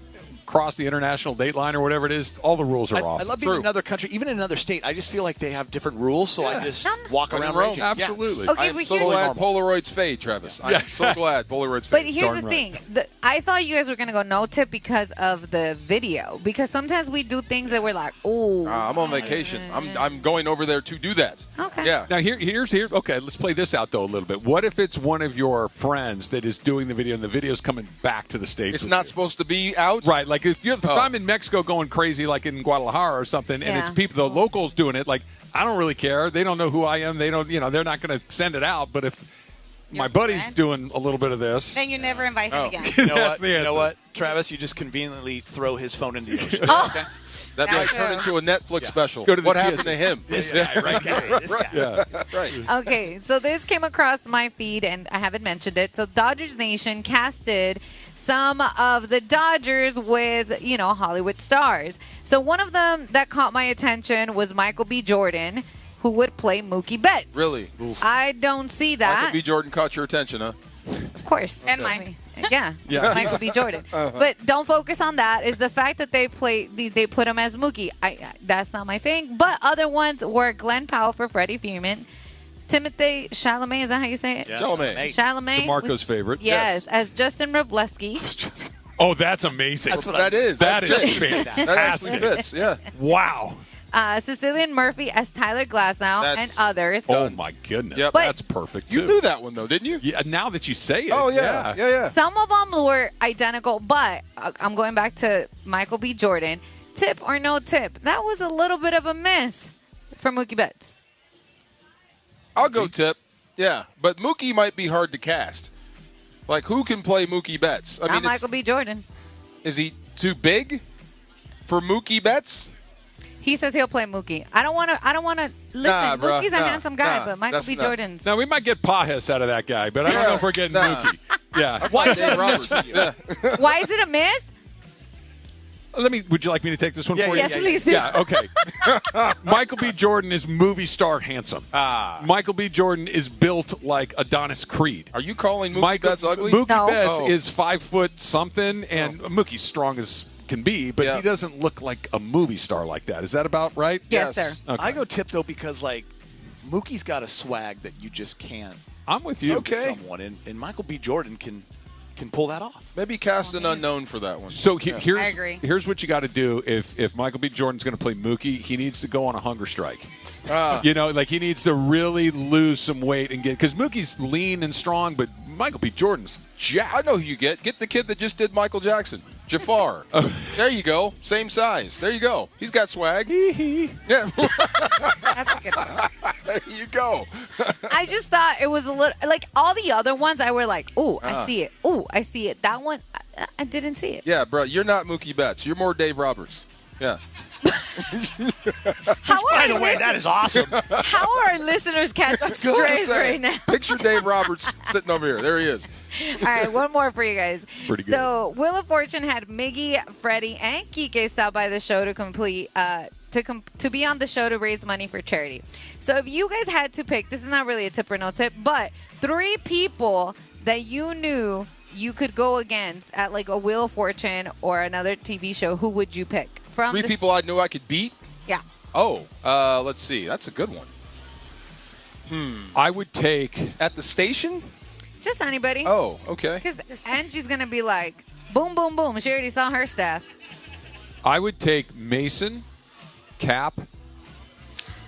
cross the international date line or whatever it is, all the rules are off. I love being in another country, even in another state. I just feel like they have different rules, so I just walk around raging. Absolutely. Yes. Okay, I'm so glad Polaroids fade, Travis. I'm so glad Polaroids fade. But here's the thing. I thought you guys were going to go no tip because of the video. Because sometimes we do things that we're like, oh. I'm on vacation. I'm going over there to do that. Okay. Yeah. Now, here's okay, let's play this out, though, a little bit. What if it's one of your friends that is doing the video and the video's coming back to the States? It's not supposed to be out? Right. Like, if I'm in Mexico going crazy, like in Guadalajara or something, and it's people, the locals doing it, like, I don't really care. They don't know who I am. They don't, they're not going to send it out. But if my buddy's doing a little bit of this. Then you never invite him again. You know what, Travis? You just conventionally throw his phone into the ocean. Okay? That might turn into a Netflix special. Go to what the happened TSA. to him? This guy. Yeah. Right. Okay, so this came across my feed, and I haven't mentioned it. So Dodgers Nation casted some of the Dodgers with, Hollywood stars. So one of them that caught my attention was Michael B. Jordan, who would play Mookie Betts. Really? I don't see that. Michael B. Jordan caught your attention, huh? Of course. And mine. Yeah. Michael B. Jordan. But don't focus on that. It's the fact that they put him as Mookie. That's not my thing. But other ones were Glenn Powell for Freddie Freeman, Timothée Chalamet, is that how you say it? Yeah. Chalamet. DeMarco's favorite. Yes, as Justin Robleski. Oh, that's amazing. That's what that is. That is fantastic. That actually fits, yeah. Wow. Cecilian Murphy as Tyler Glasnow and others. Oh, my goodness. Yep. That's perfect, too. You knew that one, though, didn't you? Yeah, now that you say it. Oh, yeah. Some of them were identical, but I'm going back to Michael B. Jordan. Tip or no tip? That was a little bit of a miss for Mookie Betts. I'll go tip. Yeah, but Mookie might be hard to cast. Like, who can play Mookie Betts? Not Michael B. Jordan. Is he Too big for Mookie Betts? He says he'll play Mookie. I don't want to. Listen, Mookie's a handsome guy, but Michael B. Jordan's. Now, we might get Pajes out of that guy, but I don't know if we're getting Mookie. Yeah. Why is that a miss for you? Why is it a miss? Would you like me to take this one for you? Yes, please do. Yeah, okay. Michael B. Jordan is movie star handsome. Michael B. Jordan is built like Adonis Creed. Are you calling Mookie Betts ugly? Mookie Betts is 5 foot something, and Mookie's strong as can be, but he doesn't look like a movie star like that. Is that about right? Yes, sir. Okay. I go tip, though, because, like, Mookie's got a swag that you just can't. I'm with you. Okay. Someone, and Michael B. Jordan can pull that off. Maybe cast an unknown for that one. So I agree. here's what you got to do if Michael B. Jordan's going to play Mookie, he needs to go on a hunger strike. He needs to really lose some weight and because Mookie's lean and strong, but Michael B. Jordan's jacked. I know who you get. Get the kid that just did Michael Jackson. Jafar. There you go. Same size. There you go. He's got swag. Yeah. That's a good one. There you go. I just thought it was a little like all the other ones. I were like, "Oh, I see it. Oh, I see it." That one, I didn't see it. Yeah, bro. You're not Mookie Betts. You're more Dave Roberts. Yeah. By the way, that is awesome. How are our listeners catching strays right now? Picture Dave Roberts sitting over here. There he is. All right, one more for you guys. Pretty good. So, Wheel of Fortune had Miggy, Freddie, and Kike stop by the show to be on the show to raise money for charity. So, if you guys had to pick, this is not really a tip or no tip, but 3 people that you knew you could go against at like a Wheel of Fortune or another TV show, who would you pick? From 3 people I knew I could beat? Yeah. Oh, let's see. That's a good one. I would take... At the station? Just anybody. Oh, okay. Because Angie's going to be like, boom, boom, boom. She already saw her stuff. I would take Mason, Cap,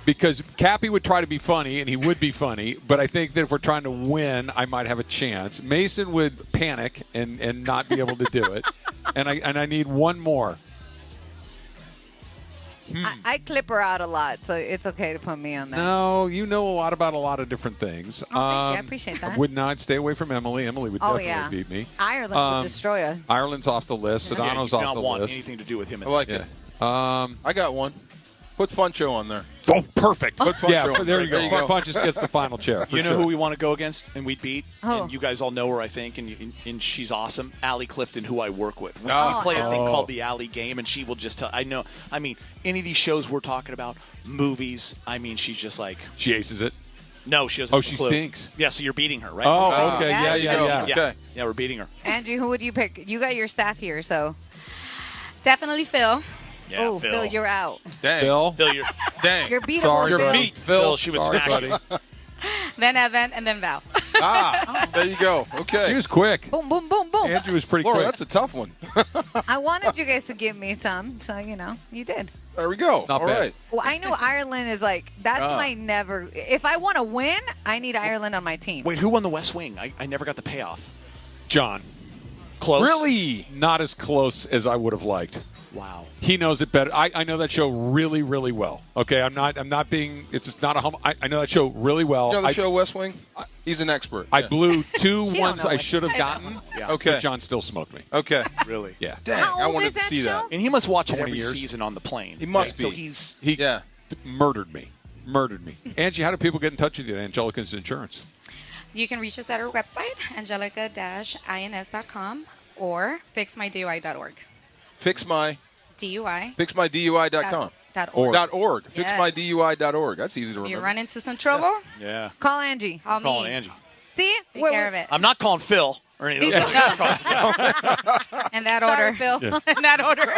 because Cappy would try to be funny, and he would be funny, but I think that if we're trying to win, I might have a chance. Mason would panic and not be able to do it, and I need one more. I clip her out a lot, so it's okay to put me on there. No, you know a lot about a lot of different things. Oh, thank you. I appreciate that. I would not stay away from Emily. Emily would definitely beat me. Ireland would destroy us. Ireland's off the list. Sedano's off the list. You do not want anything to do with him. I like it. I got one. Put Funcho on there. Oh, perfect. Put Funcho on there you go. Funch just gets the final chair. You know who we want to go against and we'd beat? Oh. And you guys all know her, I think, and she's awesome. Allie Clifton, who I work with. We Oh. play a thing called the Allie game, and she will just tell. I know. I mean, any of these shows we're talking about, movies, I mean, she's just like. She aces it? No, she doesn't. Oh, have a she clue. stinks. Yeah, so you're beating her, right? Oh, okay. Yeah. Okay. Yeah, we're beating her. Angie, who would you pick? You got your staff here, so. Definitely Phil. Yeah, Oh, Phil, you're out. Dang. Phil, you're Dang. You're beatable, Sorry, You're Phil. beat, Phil. she would Sorry, smash buddy. you. Then Evan, and then Val. There you go. Okay. She was quick. Boom, boom, boom, boom. Andrew was pretty Laura, quick. that's a tough one. I wanted you guys to give me some, so, you did. There we go. Not All bad. right. Well, I know Ireland is like, that's my never. If I want to win, I need Ireland on my team. Wait, who won the West Wing? I never got the payoff. John. Close. Really? Not as close as I would have liked. Wow. He knows it better. I know that show really, really well. Okay, I'm not being. It's not a humble. I know that show really well. You know the show West Wing? He's an expert. I Yeah. blew 2 She don't ones know I it. should have gotten. Yeah. Okay. But John still smoked me. Okay. Really? Yeah. Dang, How I old wanted is to that see show? that. And he must watch 20 every years. season on the plane. He must So be. he Yeah. Murdered me. Angie, how do people get in touch with you at Angelica's Insurance? You can reach us at our website, angelica-ins.com, or fixmydui.org. Fixmydui.com. .org. Yeah. Fixmydui.org. That's easy to remember. You run into some trouble? Yeah. Call Angie. Call me. Calling Angie. See? Take care of it. I'm not calling Phil or any of those. In that Sorry, order. Phil. In that order.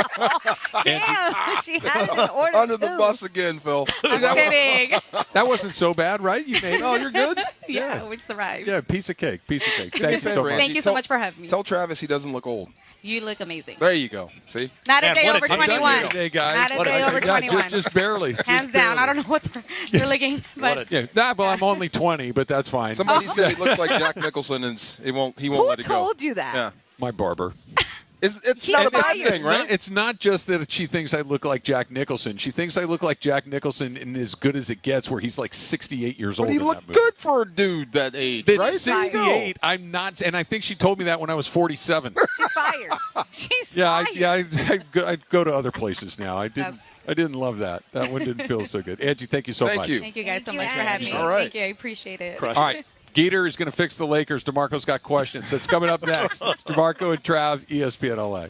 Damn, she had it in order. Under the too. bus again, Phil. I'm kidding. That wasn't so bad, right? You made. Oh, you're good? Yeah, we survived. Yeah, piece of cake. Do me a Thank you so favor, much. Angie. Thank you so much for having me. Tell Travis he doesn't look old. You look amazing. There you go. See? Not a Man, day what a over team. 21. Hey, guys. Not a day over 21. Just barely. Hands Just down. I barely. don't know what they're looking, but Yeah, well, I'm only 20, but that's fine. Somebody said he looks like Jack Nicholson, and he won't Who let it go. told you that? Yeah. My barber. It's not a bad thing, right? It's not just that she thinks I look like Jack Nicholson. She thinks I look like Jack Nicholson in As Good as It Gets, where he's like 68 years old. But he looked good for a dude that age, That's right? 68. I'm not, and I think she told me that when I was 47. She's fired. She's Yeah, fired. I go to other places now. I didn't love that. That one didn't feel so good. Angie, thank you so much. Thank you guys so much for having me. All right. Thank you. I appreciate it. All right. Geeter is going to fix the Lakers. DeMarco's got questions. That's coming up next. It's DeMarco and Trav, ESPN LA.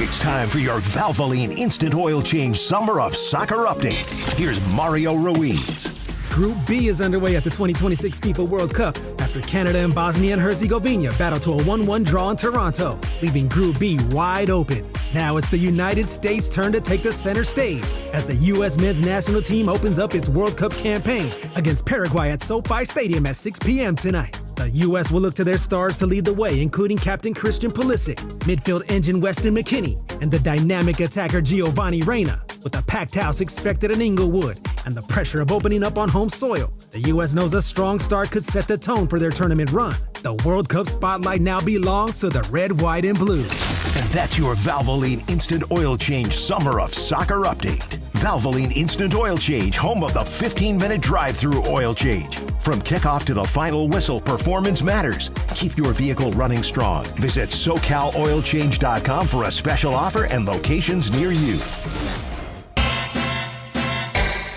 It's time for your Valvoline Instant Oil Change Summer of Soccer update. Here's Mario Ruiz. Group B is underway at the 2026 FIFA World Cup after Canada and Bosnia and Herzegovina battle to a 1-1 draw in Toronto, leaving Group B wide open. Now it's the United States' turn to take the center stage as the U.S. men's national team opens up its World Cup campaign against Paraguay at SoFi Stadium at 6 p.m. tonight. The U.S. will look to their stars to lead the way, including Captain Christian Pulisic, midfield engine Weston McKennie, and the dynamic attacker Giovanni Reina. With a packed house expected in Inglewood and the pressure of opening up on home soil, the U.S. knows a strong start could set the tone for their tournament run. The World Cup spotlight now belongs to the red, white, and blue. And that's your Valvoline Instant Oil Change Summer of Soccer update. Valvoline Instant Oil Change, home of the 15-minute drive-through oil change. From kickoff to the final whistle, performance matters. Keep your vehicle running strong. Visit SoCalOilChange.com for a special offer and locations near you.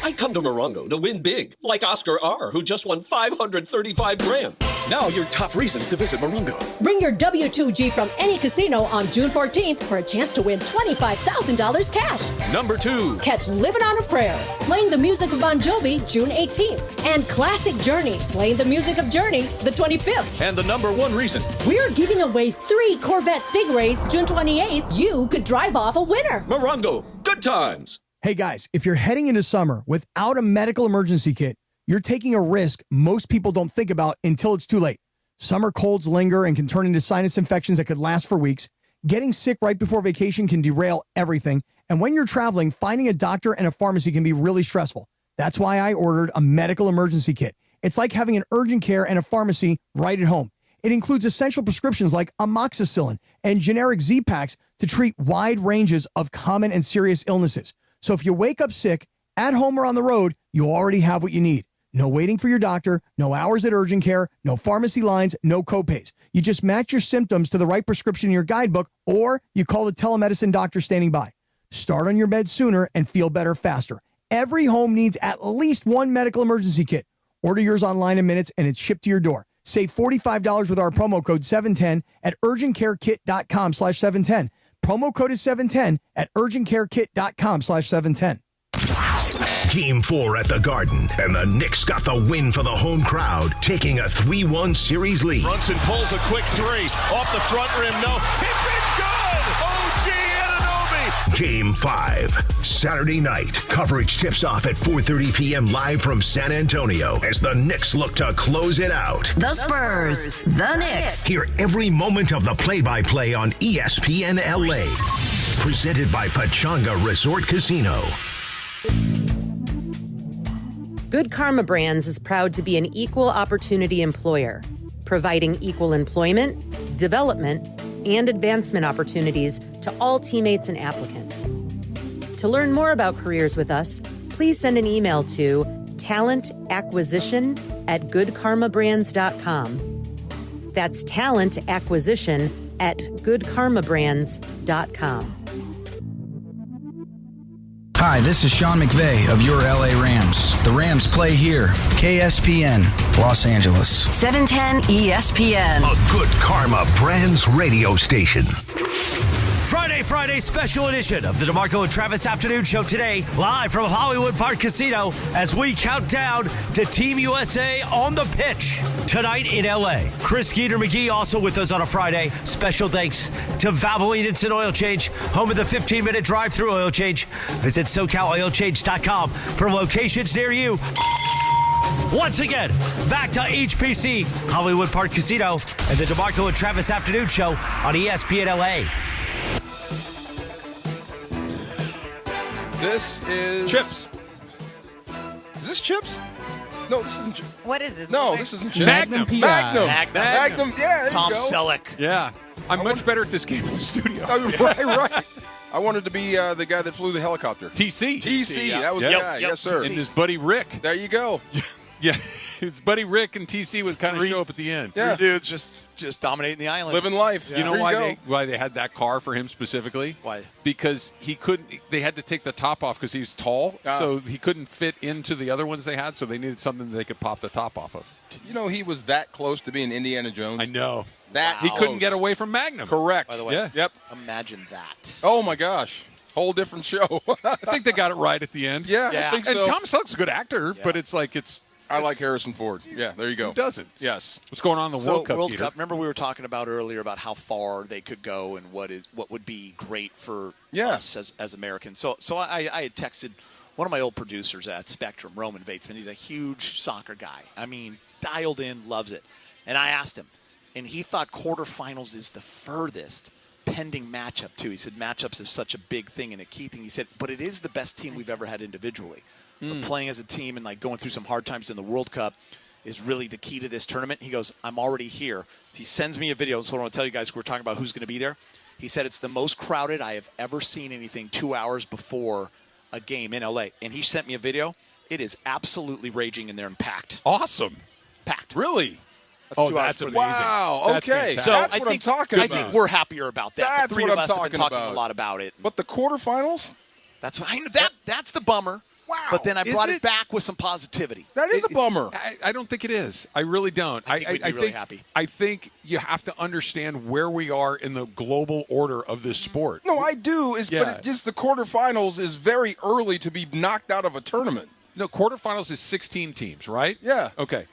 I come to Morongo to win big, like Oscar R., who just won $535,000. Now your top reasons to visit Morongo. Bring your W2G from any casino on June 14th for a chance to win $25,000 cash. Number 2. Catch Living on a Prayer, playing the music of Bon Jovi, June 18th. And Classic Journey, playing the music of Journey, the 25th. And the number 1 reason. We're giving away 3 Corvette Stingrays, June 28th. You could drive off a winner. Morongo, good times. Hey guys, if you're heading into summer without a medical emergency kit, you're taking a risk most people don't think about until it's too late. Summer colds linger and can turn into sinus infections that could last for weeks. Getting sick right before vacation can derail everything. And when you're traveling, finding a doctor and a pharmacy can be really stressful. That's why I ordered a medical emergency kit. It's like having an urgent care and a pharmacy right at home. It includes essential prescriptions like amoxicillin and generic Z-Packs to treat wide ranges of common and serious illnesses. So if you wake up sick, at home or on the road, you already have what you need. No waiting for your doctor, no hours at urgent care, no pharmacy lines, no copays. You just match your symptoms to the right prescription in your guidebook, or you call the telemedicine doctor standing by. Start on your bed sooner and feel better faster. Every home needs at least one medical emergency kit. Order yours online in minutes and it's shipped to your door. Save $45 with our promo code 710 at urgentcarekit.com/710. Promo code is 710 at urgentcarekit.com/710. Game 4 at the Garden, and the Knicks got the win for the home crowd, taking a 3-1 series lead. Brunson pulls a quick 3 off the front rim. No, tip it good. OG Anunoby. Game 5, Saturday night. Coverage tips off at 4:30 p.m. live from San Antonio as the Knicks look to close it out. The Spurs, the Knicks. Hear every moment of the play-by-play on ESPN LA. Presented by Pachanga Resort Casino. Good Karma Brands is proud to be an equal opportunity employer, providing equal employment, development, and advancement opportunities to all teammates and applicants. To learn more about careers with us, please send an email to talentacquisition@goodkarmabrands.com. That's talentacquisition@goodkarmabrands.com. Hi, this is Sean McVay of your LA Rams. The Rams play here. KSPN, Los Angeles. 710 ESPN. A Good Karma Brands radio station. Friday special edition of the DeMarco and Travis Afternoon Show today, live from Hollywood Park Casino as we count down to Team USA on the pitch tonight in LA. Chris Skeeter McGee also with us on a Friday. Special thanks to Valvoline Instant Oil Change, home of the 15-minute drive-through oil change. Visit SoCalOilChange.com for locations near you. Once again, back to HPC, Hollywood Park Casino, and the DeMarco and Travis Afternoon Show on ESPN LA. This is Chips. Is this chips? No, this isn't. What is this? No, this isn't Jim. Magnum. Magnum. Yeah, there Tom you go. Selleck. Yeah. I'm much better at this game in the studio. Right. I wanted to be the guy that flew the helicopter. TC. Yeah. That was the guy. Yes, sir. And his buddy Rick. There you go. Yeah. His buddy Rick and TC would kind of show up at the end. Yeah. Three dudes just dominating the island. Living life. You know why they had that car for him specifically? Why? Because he couldn't. They had to take the top off because he's tall, so he couldn't fit into the other ones they had. So they needed something that they could pop the top off of. You know, he was that close to being Indiana Jones. I know. That he couldn't get away from Magnum. Correct. By the way, Yeah. Yep. Imagine that. Oh my gosh, whole different show. I think they got it right at the end. Yeah, I think so. And Tom Selleck's a good actor, but it's like it's. I like Harrison Ford. Yeah, there you go. Who doesn't? Yes. What's going on in the World Cup? World Peter? Cup. Remember we were talking about earlier about how far they could go and what would be great for us as Americans. So I had texted one of my old producers at Spectrum, Roman Vatesman. He's a huge soccer guy. I mean, dialed in, loves it. And I asked him, and he thought quarterfinals is the furthest pending matchup too. He said matchups is such a big thing and a key thing. He said, but it is the best team we've ever had individually. But playing as a team and like going through some hard times in the World Cup is really the key to this tournament. He goes, I'm already here. He sends me a video, so I want to tell you guys, we're talking about who's going to be there. He said it's the most crowded I have ever seen anything 2 hours before a game in LA. And he sent me a video. It is absolutely raging in there and packed. Awesome. Packed. Really? That's 2 hours that's before the amazing. game. Wow. That's Okay. fantastic. So That's I what think, I'm talking about. I think we're happier about that. That's the three what of I'm us have been talking talking about. a lot about it. But the quarterfinals? That's what that's the bummer. Wow. But then I brought Is it back with some positivity. That is a bummer. I don't think it is. I really don't. I think we'd be really happy. I think you have to understand where we are in the global order of this sport. No, I do. But Yeah. it just the quarterfinals is very early to be knocked out of a tournament. No, quarterfinals is 16 teams, right? Yeah. Okay.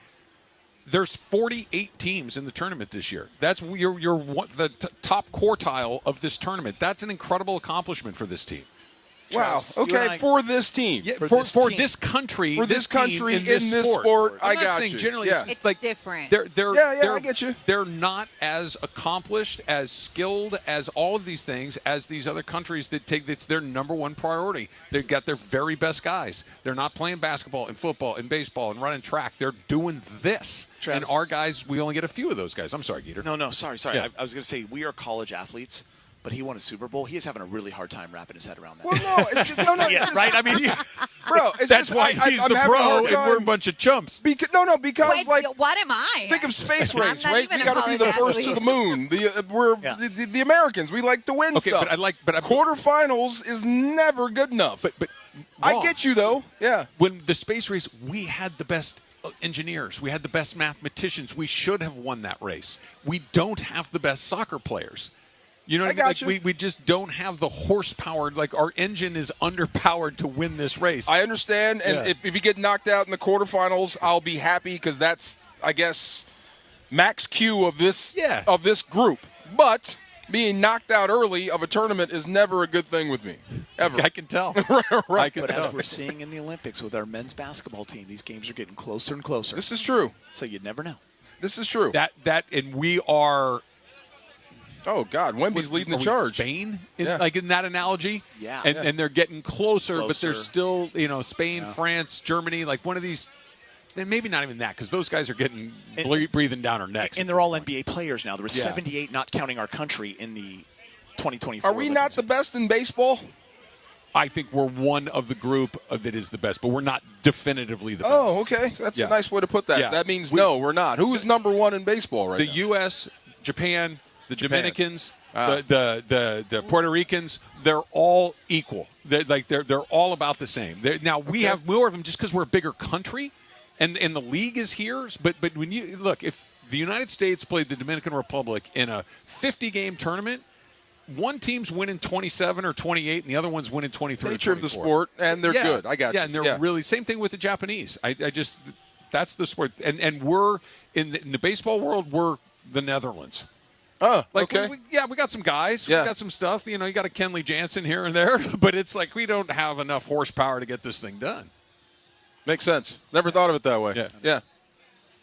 There's 48 teams in the tournament this year. That's the top quartile of this tournament. That's an incredible accomplishment for this team. Wow. Okay, for this team. Yeah, For for this team. this country. For this team country in this sport, I'm I not got saying you. generally Yeah. it's It's like different. They're I get you. They're not as accomplished, as skilled, as all of these things as these other countries that take. It's their number one priority. They've got their very best guys. They're not playing basketball and football and baseball and running track. They're doing this. Travis. And our guys, we only get a few of those guys. I'm sorry, Geeter. No, sorry. Yeah. I was going to say we are college athletes, but he won a Super Bowl. He is having a really hard time wrapping his head around that. Well, no, it's just no, yeah, it's just, right? I mean, bro, it's That's just, why I'm he's having the a pro hard and we're a time. bunch of chumps. Because Wait, like what am I? think of space I'm race, not right? even We a got to be the college first to athlete. the moon. The Americans, we like to win Okay, stuff. but quarterfinals is never good enough. But I wrong. get you though. Yeah. When the space race, we had the best engineers. We had the best mathematicians. We should have won that race. We don't have the best soccer players. You know what I mean? got Like, you. we just don't have the horsepower. Like, our engine is underpowered to win this race. I understand, and Yeah. if you get knocked out in the quarterfinals, I'll be happy because that's, I guess, max Q of this group. But being knocked out early of a tournament is never a good thing with me, ever. I can tell. Right. But as we're seeing in the Olympics with our men's basketball team, these games are getting closer and closer. This is true. So you never know. This is true. And we are. Oh God, Wemby's leading the Are we charge. Spain, Yeah. like in that analogy. Yeah. And they're getting closer, but they're Closer. still, Spain, France, Germany, like one of these. And maybe not even that, because those guys are getting breathing down our necks. And they're all NBA players now. There was Yeah. 78, not counting our country, in the 2024. Are we not the best in baseball? I think we're one of the group that is the best, but we're not definitively the best. Oh, okay. That's Yeah. a nice way to put that. Yeah. That means no, we're not. Who is number one in baseball right The now? U.S., Japan, the Dominicans, Ah. the Puerto Ricans, they're all equal. They're all about the same. Now we have more of them just because we're a bigger country, and the league is here. But when you look, if the United States played the Dominican Republic in a 50-game tournament, one team's winning 27 or 28, and the other one's winning 23. Nature or of the 24. sport, and they're good. I got you. Yeah, and they're really same thing with the Japanese. I just that's the sport, and we're in the baseball world. We're the Netherlands. Oh, Like, okay. we got some guys. Yeah. We got some stuff. You got a Kenley Jansen here and there, but it's like we don't have enough horsepower to get this thing done. Makes sense. Never thought of it that way. Yeah.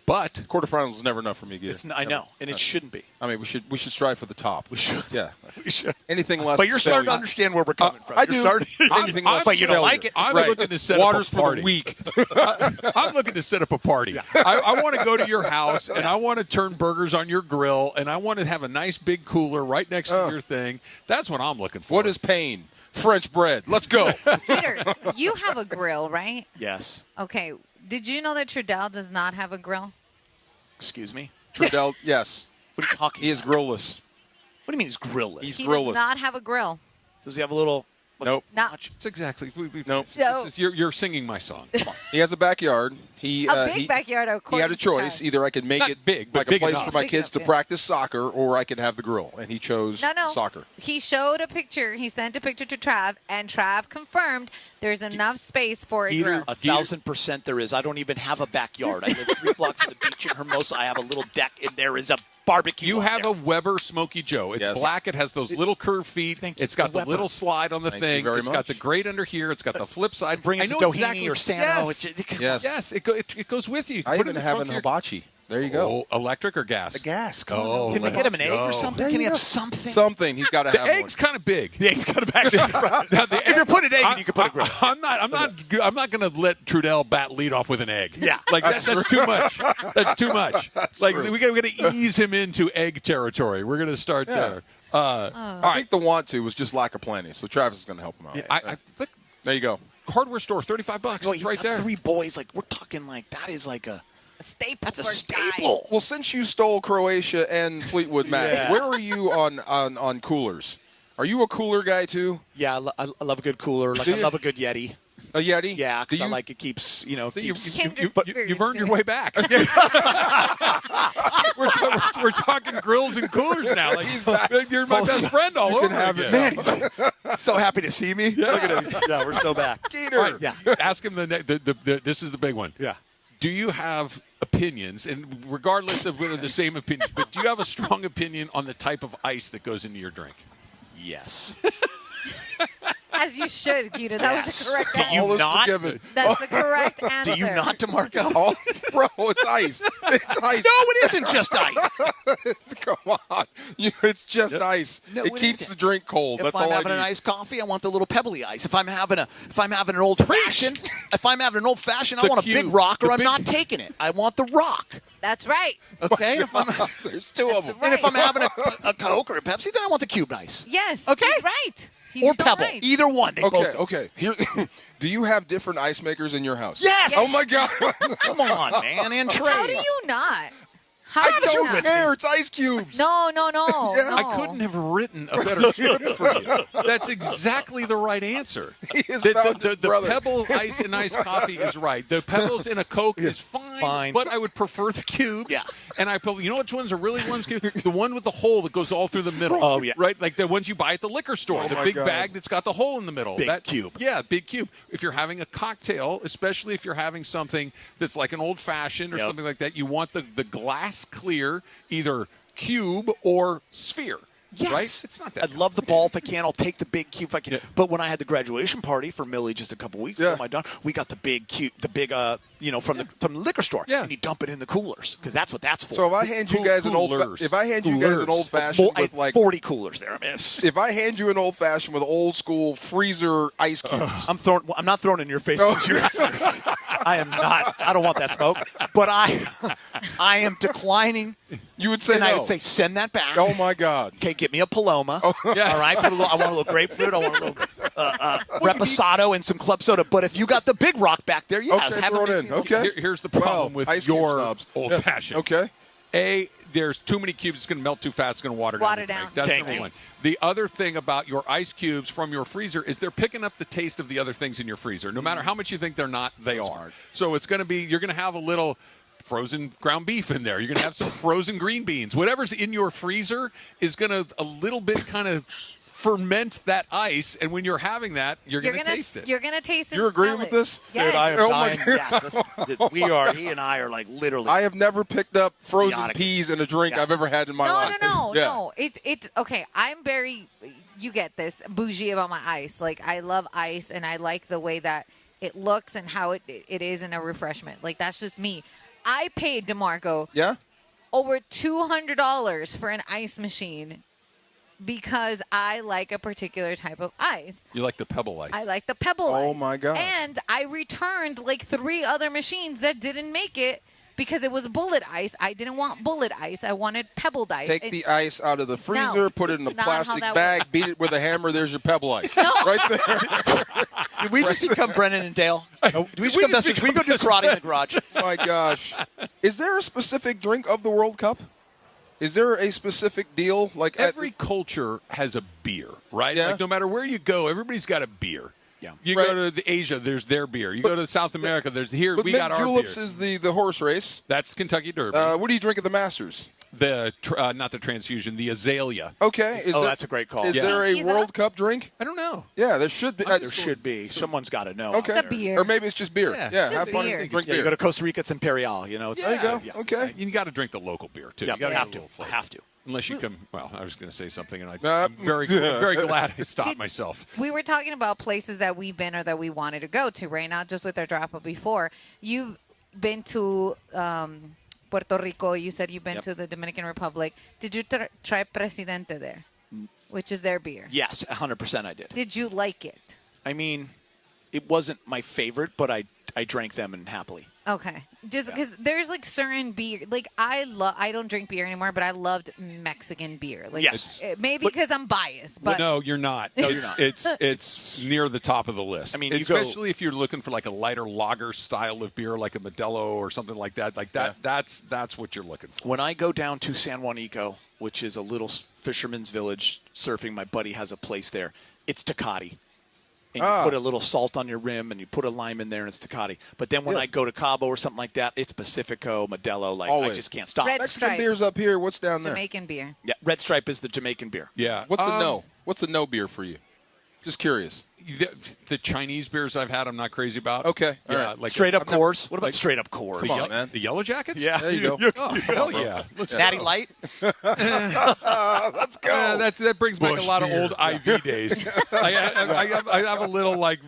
But quarterfinals is never enough for me, Gator. I know, and it shouldn't be. I mean, we should strive for the top. We should. Yeah, we should. Anything less. But you're is starting to failure. understand where we're coming from. I You're do. starting- Anything less, but is you don't failure. like it. I'm Right. looking to set Waters up a for party. the weak. I'm looking to set up a party. I want to go to your house, and I want to turn burgers on your grill, and I want to have a nice big cooler right next to your thing. That's what I'm looking for. What is pain? French bread. Let's go. Peter, you have a grill, right? Yes. Okay. Did you know that Trudell does not have a grill? Excuse me? Trudell, yes. What are you talking He is grillless. What do you mean he's grillless? He's He grillless. does not have a grill. Does he have a little... Nope. No. It's exactly. Nope. No. You're singing my song. Come on. He has a backyard. A big backyard, of course. He had a choice. Either I could make Not it big, but like a big place enough. for my Big kids to enough, yeah. practice soccer, or I could have the grill. And he chose No. soccer. He showed a picture. He sent a picture to Trav, and Trav confirmed there's enough space for a grill. 1,000% there is. I don't even have a backyard. I live 3 blocks from the beach in Hermosa. I have a little deck, and there is a barbecue. You on have there. a Weber Smoky Joe. It's Yes. black. It has those little curved feet. Thank you. It's got the Weber. little slide on the Thank you thing. very It's got the much. grate under here. It's got the flip side. Bring it I to know Doheny exactly or Sano. Yes. Yes, it goes with you. I Put it even in the have trunk an of your- hibachi. There you go. Oh, electric or gas? A gas. Come Oh, on. Can we get him an egg or Joe. something? There Can he you have go. something? Something. He's got to The have egg's kind of big. The egg's got a back. If you're putting egg in, you can put a grill. I'm not going to let Trudell bat lead off with an egg. Yeah. like that's too much. That's too much. Like we got to ease him into egg territory. We're going to start there. I think the want to was just lack of planning, so Travis is going to help him out. I look, There you go. hardware store, $35. Well, It's he's right got there. 3 boys. Like we're talking like that is like a staple. That's a for staple. Well, since you stole Croatia and Fleetwood Mac, Yeah. where are you on coolers? Are you a cooler guy too? Yeah, I love a good cooler. Like Do I you? love a good Yeti. A Yeti? Yeah, because Do I you- like it keeps You've earned your way back. we're talking grills and coolers now. Like you're my best friend all You over can have again. it. Man, he's so happy to see me. Look at him. Yeah, we're still back. All right, Yeah. ask him this is the big one. Yeah. Do you have opinions, and regardless of whether the same opinions, but do you have a strong opinion on the type of ice that goes into your drink? Yes. As you should, Guido. That was the correct Do answer. you All is not? forgiven. That's the correct answer. Do you not, DeMarco? Oh, bro, it's ice. It's ice. No, it isn't just ice. Come on. It's just ice. No, it it keeps isn't. the drink cold. If That's I'm all I having need. an iced coffee, I want the little pebbly ice. If I'm having an old fashioned, I want a big cube. rock, or The I'm big- not taking it. I want the rock. That's right. Okay. If I'm, There's two of them. and if I'm having a Coke or a Pepsi, then I want the cubed ice. Yes. Okay. He's right. He's Or so Pebble. right. Either one. They both go. Okay. Here, do you have different ice makers in your house? Yes. Oh my God. Come on, man. And trays. How do you not? How I do you don't not? care. It's ice cubes. No. Yeah. No. I couldn't have written a better script for you. That's exactly the right answer. He is The found his brother. Pebble ice and iced coffee is right. The Pebbles in a Coke is fine, but I would prefer the cubes. Yeah. And you know which ones are really ones? The one with the hole that goes all through the middle. Oh, yeah. Right? Like the ones you buy at the liquor store. Oh, the my big God. bag that's got the hole in the middle. Big cube. Yeah, big cube. If you're having a cocktail, especially if you're having something that's like an old-fashioned or Yep. something like that, you want the glass clear, either cube or sphere. Yes. Right? It's not that. I'd love the ball if I can. I'll take the big cube if I can. Yeah. But when I had the graduation party for Millie just a couple weeks ago, Yeah. my daughter, we got the big cube, from the liquor store. Yeah. And you dump it in the coolers because that's what that's for. So if I hand you guys an Coolers. old fashioned I with had like 40 coolers there. I mean, if I hand you an old fashioned with old school freezer ice cubes, I'm not throwing it in your face. 'Cause you're, I am not. I don't want that smoke. But I am declining. you would say And no. I would say send that back. Oh my God. Okay, get me a Paloma. Yeah. All right, I want a little grapefruit. I want a little reposado and some club soda. But if you got the big rock back there, yes, Okay, have throw it it in. Okay. Here's the problem Wow, with ice cube your snobs. old-fashioned. Okay. There's too many cubes. It's going to melt too fast. It's going to water Water down. down. That's Thank number you. one. The other thing about your ice cubes from your freezer is they're picking up the taste of the other things in your freezer. No matter how much you think they're not, they are. smart. So it's going to be, you're going to have a little frozen ground beef in there. You're going to have some frozen green beans. Whatever's in your freezer is going to a little bit kind of ferment that ice, and when you're having that, you're going to taste it. You're gonna taste it. You're and agreeing smell with it. this? Yes. Dude, I am Oh, my dying. God. Yes, we are. He and I are like literally. I have never picked up frozen Idiotic. peas in a drink Yeah. I've ever had in my life. No. Yeah. It's okay. I'm very, you get this, bougie about my ice. Like I love ice, and I like the way that it looks and how it is in a refreshment. Like that's just me. I paid DeMarco over $200 for an ice machine because I like a particular type of ice. You like the Pebble ice. I like the Pebble ice. Oh, my God. And I returned like 3 other machines that didn't make it because it was bullet ice. I didn't want bullet ice. I wanted pebbled ice. Take the ice out of the freezer, No, put it in a not how plastic that bag, works. beat it with a hammer. There's your Pebble ice. Right there. Did we just become Brennan and Dale? Do we just become best friends? We go do karate in the garage. My gosh. Is there a specific drink of the World Cup? Is there a specific deal? Like Every culture has a beer, right? Yeah. Like no matter where you go, everybody's got a beer. Yeah. You go to Asia, there's their beer. You go to South America, there's we got our Juleps beer. is the horse race. That's Kentucky Derby. What do you drink at the Masters? The not the transfusion, the azalea. Okay. That's a great call. Is there a World Cup drink? I don't know. Yeah, there should be. There should be. Someone's got to know. Okay. It's a beer. Or maybe it's just beer. Yeah. Have fun. beer. Drink Yeah, beer. you go to Costa Rica, it's Imperial. You know, it's, There you go. yeah. Okay. You got to drink the local beer too. Yeah, You got have to. I have to. Unless you come. Well, I was going to say something, and Nah. I'm very glad I stopped myself. We were talking about places that we've been or that we wanted to go to, right? Not just with our drop, but before. You've been to Puerto Rico. You said you've been to the Dominican Republic. Did you try Presidente there, which is their beer? Yes, 100% I did. Did you like it? I mean, it wasn't my favorite, but I drank them and happily. Okay. Just because there's like certain beer, like I don't drink beer anymore, but I loved Mexican beer. Like, Yes. Maybe because I'm biased, but Well, no, you're not. No, you're not. It's near the top of the list. I mean, especially if you're looking for like a lighter lager style of beer, like a Modelo or something like that. Like that. Yeah. That's what you're looking for. When I go down to San Juanico, which is a little fisherman's village surfing, my buddy has a place there. It's Tecate. And you put a little salt on your rim, and you put a lime in there, and it's Tecate. But then when I go to Cabo or something like that, it's Pacifico, Modelo. Like Always. I just can't stop. Red Mexican Stripe. beer's up here. What's down there? Jamaican beer. Yeah, Red Stripe is the Jamaican beer. Yeah. What's a no? What's a no beer for you? Just curious. The Chinese beers I've had, I'm not crazy about. Okay. All Yeah. right. Like Straight up I've never- Coors. What about straight up Coors? Come on, man. The Yellow Jackets? Yeah. There you go. Oh, hell yeah. Let's Natty go. Light. Let's go. That brings back Bush a lot beer. of old IV days. I have a little like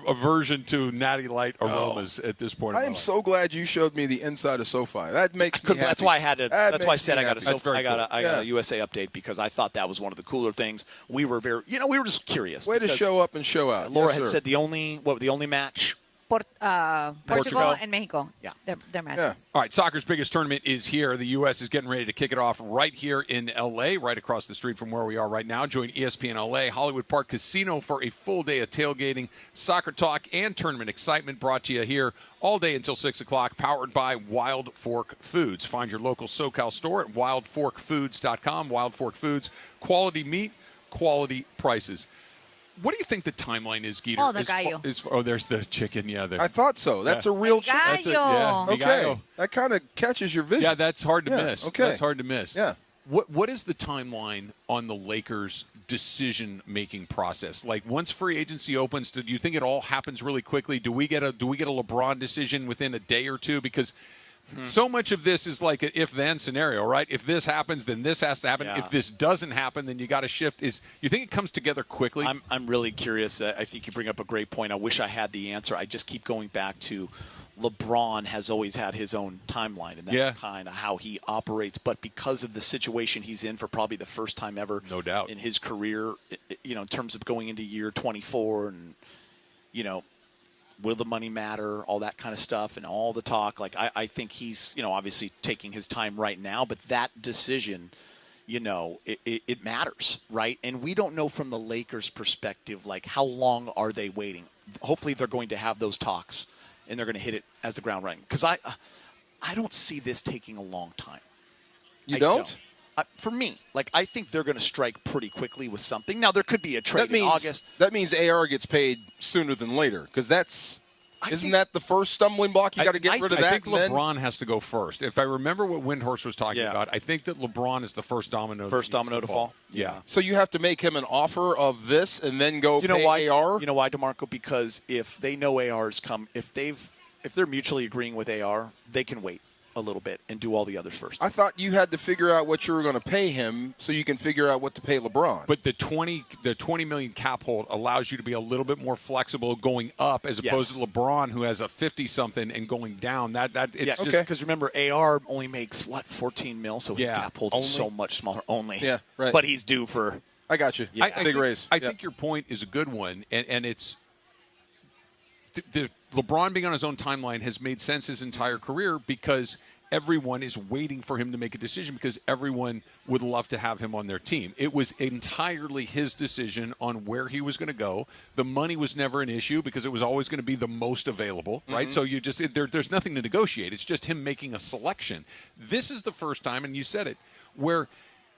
aversion to Natty Light aromas at this point. I am so glad you showed me the inside of SoFi. That makes me happy. That's why I had to. That That's why I makes said me I got a. happy. I got a Yeah. USA update because I thought that was one of the cooler things. We were very. We were just curious. Way to because show up and show out. Laura Yes, had sir. said the only match. Portugal Portugal. and Mexico. Yeah. Their matches. Yeah. All right, soccer's biggest tournament is here. The U.S. is getting ready to kick it off right here in L.A., right across the street from where we are right now. Join ESPN L.A., Hollywood Park Casino for a full day of tailgating, soccer talk, and tournament excitement brought to you here all day until 6 o'clock, powered by Wild Fork Foods. Find your local SoCal store at wildforkfoods.com. Wild Fork Foods, quality meat, quality prices. What do you think the timeline is, Geeter? Oh, the gallo. There's the chicken. Yeah, I thought so. That's a real chicken. That's yeah, the Okay. gallo. That kind of catches your vision. Yeah, that's hard to Yeah, miss. okay. That's hard to miss. Yeah. What is the timeline on the Lakers' decision-making process? Like once free agency opens, do you think it all happens really quickly? Do we get a LeBron decision within a day or two? Because so much of this is like an if-then scenario, right? If this happens, then this has to happen. Yeah. If this doesn't happen, then you got to shift. You think it comes together quickly? I'm really curious. I think you bring up a great point. I wish I had the answer. I just keep going back to LeBron has always had his own timeline, and that's kind of how he operates. But because of the situation he's in for probably the first time ever, no doubt, in his career, in terms of going into year 24 and, will the money matter, all that kind of stuff, and all the talk. Like, I think he's, obviously taking his time right now, but that decision, it matters, right? And we don't know from the Lakers' perspective, like, how long are they waiting? Hopefully they're going to have those talks, and they're going to hit it as the ground running. Because I don't see this taking a long time. You don't? For me, I think they're going to strike pretty quickly with something. Now, there could be a trade in August. That means AR gets paid sooner than later, because isn't that the first stumbling block? You got to get rid of that. I think LeBron has to go first. If I remember what Windhorst was talking about, I think that LeBron is the first domino. To fall. Yeah. So you have to make him an offer of this and then go pay why, AR? You know why, DeMarco? Because if they know AR's come, if they're mutually agreeing with AR, they can wait. a little bit and do all the others first. I thought you had to figure out what you were going to pay him so you can figure out what to pay LeBron. But the 20 million cap hold allows you to be a little bit more flexible going up as opposed to LeBron, who has a 50-something and going down. Because remember, AR only makes 14 mil, so his cap hold is so much smaller. Only, right. But he's due for. I got you. Big raise. I think your point is a good one, and it's the LeBron being on his own timeline has made sense his entire career because everyone is waiting for him to make a decision because everyone would love to have him on their team. It was entirely his decision on where he was going to go. The money was never an issue because it was always going to be the most available, right? So you just there's nothing to negotiate. It's just him making a selection. This is the first time, and you said it, where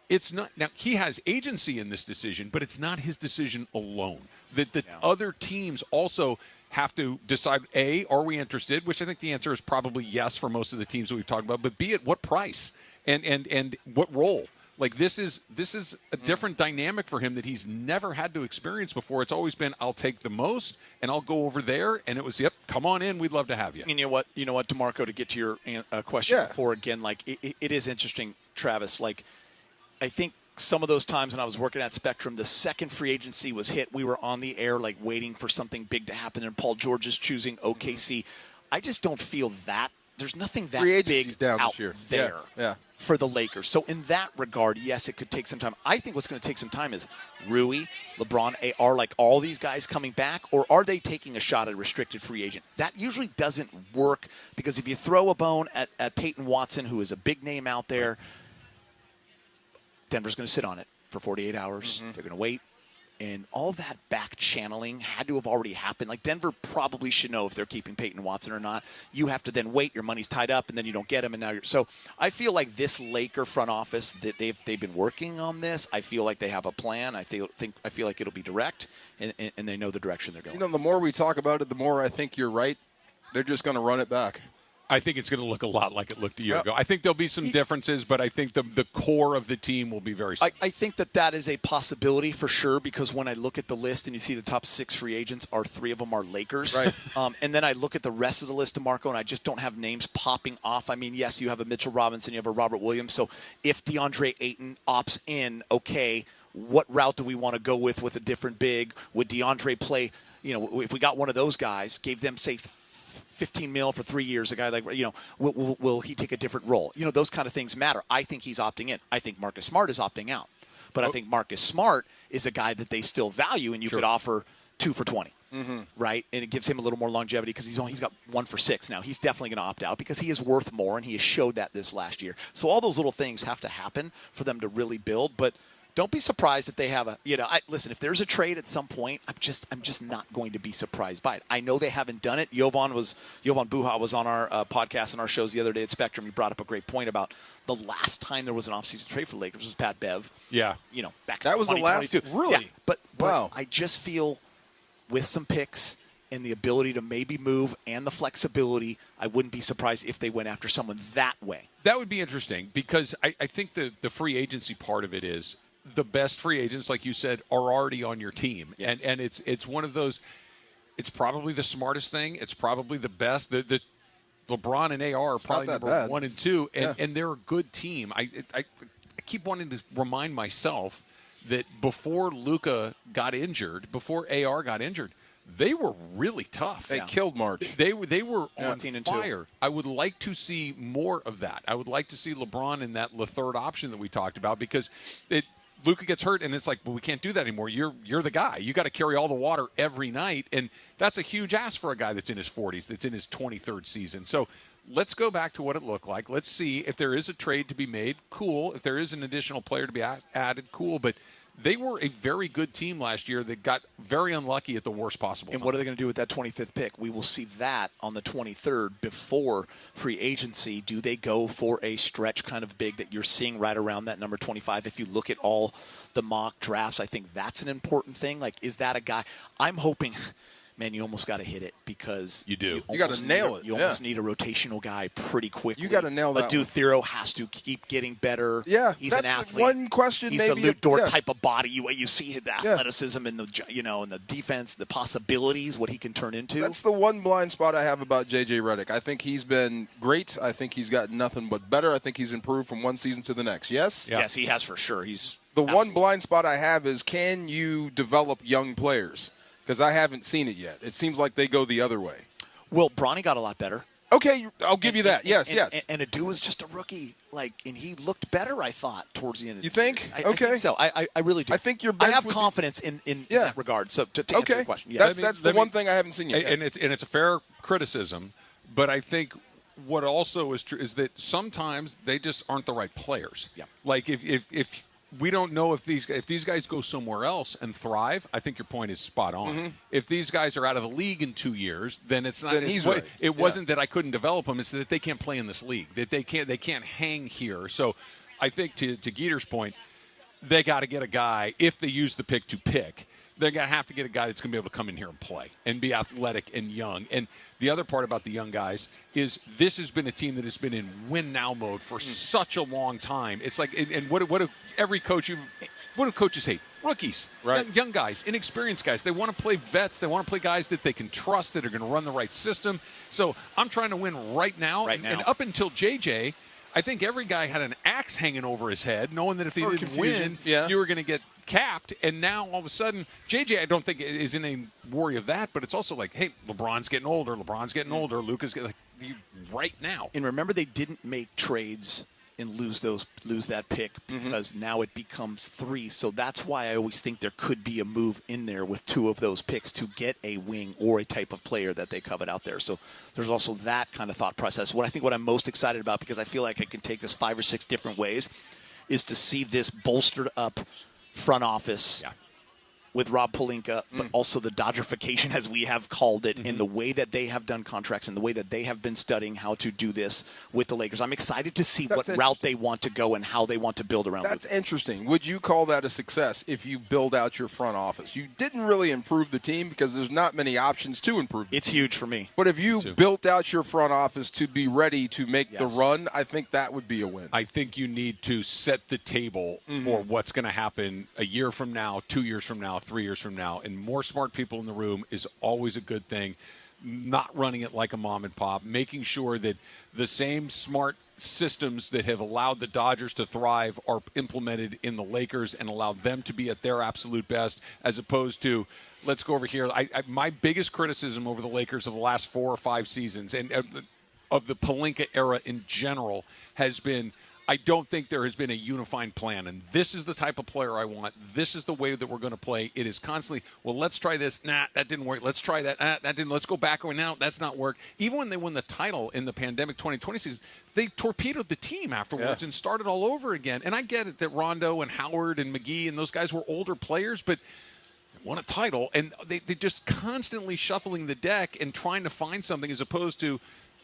it's not now he has agency in this decision, but it's not his decision alone. The other teams also have to decide, A, are we interested, which I think the answer is probably yes for most of the teams that we've talked about, but B, at what price and what role? Like this is a different dynamic for him that he's never had to experience before. It's always been, I'll take the most and I'll go over there, and it was, come on in, we'd love to have you. And you know what, DeMarco, to get to your question before, again, like it is interesting, Travis, like I think some of those times when I was working at Spectrum, the second free agency was hit, we were on the air like waiting for something big to happen, and Paul George is choosing OKC. I just don't feel that. There's nothing that big down out this year. there for the Lakers. So in that regard, yes, it could take some time. I think what's going to take some time is Rui, LeBron, AR, like all these guys coming back, or are they taking a shot at a restricted free agent? That usually doesn't work because if you throw a bone at Peyton Watson, who is a big name out there, Denver's going to sit on it for 48 hours. They're going to wait. And all that back channeling had to have already happened. Like Denver probably should know if they're keeping Peyton Watson or not. You have to then wait. Your money's tied up, and then you don't get him. And now so I feel like this Laker front office that they've been working on this. I feel like they have a plan. I feel like it'll be direct, and they know the direction they're going. You know, the more we talk about it, the more I think you're right. They're just going to run it back. I think it's going to look a lot like it looked a year ago. I think there'll be some differences, but I think the core of the team will be very similar. I think that is a possibility for sure, because when I look at the list and you see the top 6 free agents, three of them are Lakers. Right. And then I look at the rest of the list, DeMarco, and I just don't have names popping off. I mean, yes, you have a Mitchell Robinson, you have a Robert Williams. So if DeAndre Ayton opts in, okay, what route do we want to go with a different big? Would DeAndre play, if we got one of those guys, gave them, say, $15 million for 3 years, a guy like, will he take a different role? Those kind of things matter. I think he's opting in. I think Marcus Smart is opting out. But I think Marcus Smart is a guy that they still value, and you could offer 2 for $20, right? And it gives him a little more longevity because he's got 1 for $6 now. He's definitely going to opt out because he is worth more, and he has showed that this last year. So all those little things have to happen for them to really build. But don't be surprised if they have listen, if there's a trade at some point, I'm just not going to be surprised by it. I know they haven't done it. Jovan Buha was on our podcast and our shows the other day at Spectrum. He brought up a great point about the last time there was an offseason trade for the Lakers was Pat Bev. Yeah. Back that in was 2022. The last, really? Yeah, but wow. I just feel with some picks and the ability to maybe move and the flexibility, I wouldn't be surprised if they went after someone that way. That would be interesting because I think the free agency part of it is the best free agents, like you said, are already on your team. Yes. And it's one of those, it's probably the smartest thing. It's probably the best. The LeBron and AR are probably number 1 and 2, and they're a good team. I keep wanting to remind myself that before Luka got injured, before AR got injured, they were really tough. They killed March. They were on 14 and fire. 2. I would like to see more of that. I would like to see LeBron in that third option that we talked about because Luka gets hurt, and it's like, well, we can't do that anymore. You're the guy. You got to carry all the water every night, and that's a huge ask for a guy that's in his 40s, that's in his 23rd season. So let's go back to what it looked like. Let's see if there is a trade to be made. Cool. If there is an additional player to be added, cool. But they were a very good team last year that got very unlucky at the worst possible time. And what are they going to do with that 25th pick? We will see that on the 23rd before free agency. Do they go for a stretch kind of big that you're seeing right around that number 25? If you look at all the mock drafts, I think that's an important thing. Like, is that a guy? I'm hoping man, you almost got to hit it because you do. You got to nail it. You almost need a rotational guy pretty quickly. You got to nail that. Theroux has to keep getting better. Yeah, he's that's an athlete. One question. He's maybe the Luke Dort yeah. type of body. You see the athleticism and the defense, the possibilities, what he can turn into. That's the one blind spot I have about J.J. Redick. I think he's been great. I think he's got nothing but better. I think he's improved from one season to the next. Yes? Yes, he has for sure. He's one blind spot I have is, can you develop young players? Because I haven't seen it yet. It seems like they go the other way. Well, Bronny got a lot better. Okay, I'll give you that. Yes. And Adu was just a rookie, and he looked better, I thought, towards the end of the You think? I Okay. think so. I really do. I think your I bench have would be- confidence in that regard. So to answer your question, yes. That's the one thing I haven't seen yet. And it's a fair criticism, but I think what also is true is that sometimes they just aren't the right players. Yeah. Like if we don't know if these guys go somewhere else and thrive, I think your point is spot on. Mm-hmm. If these guys are out of the league in 2 years, then it's not. Then he's right. It wasn't that I couldn't develop them; it's that they can't play in this league. That they can't hang here. So, I think to Geeter's point, they got to get a guy if they use the pick to pick. They're going to have to get a guy that's going to be able to come in here and play and be athletic and young. And the other part about the young guys is this has been a team that has been in win-now mode for such a long time. It's like, and what do coaches hate? Rookies, right? Young guys, inexperienced guys. They want to play vets. They want to play guys that they can trust, that are going to run the right system. So I'm trying to win right now. And up until JJ, I think every guy had an axe hanging over his head, knowing that if he didn't win, you were going to get capped. And now all of a sudden, JJ, I don't think is in any worry of that, but it's also like, hey, LeBron's getting older, Luka's getting right now. And remember, they didn't make trades and lose that pick because now it becomes 3. So that's why I always think there could be a move in there with 2 of those picks to get a wing or a type of player that they covet out there. So there's also that kind of thought process. What I'm most excited about, because I feel like I can take this 5 or 6 different ways, is to see this bolstered up front office with Rob Pelinka, but also the Dodgerification, as we have called it, in the way that they have done contracts and the way that they have been studying how to do this with the Lakers. I'm excited to see what route they want to go and how they want to build around it. That's interesting. Would you call that a success if you build out your front office? You didn't really improve the team because there's not many options to improve. It's huge for me. But if you built out your front office to be ready to make the run, I think that would be a win. I think you need to set the table for what's going to happen a year from now, 2 years from now, 3 years from now. And more smart people in the room is always a good thing. Not running it like a mom and pop, making sure that the same smart systems that have allowed the Dodgers to thrive are implemented in the Lakers and allow them to be at their absolute best, as opposed to, let's go over here. My biggest criticism over the Lakers of the last 4 or 5 seasons and of the Pelinka era in general has been, I don't think there has been a unifying plan, and this is the type of player I want. This is the way that we're going to play. It is constantly, well, let's try this. Nah, that didn't work. Let's try that. That didn't. Let's go back. Now that's not work. Even when they won the title in the pandemic 2020 season, they torpedoed the team afterwards and started all over again. And I get it that Rondo and Howard and McGee and those guys were older players, but won a title, and they just constantly shuffling the deck and trying to find something, as opposed to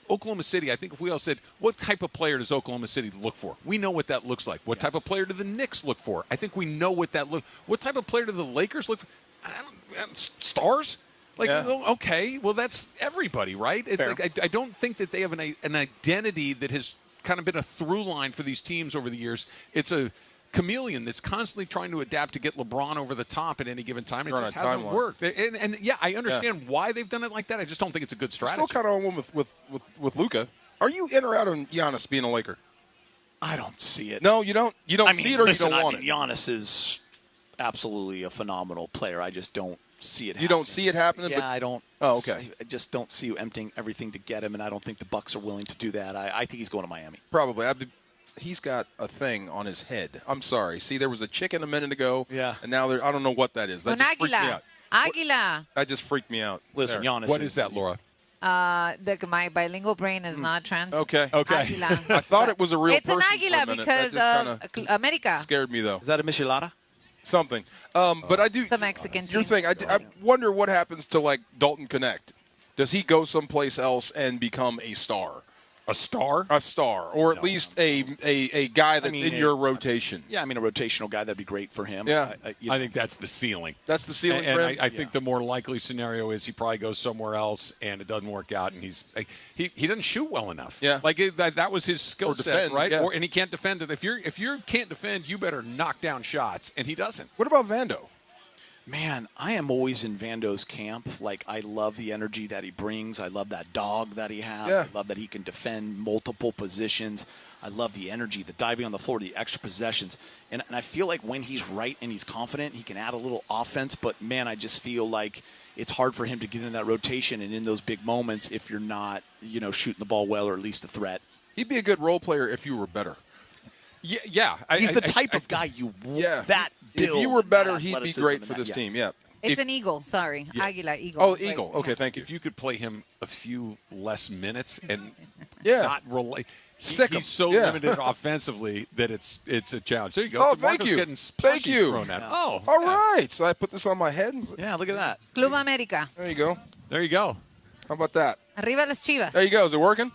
Oklahoma City. I think if we all said, what type of player does Oklahoma City look for? We know what that looks like. What type of player do the Knicks look for? I think we know what that looks. What type of player do the Lakers look for? Stars? Okay, well, that's everybody, right? It's like, I don't think that they have an identity that has kind of been a through line for these teams over the years. It's a chameleon that's constantly trying to adapt to get LeBron over the top at any given time. It just hasn't worked. And I understand why they've done it like that. I just don't think it's a good strategy. Still kind of on one with Luka. Are you in or out on Giannis being a Laker? I don't see it. No, you don't. You don't see it, or you don't want it. Giannis is absolutely a phenomenal player. I just don't see it happening. You don't see it happening? Yeah, I don't. Oh, okay. I just don't see you emptying everything to get him, and I don't think the Bucks are willing to do that. I think he's going to Miami. Probably. He's got a thing on his head. I'm sorry. See, there was a chicken a minute ago. Yeah. And now I don't know what that is. That just freaked me out. Águila. That just freaked me out. Listen, Giannis. What is that, Laura? My bilingual brain is not translated. Okay. Águila. I thought it was a real person. It's an águila for a minute. because of America. Scared me, though. Is that a michelada? Something. But I do. It's a Mexican team. Your thing. I wonder what happens to, like, Dalton Connect. Does he go someplace else and become a star? A star? A star, or at least a guy that's in your rotation. Yeah, I mean, a rotational guy, that'd be great for him. Yeah. I think that's the ceiling. That's the ceiling and for him? I think the more likely scenario is he probably goes somewhere else and it doesn't work out, and he doesn't shoot well enough. Yeah. Like that was his skill set, defend, right? yeah. And he can't defend it. If you can't defend, you better knock down shots, and he doesn't. What about Vando? Man, I am always in Vando's camp. Like, I love the energy that he brings. I love that dog that he has. Yeah. I love that he can defend multiple positions. I love the energy, the diving on the floor, the extra possessions. And I feel like when he's right and he's confident, he can add a little offense. But, man, I just feel like it's hard for him to get in that rotation and in those big moments if you're not, shooting the ball well or at least a threat. He'd be a good role player if you were better. Yeah. He's the type of guy you want. That build. If you were better, he'd be athleticism great and for that, this yes. team. Yeah. It's an eagle. Sorry. Águila, eagle. Oh, eagle. Okay, thank you. If you could play him a few less minutes and Yeah. not relate. Sick him. He's so Yeah. limited offensively that it's a challenge. There you go. Oh, DeMarco's thank you. Getting Thank plushies you. thrown at him. Oh, all right. So I put this on my head. Yeah, look at that. Club América. There you go. There you go. How about that? Arriba las Chivas. There you go. Is it working?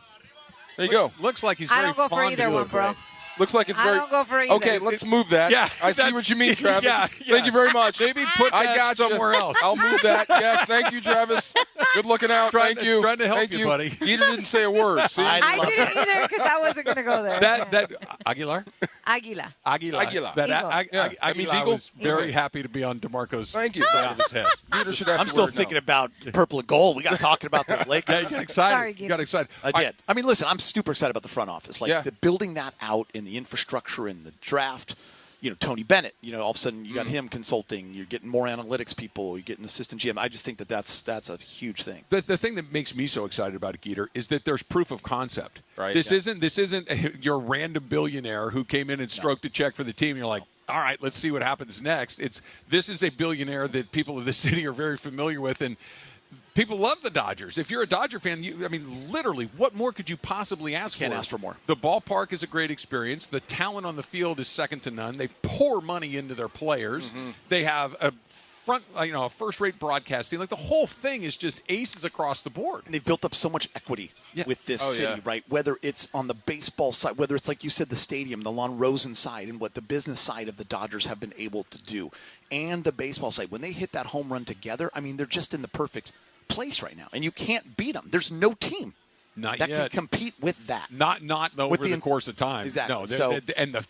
There you go. Looks like he's I very don't go for fond either of one, it, bro. Looks like it's I very. don't go for either. Okay, let's move that. Yeah, I see that's- what you mean, Travis. yeah. Thank you very much. Maybe put I that got somewhere else. I'll move that. Yes, thank you, Travis. Good looking out. Trying Thank you. to help Thank you, buddy. Peter didn't say a word. See? I didn't either because I wasn't going to go there. That Aguilar? Águila. Aguilar. That Eagle. That means Aguilar eagle? was very Okay. happy to be on DeMarco's Thank you. side of his head. Peter should have I'm to still wear it now. thinking about purple and gold. We got talking about the Lakers. Yeah, you got excited. Sorry, you got excited. I did. I mean, listen, I'm super excited about the front office. Like, Yeah. building that out in the infrastructure and the draft. Tony Bennett, all of a sudden you got him consulting. You're getting more analytics people. You're getting assistant GM. I just think that's a huge thing. The thing that makes me so excited about it, Geeter, is that there's proof of concept. Right. This Yeah. isn't your random billionaire who came in and stroked a check for the team. And you're like, all right, let's see what happens next. This is a billionaire that people of the city are very familiar with, and people love the Dodgers. If you're a Dodger fan, literally, what more could you possibly ask for? Can't ask for more. The ballpark is a great experience. The talent on the field is second to none. They pour money into their players. Mm-hmm. They have a first-rate broadcasting. Like, the whole thing is just aces across the board. And they've built up so much equity with this city, right? Whether it's on the baseball side, whether it's, like you said, the stadium, the Lon Rosen side, and what the business side of the Dodgers have been able to do, and the baseball side. When they hit that home run together, they're just in the perfect place right now, and you can't beat them. There's no team Not that yet. can compete with that. Not over With the course of time. Exactly. No, So- and the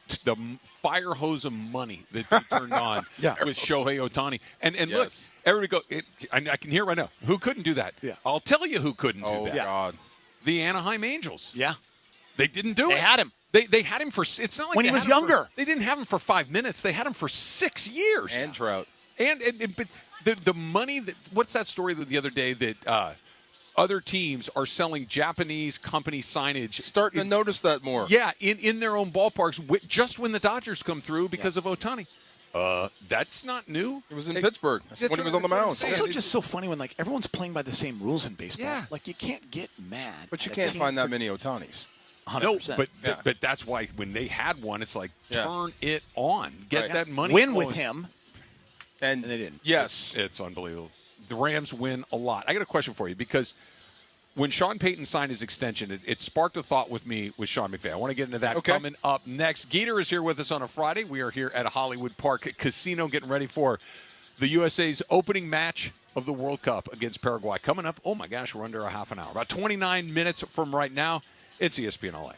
fire hose of money that they turned on with Shohei Ohtani. And look, Yes. everybody go. I can hear right now. Who couldn't do that? Yeah. I'll tell you who couldn't do Oh, that. God. The Anaheim Angels. Yeah. They didn't do it. They had him. They had him for. It's not like When they he was had him for- younger. they didn't have him for 5 minutes. They had him for 6 years. And Trout. But the money that what's that story the other day that other teams are selling Japanese company signage. Starting to notice that more. Yeah, in their own ballparks, just when the Dodgers come through because of Ohtani. That's not new. It was in Pittsburgh when he was on the mound. It's also just so funny when everyone's playing by the same rules in baseball. Yeah. Like, you can't get mad. But you at a can't team find that for- many Otanis. 100%. No, but that's why when they had one, it's like turn it on, get Right. that money. Win flowing. with him. And they didn't. Yes. It's unbelievable. The Rams win a lot. I got a question for you because when Sean Payton signed his extension, it sparked a thought with me with Sean McVay. I want to get into that coming up next. Geeter is here with us on a Friday. We are here at Hollywood Park Casino getting ready for the USA's opening match of the World Cup against Paraguay. Coming up, oh my gosh, we're under a half an hour. About 29 minutes from right now, it's ESPN LA.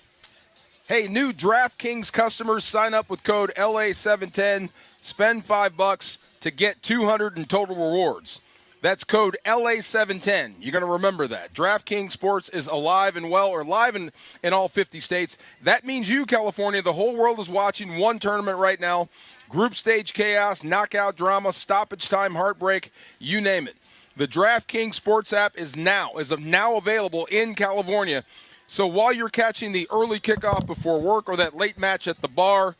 Hey, new DraftKings customers sign up with code LA710. Spend $5 to get $200 in total rewards. That's code LA710. You're going to remember that. DraftKings Sports is alive and well, or live in all 50 states. That means you, California, the whole world is watching one tournament right now. Group stage chaos, knockout drama, stoppage time, heartbreak, you name it. The DraftKings Sports app is now available in California. So while you're catching the early kickoff before work or that late match at the bar,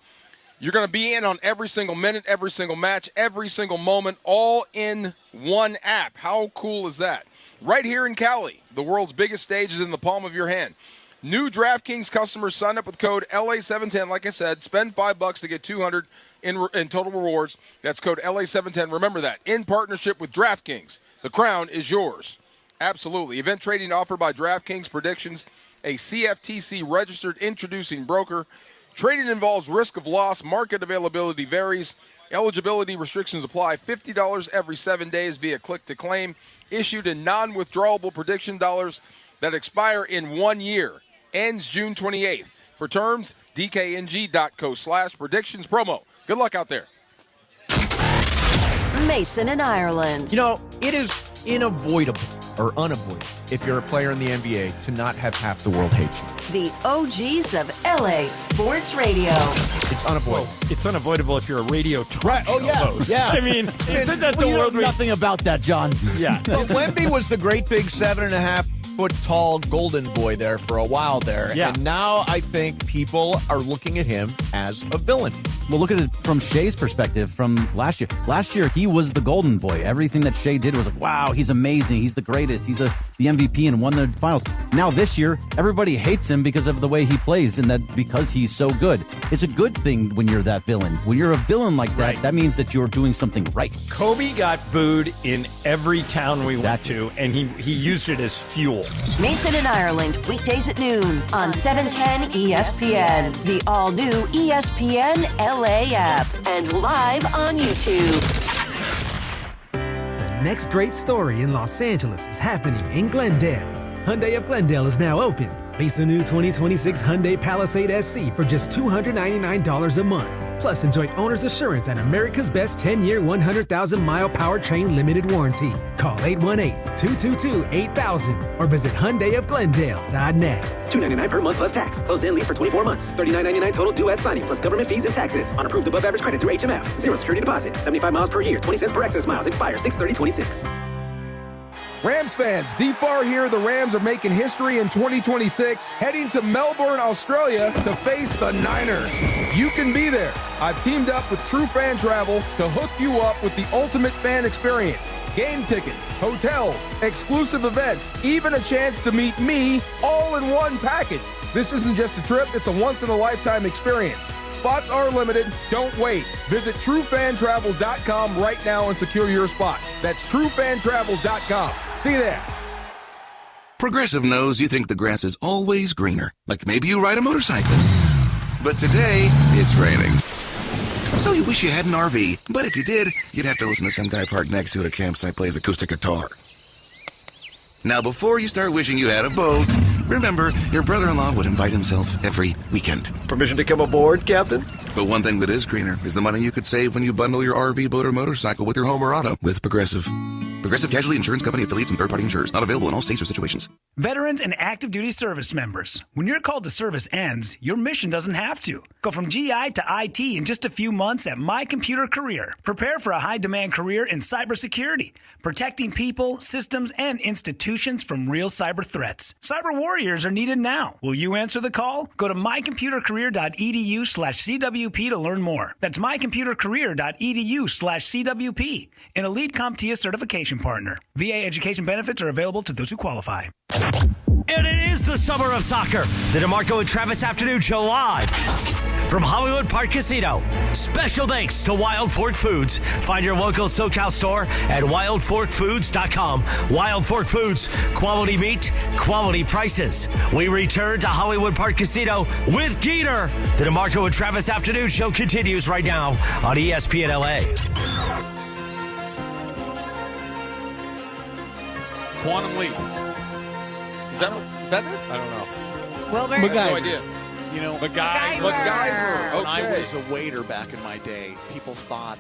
you're going to be in on every single minute, every single match, every single moment, all in one app. How cool is that? Right here in Cali, the world's biggest stage is in the palm of your hand. New DraftKings customers sign up with code LA710. Like I said, spend $5 to get $200 in total rewards. That's code LA710. Remember that. In partnership with DraftKings, the crown is yours. Absolutely. Event trading offered by DraftKings. Predictions a CFTC registered introducing broker. Trading involves risk of loss. Market availability varies. Eligibility restrictions apply. $50 every 7 days via click to claim. Issued in non-withdrawable prediction dollars that expire in 1 year. Ends June 28th. For terms, dkng.co/predictions promo. Good luck out there. Mason in Ireland. You know, it is unavoidable if you're a player in the NBA to not have half the world hate you. The OGs of LA Sports Radio. It's unavoidable. It's unavoidable if you're a radio talk Right. Oh, yeah. host. Yeah. I mean, isn't that the you know world? nothing about that, John. Yeah. Wemby was the great big 7.5-foot tall golden boy there for a while there. Yeah. And now I think people are looking at him as a villain. Well, look at it from Shea's perspective from last year. Last year, he was the golden boy. Everything that Shea did was like, wow, he's amazing. He's the greatest. He's the MVP and won the finals. Now this year, everybody hates him because of the way he plays and that because he's so good. It's a good thing when you're that villain. When you're a villain like that, that means that you're doing something right. Kobe got booed in every town we went to, and he used it as fuel. Mason in Ireland, weekdays at noon on 710 ESPN, the all-new ESPN LA app, and live on YouTube. The next great story in Los Angeles is happening in Glendale. Hyundai of Glendale is now open. Lease a new 2026 Hyundai Palisade SC for just $299 a month. Plus, enjoy owner's assurance and America's best 10-year, 100,000-mile powertrain limited warranty. Call 818-222-8000 or visit HyundaiofGlendale.net. $299 per month plus tax. Closed in lease for 24 months. $39.99 total due at signing plus government fees and taxes. On approved above average credit through HMF. Zero security deposit. 75 miles per year. 20 cents per excess miles. Expires 6/30/26. Rams fans, DFAR here. The Rams are making history in 2026, heading to Melbourne, Australia to face the Niners. You can be there. I've teamed up with True Fan Travel to hook you up with the ultimate fan experience. Game tickets, hotels, exclusive events, even a chance to meet me all in one package. This isn't just a trip, it's a once-in-a-lifetime experience. Spots are limited. Don't wait. Visit TrueFanTravel.com right now and secure your spot. That's TrueFanTravel.com. See you there. Progressive knows you think the grass is always greener. Like maybe you ride a motorcycle. But today, it's raining. So you wish you had an RV. But if you did, you'd have to listen to some guy parked next to it at a campsite plays acoustic guitar. Now, before you start wishing you had a boat, remember, your brother-in-law would invite himself every weekend. Permission to come aboard, Captain? But one thing that is greener is the money you could save when you bundle your RV, boat, or motorcycle with your home or auto with Progressive. Progressive Casualty Insurance Company affiliates and third-party insurers. Not available in all states or situations. Veterans and active duty service members. When your call to service ends, your mission doesn't have to. Go from GI to IT in just a few months at My Computer Career. Prepare for a high-demand career in cybersecurity, protecting people, systems, and institutions from real cyber threats. Cyber warriors are needed now. Will you answer the call? Go to mycomputercareer.edu/CWP to learn more. That's mycomputercareer.edu/CWP. An elite CompTIA certification partner. VA education benefits are available to those who qualify. And it is the summer of soccer. The DeMarco and Travis Afternoon Show live from Hollywood Park Casino. Special thanks to Wild Fork Foods. Find your local SoCal store at wildforkfoods.com. Wild Fork Foods, quality meat, quality prices. We return to Hollywood Park Casino with Geeter. The DeMarco and Travis Afternoon Show continues right now on ESPN LA. Quantum Leap. Is that it? I don't know. Wilbur? I have no idea. You know, MacGyver. When I Okay. was a waiter back in my day, people thought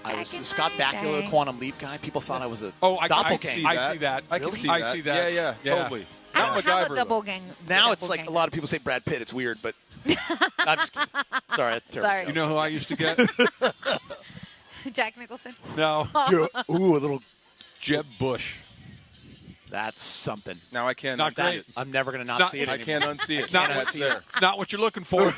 I was Scott Bakula, the Quantum Leap guy. People thought I was a doppelganger. I see that. I can see I that. see that. Yeah, totally. I Not don't have MacGyver, a double gang. Now it's like a lot of people say Brad Pitt. It's weird, but I'm just, sorry, that's terrible. Sorry. You know who I used to get? Jack Nicholson? No. Ooh, a little Jeb Bush. That's something. Now I can't. Not unsee great. it. I'm never going to not not- see it. I can't unsee it. It's not, That's there. it's not what you're looking for.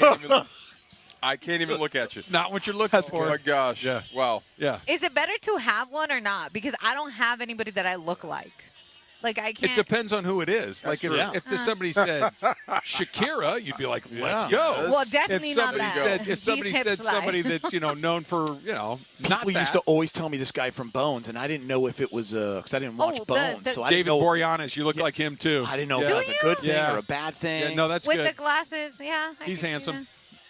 I can't even look at you. It's not what you're looking Oh for. my gosh. Yeah. Wow. Yeah. Is it better to have one or not? Because I don't have anybody that I look like. Like I can't. It depends on who it is. That's like true. if somebody said Shakira, you'd be like, let's go. Well, definitely if not somebody that. said if These somebody hips said lie. somebody that's known for not People that. used to always tell me this guy from Bones, and I didn't know if it was because I didn't watch Bones. So I David didn't know Boreanaz, you look like him too. I didn't know if it was a good thing or a bad thing. Yeah, no, that's With good. the glasses, yeah. I He's can see handsome.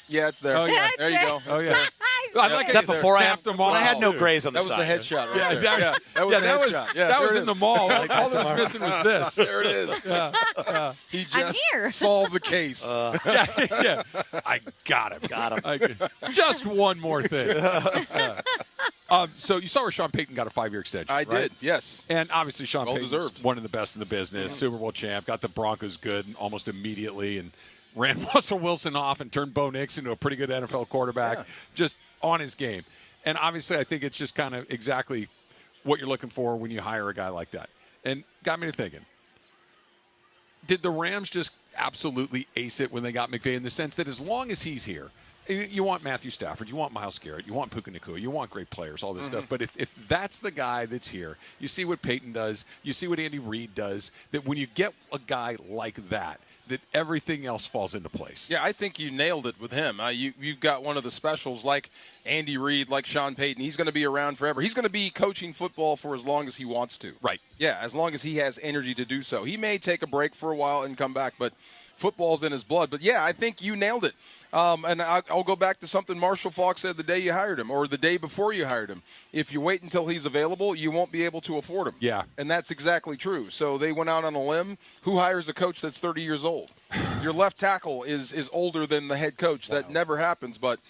Yeah, it's there. Oh, yeah. There you go. Oh, It's yeah. there. I like that it. before I Half the mall. when I had no grays on the That was side. the headshot right Yeah, there. that That was the was headshot. Yeah, that there was it in is. the mall. All that was missing was this. There it is. Yeah. He I'm just here. solved the case. Yeah. I got him. Just one more thing. Yeah. So you saw where Sean Payton got a 5-year extension. I right? did, yes. And obviously Sean Well Payton's deserved. one of the best in the business, Super Bowl champ, got the Broncos good almost immediately, and ran Russell Wilson off and turned Bo Nix into a pretty good NFL quarterback, just on his game. And obviously I think it's just kind of exactly what you're looking for when you hire a guy like that. And got me to thinking, did the Rams just absolutely ace it when they got McVay in the sense that as long as he's here, you want Matthew Stafford, you want Myles Garrett, you want Puka Nacua, you want great players, all this stuff. But if that's the guy that's here, you see what Peyton does, you see what Andy Reid does, that when you get a guy like that everything else falls into place. Yeah, I think you nailed it with him. You've got one of the specials like Andy Reid, like Sean Payton. He's going to be around forever. He's going to be coaching football for as long as he wants to. Right. Yeah, as long as he has energy to do so. He may take a break for a while and come back, but football's in his blood. But, yeah, I think you nailed it. And I'll go back to something Marshall Faulk said the day you hired him or the day before you hired him. If you wait until he's available, you won't be able to afford him. Yeah. And that's exactly true. So they went out on a limb. Who hires a coach that's 30 years old? Your left tackle is older than the head coach. Wow. That never happens. But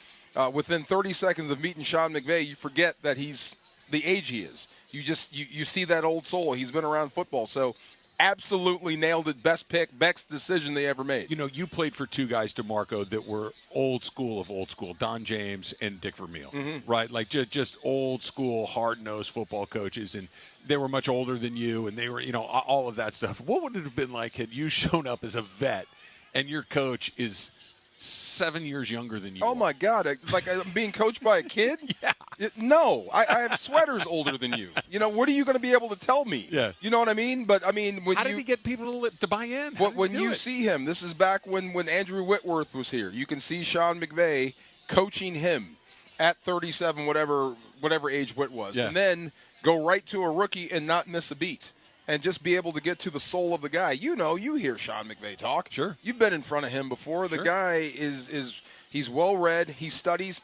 within 30 seconds of meeting Sean McVay, you forget that he's the age he is. You see that old soul. He's been around football. So absolutely nailed it. Best pick, best decision they ever made. You know, you played for two guys, DeMarco, that were old school of old school, Don James and Dick Vermeil, right? Like just old school, hard-nosed football coaches, and they were much older than you, and they were, all of that stuff. What would it have been like had you shown up as a vet and your coach is 7 years younger than you? Oh, my God. Like I'm being coached by a kid? Yeah. No. I have sweaters older than you. What are you going to be able to tell me? Yeah. You know what I mean? But, I mean, when how did he get people to buy in? When you see him, this is back when Andrew Whitworth was here. You can see Sean McVay coaching him at 37, whatever age Whit was. Yeah. And then go right to a rookie and not miss a beat. And just be able to get to the soul of the guy. You hear Sean McVay talk. Sure. You've been in front of him before. The guy he's well read. He studies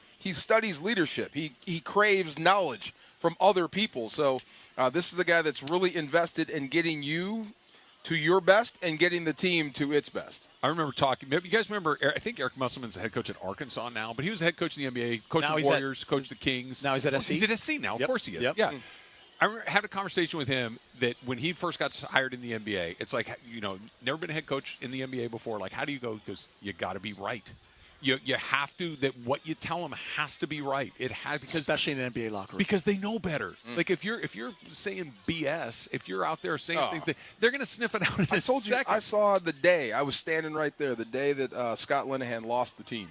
leadership. He craves knowledge from other people. So this is a guy that's really invested in getting you to your best and getting the team to its best. I remember talking. You guys remember? I think Eric Musselman's the head coach at Arkansas now, but he was the head coach in the NBA, coached the Warriors, coached the Kings. Now he's at SC. He's at SC now. Of course he is. Yep. Yeah. I had a conversation with him that when he first got hired in the NBA, it's like, never been a head coach in the NBA before. Like, how do you go? Because you got to be right. You have to, that what you tell them has to be right. It has, because especially in an NBA locker room, because they know better. Like if you're saying BS, if you're out there saying things, they're going to sniff it out in a second. I saw the day I was standing right there, the day that Scott Linehan lost the team.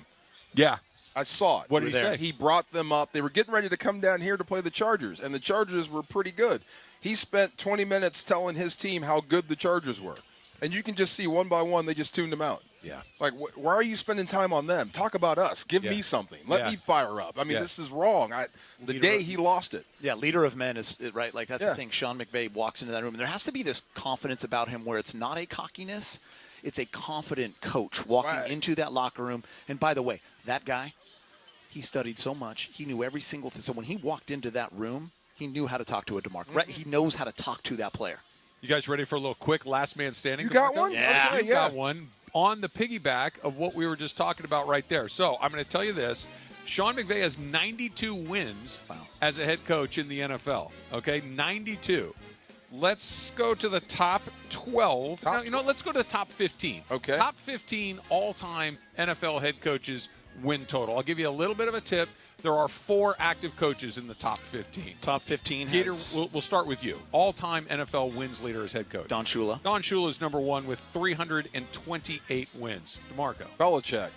Yeah. I saw it. What did he say? He brought them up. They were getting ready to come down here to play the Chargers, and the Chargers were pretty good. He spent 20 minutes telling his team how good the Chargers were. And you can just see one by one, they just tuned them out. Yeah. Like, why are you spending time on them? Talk about us. Give me something. Let me fire up. I mean, this is wrong. The day he lost it. Yeah, leader of men is right. Like, that's the thing. Sean McVay walks into that room, and there has to be this confidence about him where it's not a cockiness. It's a confident coach walking into that locker room. And by the way, that guy, he studied so much. He knew every single thing. So when he walked into that room, he knew how to talk to a DeMarco. Right? He knows how to talk to that player. You guys ready for a little quick last man standing? You got one? Yeah. Okay, You got one on the piggyback of what we were just talking about right there. So I'm going to tell you this. Sean McVay has 92 wins as a head coach in the NFL. Okay, 92. Let's go to the top 12. Let's go to the top 15. Okay. Top 15 all-time NFL head coaches win total. I'll give you a little bit of a tip. There are 4 active coaches in the top 15. Top 15 Peter, has... we'll start with you. All-time NFL wins leader as head coach. Don Shula. Don Shula is number 1 with 328 wins. DeMarco. Belichick.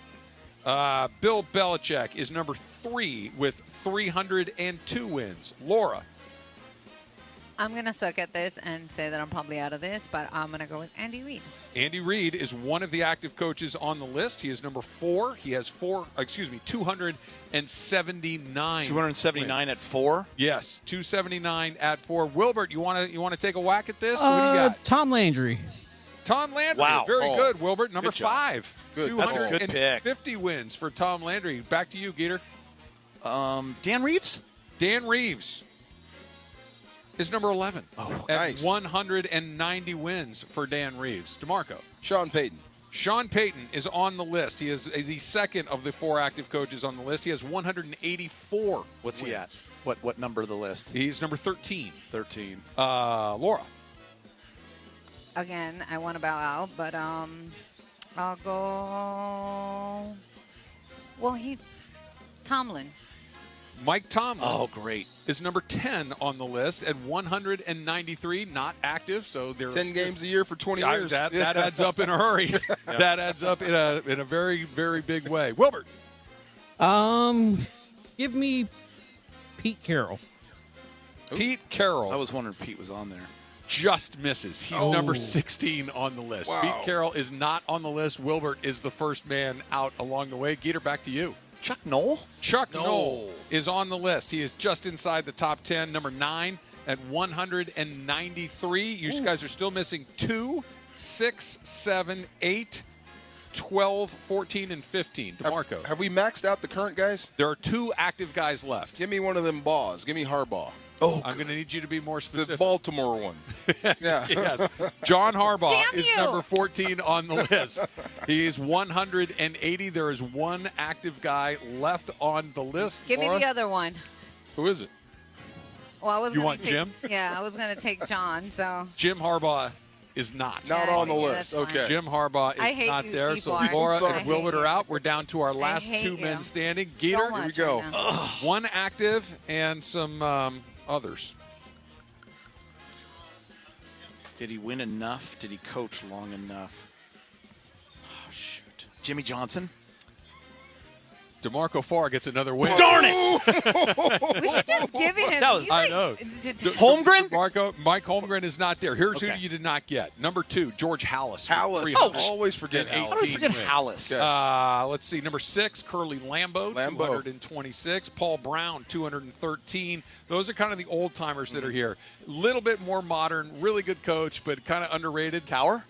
Bill Belichick is number 3 with 302 wins. Laura. I'm going to suck at this and say that I'm probably out of this, but I'm going to go with Andy Reid. Andy Reid is one of the active coaches on the list. He is number 4. He has 279. 279 at 4? Yes, 279 at 4. Wilbert, you want to take a whack at this? What do you got? Tom Landry. Tom Landry. Wow. Very good, Wilbert. Number Good job. 5. Good. That's a good pick. 50 wins for Tom Landry. Back to you, Geeter. Dan Reeves? Dan Reeves is number 11 at nice. 190 wins for Dan Reeves. DeMarco. Sean Payton. Sean Payton is on the list. He is the second of the 4 active coaches on the list. He has 184 What's wins. he at? What number of the list? He's number 13. 13. Laura. Again, I want to bow out, but I'll go. Well, Tomlin. Mike Tomlin. Oh, great. Is number 10 on the list at 193, not active. So there 10 games a year for 20 years. That adds up in a hurry. That adds up in a very, very big way. Wilbert. Give me Pete Carroll. Pete Carroll. I was wondering if Pete was on there. Just misses. He's number 16 on the list. Wow. Pete Carroll is not on the list. Wilbert is the first man out along the way. Geeter, back to you. Chuck Noll? Chuck Noll is on the list. He is just inside the top 10, number 9 at 193. You guys are still missing 2, 6, 7, 8, 12, 14, and 15. DeMarco. Have we maxed out the current guys? There are 2 active guys left. Give me one of them Baws. Give me Harbaugh. Oh, I'm going to need you to be more The specific. Baltimore one. Yeah. Yes. John Harbaugh Damn is you. number 14 on the list. He's 180. There is 1 active guy left on the list. Give me Laura? the other one. Who is it? Well, I was You gonna want take, Jim? Yeah, I was going to take John, so. Jim Harbaugh is not. Not Yeah, on the yeah, list. that's fine. Okay. Jim Harbaugh I is hate not you there. So people. Laura I and Wilbert hate are out. you. We're down to our last hate 2 men you. standing. So Geeter, much Here we go. right now. 1 active and some others. Did he win enough? Did he coach long enough? Oh, shoot. Jimmy Johnson? DeMarco Farr gets another win. Darn it! We should just give him. That was- he's I like- know. Holmgren? Mike Holmgren is not there. Here's Okay. who you did not get. Number 2, George Hallis. Hallis. Oh, Always forget and Hallis. How do we forget 18 wins. Hallis? Okay. Let's see. Number 6, Curly Lambeau, 226. Paul Brown, 213. Those are kind of the old timers that are here. A little bit more modern, really good coach, but kind of underrated. Cower?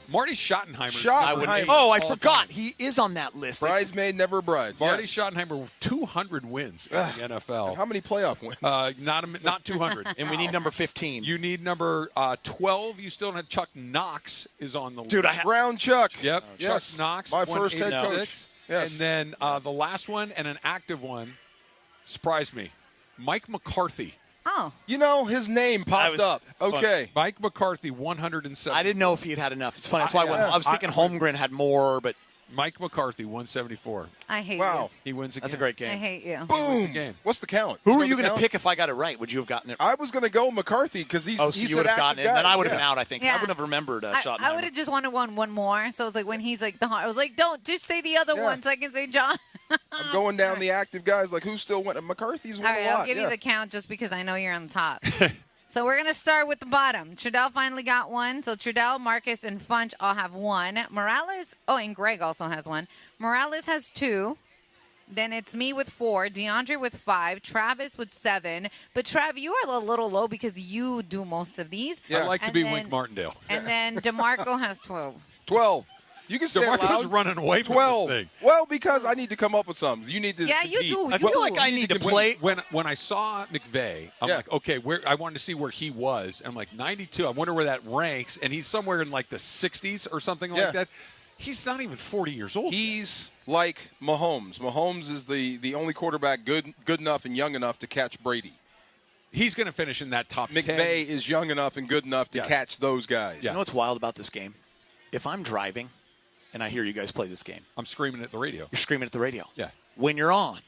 Marty Schottenheimer. Schottenheimer. Oh, I forgot. He is on that list. Bridesmaid, never bride. Marty Yes. Schottenheimer, 200 wins in the NFL. How many playoff wins? Not 200. And we need number 15. You need number 12. You still don't have Chuck Knox is on the list. Dude, Brown Chuck. Yep. Yes. Chuck Knox. My first head 186. coach. Yes. And then the last one and an active one surprised me. Mike McCarthy. Oh. You know, his name popped up. Okay. Mike McCarthy, 107. I didn't know if he had enough. It's funny. That's why I was thinking Holmgren had more, but Mike McCarthy, 174. I hate Wow. you. He wins again. that's a great I game. hate you. Boom. game. What's the count? Who know were you the going to count? pick if I got it right? Would you have gotten it? I was going to go McCarthy because he So said you would have gotten it, active and then I guys. would have Yeah. been out, I think. Yeah. I wouldn't have remembered Schottenheimer. I would have just wanted one more. So it was like when he's like I was like, don't just say the other Yeah. one so I can say John. I'm going down the active guys. Like, who still went? McCarthy's All won right, a lot. I'll give yeah. you the count just because I know you're on top. So we're going to start with the bottom. Trudell finally got one. So Trudell, Marcus, and Funch all have one. Morales, and Greg also has one. Morales has 2. Then it's me with 4, DeAndre with 5, Travis with 7. But Trav, you are a little low because you do most of these. I like to And be then- Wink Martindale. And then DeMarco has 12. 12. You can say it DeMarco's loud. running away from 12. this thing. Well, because I need to come up with something. You need to. Yeah, you do. I feel like I need to play. When I saw McVay, I'm Yeah. like, okay, I wanted to see where he was. I'm like, 92. I wonder where that ranks, and he's somewhere in like the 60s or something Yeah. like that. He's not even 40 years old. He's like Mahomes. Mahomes is the only quarterback good enough and young enough to catch Brady. He's going to finish in that top 10. McVay is young enough and good enough to Yes. catch those guys. You know what's wild about this game? If I'm driving and I hear you guys play this game, I'm screaming at the radio. you're screaming at the radio. Yeah. When you're on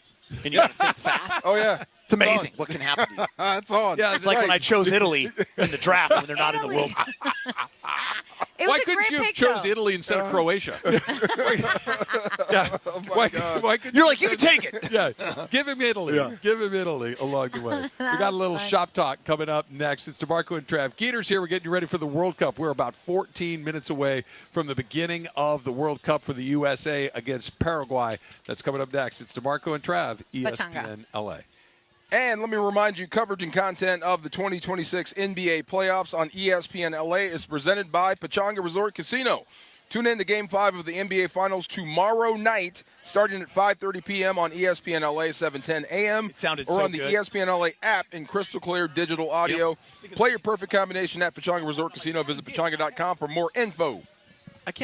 and you got to think fast, Oh, yeah. it's amazing what can happen to you. It's on. Yeah, It's like when I chose Italy in the draft when they're not in the World Cup. It was Why a couldn't great you have pick, chose though. Italy instead of Croatia? Why couldn't You're like, you can take it. Yeah, give him Italy. Yeah. Give him Italy along the way. We got a little shop talk coming up next. It's DeMarco and Trav. Geeter's here. We're getting you ready for the World Cup. We're about 14 minutes away from the beginning of the World Cup for the USA against Paraguay. That's coming up next. It's DeMarco and Trav, ESPN LA. And let me remind you, coverage and content of the 2026 NBA playoffs on ESPN LA is presented by Pechanga Resort Casino. Tune in to Game 5 of the NBA Finals tomorrow night, starting at 5:30 p.m. on ESPN LA, 7:10 a.m. It sounded or so on the good. ESPN LA app in crystal clear digital audio. Play your perfect combination at Pechanga Resort Casino. Visit pechanga.com for more info.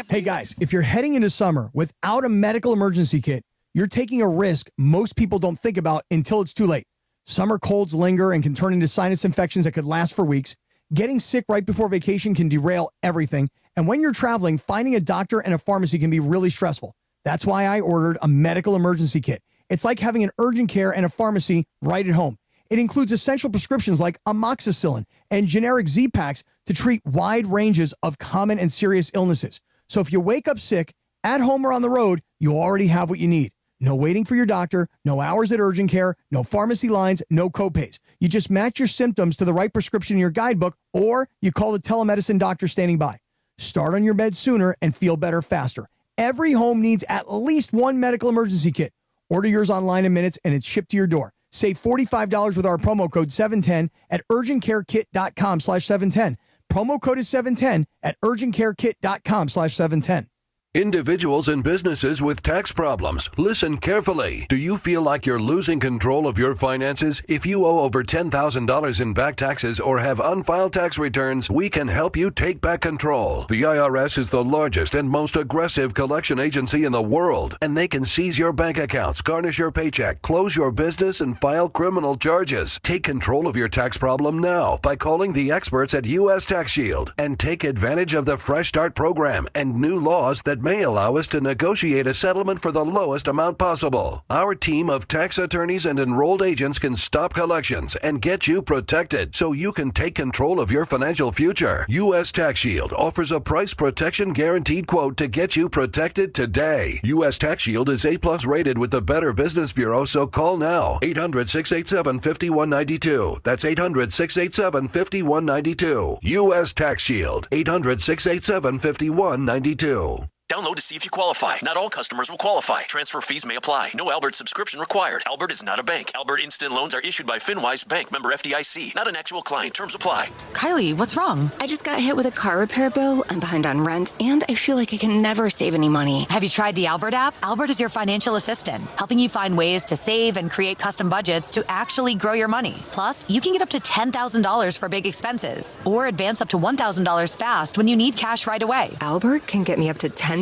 Hey guys, if you're heading into summer without a medical emergency kit, you're taking a risk most people don't think about until it's too late. Summer colds linger and can turn into sinus infections that could last for weeks. Getting sick right before vacation can derail everything. And when you're traveling, finding a doctor and a pharmacy can be really stressful. That's why I ordered a medical emergency kit. It's like having an urgent care and a pharmacy right at home. It includes essential prescriptions like amoxicillin and generic Z-Packs to treat wide ranges of common and serious illnesses. So if you wake up sick, at home or on the road, you already have what you need. No waiting for your doctor, no hours at urgent care, no pharmacy lines, no copays. You just match your symptoms to the right prescription in your guidebook, or you call the telemedicine doctor standing by. Start on your bed sooner and feel better faster. Every home needs at least one medical emergency kit. Order yours online in minutes and it's shipped to your door. Save $45 with our promo code 710 at urgentcarekit.com/710. Promo code is 710 at urgentcarekit.com/710. Individuals and businesses with tax problems, listen carefully. Do you feel like you're losing control of your finances? If you owe over $10,000 in back taxes or have unfiled tax returns, we can help you take back control. The IRS is the largest and most aggressive collection agency in the world, and they can seize your bank accounts, garnish your paycheck, close your business, and file criminal charges. Take control of your tax problem now by calling the experts at U.S. Tax Shield and take advantage of the Fresh Start program and new laws that may allow us to negotiate a settlement for the lowest amount possible. Our team of tax attorneys and enrolled agents can stop collections and get you protected so you can take control of your financial future. U.S. Tax Shield offers a price protection guaranteed quote to get you protected today. U.S. Tax Shield is A+ rated with the Better Business Bureau, so call now. 800-687-5192. That's 800-687-5192. U.S. Tax Shield. 800-687-5192. Download to see if you qualify. Not all customers will qualify. Transfer fees may apply. No Albert subscription required. Albert is not a bank. Albert Instant Loans are issued by FinWise Bank, member FDIC. Not an actual client. Terms apply. Kylie, what's wrong? I just got hit with a car repair bill. I'm behind on rent, and I feel like I can never save any money. Have you tried the Albert app? Albert is your financial assistant, helping you find ways to save and create custom budgets to actually grow your money. Plus, you can get up to $10,000 for big expenses, or advance up to $1,000 fast when you need cash right away. Albert can get me up to $10,000?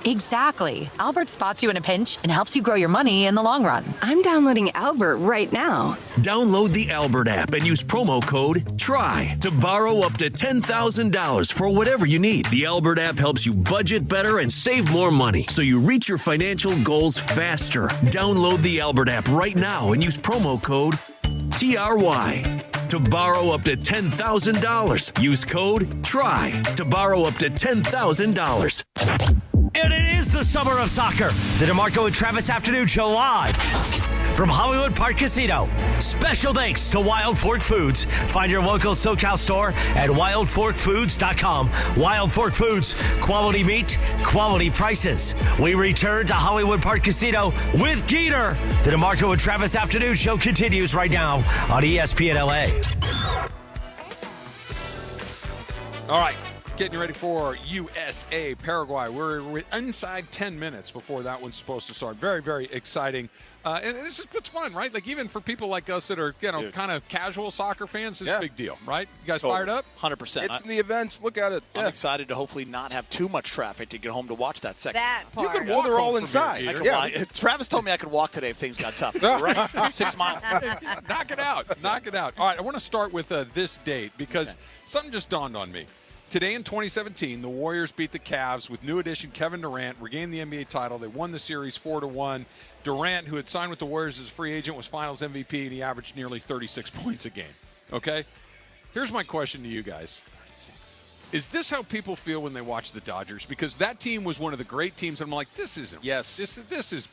Exactly. Albert spots you in a pinch and helps you grow your money in the long run. I'm downloading Albert right now. Download the Albert app and use promo code TRY to borrow up to $10,000 for whatever you need. The Albert app helps you budget better and save more money so you reach your financial goals faster. Download the Albert app right now and use promo code TRY to borrow up to $10,000. Use code TRY to borrow up to $10,000. And it is the summer of soccer. The DeMarco and Travis Afternoon Show live from Hollywood Park Casino. Special thanks to Wild Fork Foods. Find your local SoCal store at wildforkfoods.com. Wild Fork Foods, quality meat, quality prices. We return to Hollywood Park Casino with Geeter. The DeMarco and Travis Afternoon Show continues right now on ESPN LA. All right, getting you ready for USA Paraguay. We're inside 10 minutes before that one's supposed to start. Very, very exciting. And this is what's fun, right? Like, even for people like us that are, kind of casual soccer fans, it's a big deal, right? You guys fired up? 100%. It's in the events. Look at it. I'm excited to hopefully not have too much traffic to get home to watch that second. That part. You can walk. They're all inside. Travis told me I could walk today if things got tough. Right? 6 miles. Knock it out. Knock it out. All right, I want to start with this date because something just dawned on me. Today in 2017, the Warriors beat the Cavs with new addition Kevin Durant, regained the NBA title. They won the series 4-1. Durant, who had signed with the Warriors as a free agent, was Finals MVP, and he averaged nearly 36 points a game. Okay? Here's my question to you guys. Is this how people feel when they watch the Dodgers? Because that team was one of the great teams, and I'm like, this isn't. Yes. This is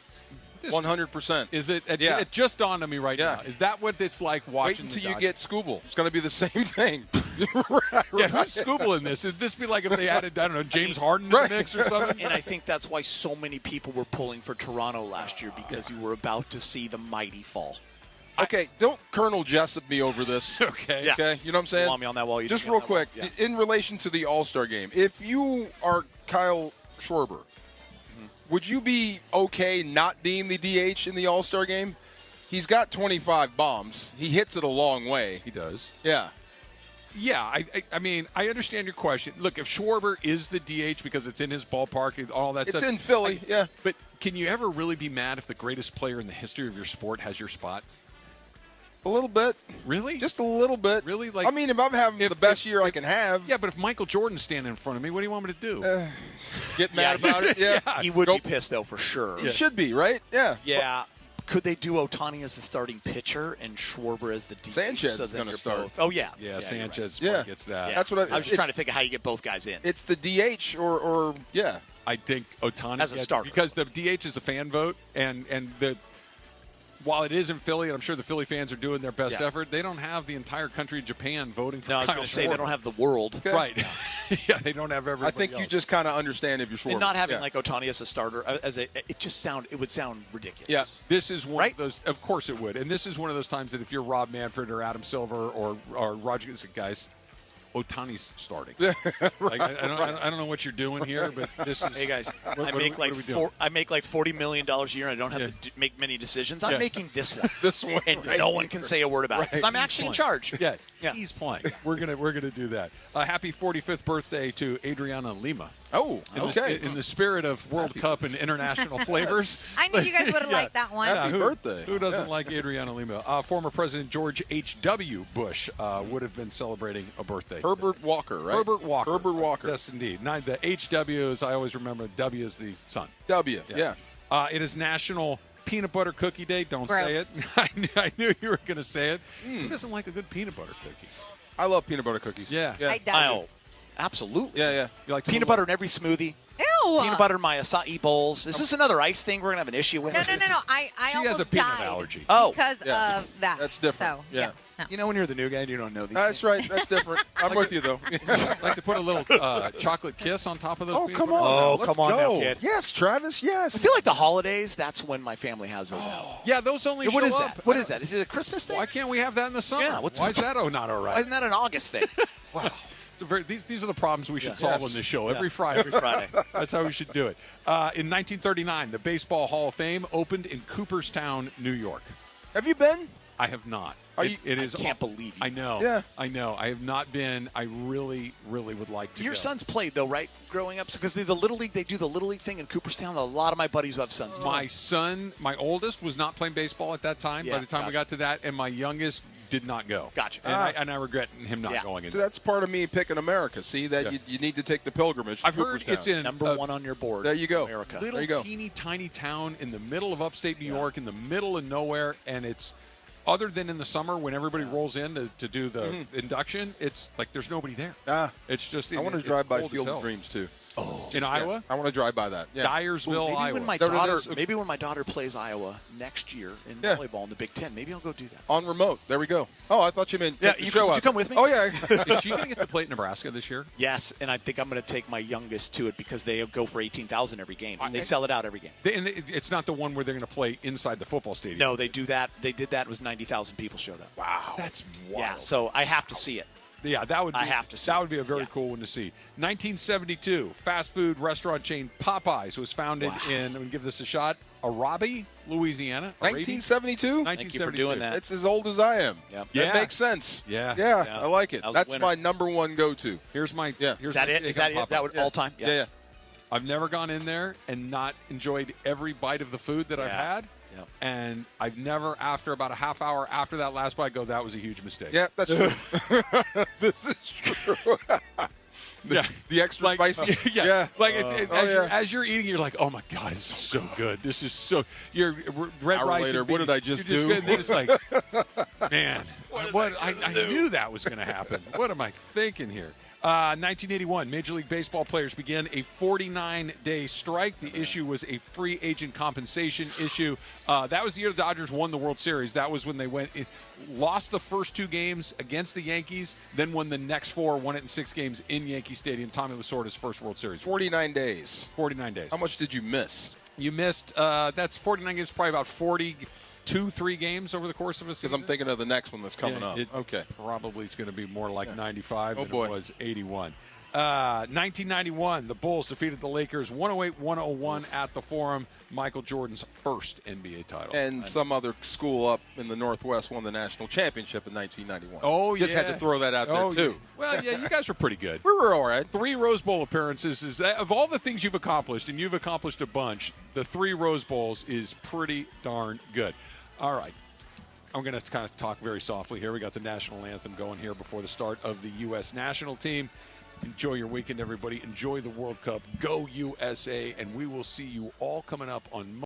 100%. Is it? Yeah. It just dawned on me right now. Is that what it's like watching? Wait until the you Dodgers? get Scooble. It's going to be the same thing. Yeah, who's Scooble in this? Would this be like if they added, I don't know, James Harden in the mix or something? And I think that's why so many people were pulling for Toronto last year, because you were about to see the mighty fall. Okay, don't Colonel Jessup me over this. Okay. Okay, you know what I'm saying? You want me on that wall? You Just do me real on that wall. quick, Yeah. in relation to the All-Star game, if you are Kyle Schwarber, would you be okay not being the DH in the All-Star game? He's got 25 bombs. He hits it a long way. He does. Yeah. Yeah, I mean, I understand your question. Look, if Schwarber is the DH because it's in his ballpark and all that It's stuff. in Philly, yeah. But can you ever really be mad if the greatest player in the history of your sport has your spot? A little bit. Really? Just a little bit. Really? Like, I mean, if I'm having the best year I can have. Yeah, but if Michael Jordan's standing in front of me, what do you want me to do? Get mad about it? Yeah. He would be pissed, though, for sure. He should be, right? Yeah. Yeah. Could they do Ohtani as the starting pitcher and Schwarber as the DH? Sanchez so is then gonna you're start. both- Oh, yeah. Yeah, Sanchez right. gets that. Yeah. That's what I was just trying to think of how you get both guys in. It's the DH or yeah. I think Ohtani As a starter. because the DH is a fan vote, and the while it is in Philly, and I'm sure the Philly fans are doing their best Yeah. effort, they don't have the entire country of Japan voting for No, I was Kyle going to say they Schwarber. don't have the world. Right. Yeah, they don't have everybody I think you else. just kind of understand if you're Schwarber. And not having Yeah. like Ohtani as a starter, it would sound ridiculous. Yeah, this is one of those. Of course it would, and this is one of those times that if you're Rob Manfred or Adam Silver or Roger, guys, Ohtani's starting. Like, I don't know what you're doing here, but this is. Hey guys, what I are make we doing? I make like $40 million a year, and I don't have to make many decisions. I'm Yeah. making this one, this one, and right. no one can say a word about it because I'm He's actually in playing. charge. Yeah, Yeah. he's playing. We're gonna do that. Happy 45th birthday to Adriana Lima. Oh, okay. In the spirit of World Cup and international flavors. I knew you guys would have liked that one. Happy birthday. Who doesn't Yeah. like Adriana Lima? Former President George H.W. Bush would have been celebrating a birthday. Herbert Walker, right? Herbert Walker. Herbert Walker. Yes, indeed. Now, the H.W. is, I always remember, W is the son. W, yeah. It is National Peanut Butter Cookie Day. Don't Gross. say it. I knew you were going to say it. Who doesn't like a good peanut butter cookie? I love peanut butter cookies. Yeah. I doubt it. Absolutely. Yeah, yeah. You like to Peanut put a butter in every smoothie. Ew. Peanut butter in my acai bowls. Is this another ice thing we're gonna have an issue with? No. I She almost has a peanut died allergy. Oh. because Yeah. of that. That's different. So, Yeah. No. You know when you're the new guy and you don't know these That's things. right. That's different. I'm with you, though. like to put a little chocolate kiss on top of those Oh, peanut come butter? on. Oh, now. Let's come on now, go. kid. Yes, Travis, yes. I feel like the holidays, that's when my family has those out. Yeah, those only What show is up. that? What is that? Is it a Christmas thing? Why can't we have that in the summer? Yeah, Why is that not all Why right? isn't that an August thing? Wow. These are the problems we should Yeah. solve Yes. on this show Yeah. every Friday. Every Friday. That's how we should do it. In 1939, the Baseball Hall of Fame opened in Cooperstown, New York. Have you been? I have not. you- It is. I can't believe you. I know. Yeah. I know. I have not been. I really, really would like to. Your go. sons played, though, right, growing up? Because the Little League, they do the Little League thing in Cooperstown. A lot of my buddies who have sons. My son, my oldest, was not playing baseball at that time. By Yeah, the time we gotcha. got to that, and my youngest did not go. Gotcha. And I regret him not Yeah. going. So that's part of me picking America. See, that Yeah. you need to take the pilgrimage to I've heard Cooperstown. it's in Number one on your board. There you go. America. little There you go. teeny tiny town in the middle of upstate New York, in the middle of nowhere, and it's other than in the summer when everybody rolls in to do the induction, it's like there's nobody there. It's just I want to it's drive by cold as Field hell. of Dreams too. Oh, in Iowa. I want to drive by that. Yeah. Dyersville, maybe Iowa. when my There- daughter, there's- maybe when my daughter plays Iowa next year in Yeah. volleyball in the Big Ten, maybe I'll go do that. On remote. There we go. Oh, I thought you meant Yeah, take the you show would out. you come with me? Oh yeah. Is she going to get to play at Nebraska this year? Yes, and I think I'm going to take my youngest to it because they go for 18,000 every game, and they sell it out every game. And it's not the one where they're going to play inside the football stadium. No, they do that. They did that. It was 90,000 people showed up. Wow. That's wild. Yeah, so I have to see it. Yeah, that would. Be, I have to see That it. would be a very cool one to see. 1972, fast food restaurant chain Popeyes was founded in. I'm going to give this a shot. Arabi, Louisiana. 1972. Thank you for doing that. It's as old as I am. Yep. That makes sense. Yeah. Yeah, I like it. That was a That's winner. my number one go-to. Here's my. Yeah. Here's Is that my it? take Is that on it? That would Popeyes. all time? Yeah. I've never gone in there and not enjoyed every bite of the food that I've Yeah. had. Yep. And I've never, after about a half hour after that last bite, go, that was a huge mistake. Yeah, that's true. This is true. The extra spicy. Yeah. Like yeah. as you're eating, you're like, oh my God, this is so good. This is so. You're red Hour rice. later, and what beans. did I just You're do? good, and then it's like, man, what I knew that was going to happen. What am I thinking here? 1981, Major League Baseball players began a 49-day strike. The issue was a free agent compensation issue. That was the year the Dodgers won the World Series. That was when they lost the first 2 games against the Yankees, then won the next 4, won it in 6 games in Yankee Stadium. Tommy Lasorda's first World Series. 49 days. 49 days. How much did you miss? You missed, that's 49 games, probably about 3 games over the course of a season. Because I'm thinking of the next one that's coming up. Okay. Probably it's going to be more like 95 than boy. it was 81. 1991, the Bulls defeated the Lakers 108-101 at the Forum. Michael Jordan's first NBA title. And some other school up in the Northwest won the national championship in 1991. Oh, Just had to throw that out there, too. Yeah. Well, yeah, you guys were pretty good. We were all right. 3 Rose Bowl appearances. Of all the things you've accomplished, and you've accomplished a bunch, the 3 Rose Bowls is pretty darn good. All right. I'm going to kind of talk very softly here. We got the national anthem going here before the start of the U.S. national team. Enjoy your weekend, everybody. Enjoy the World Cup. Go USA. And we will see you all coming up on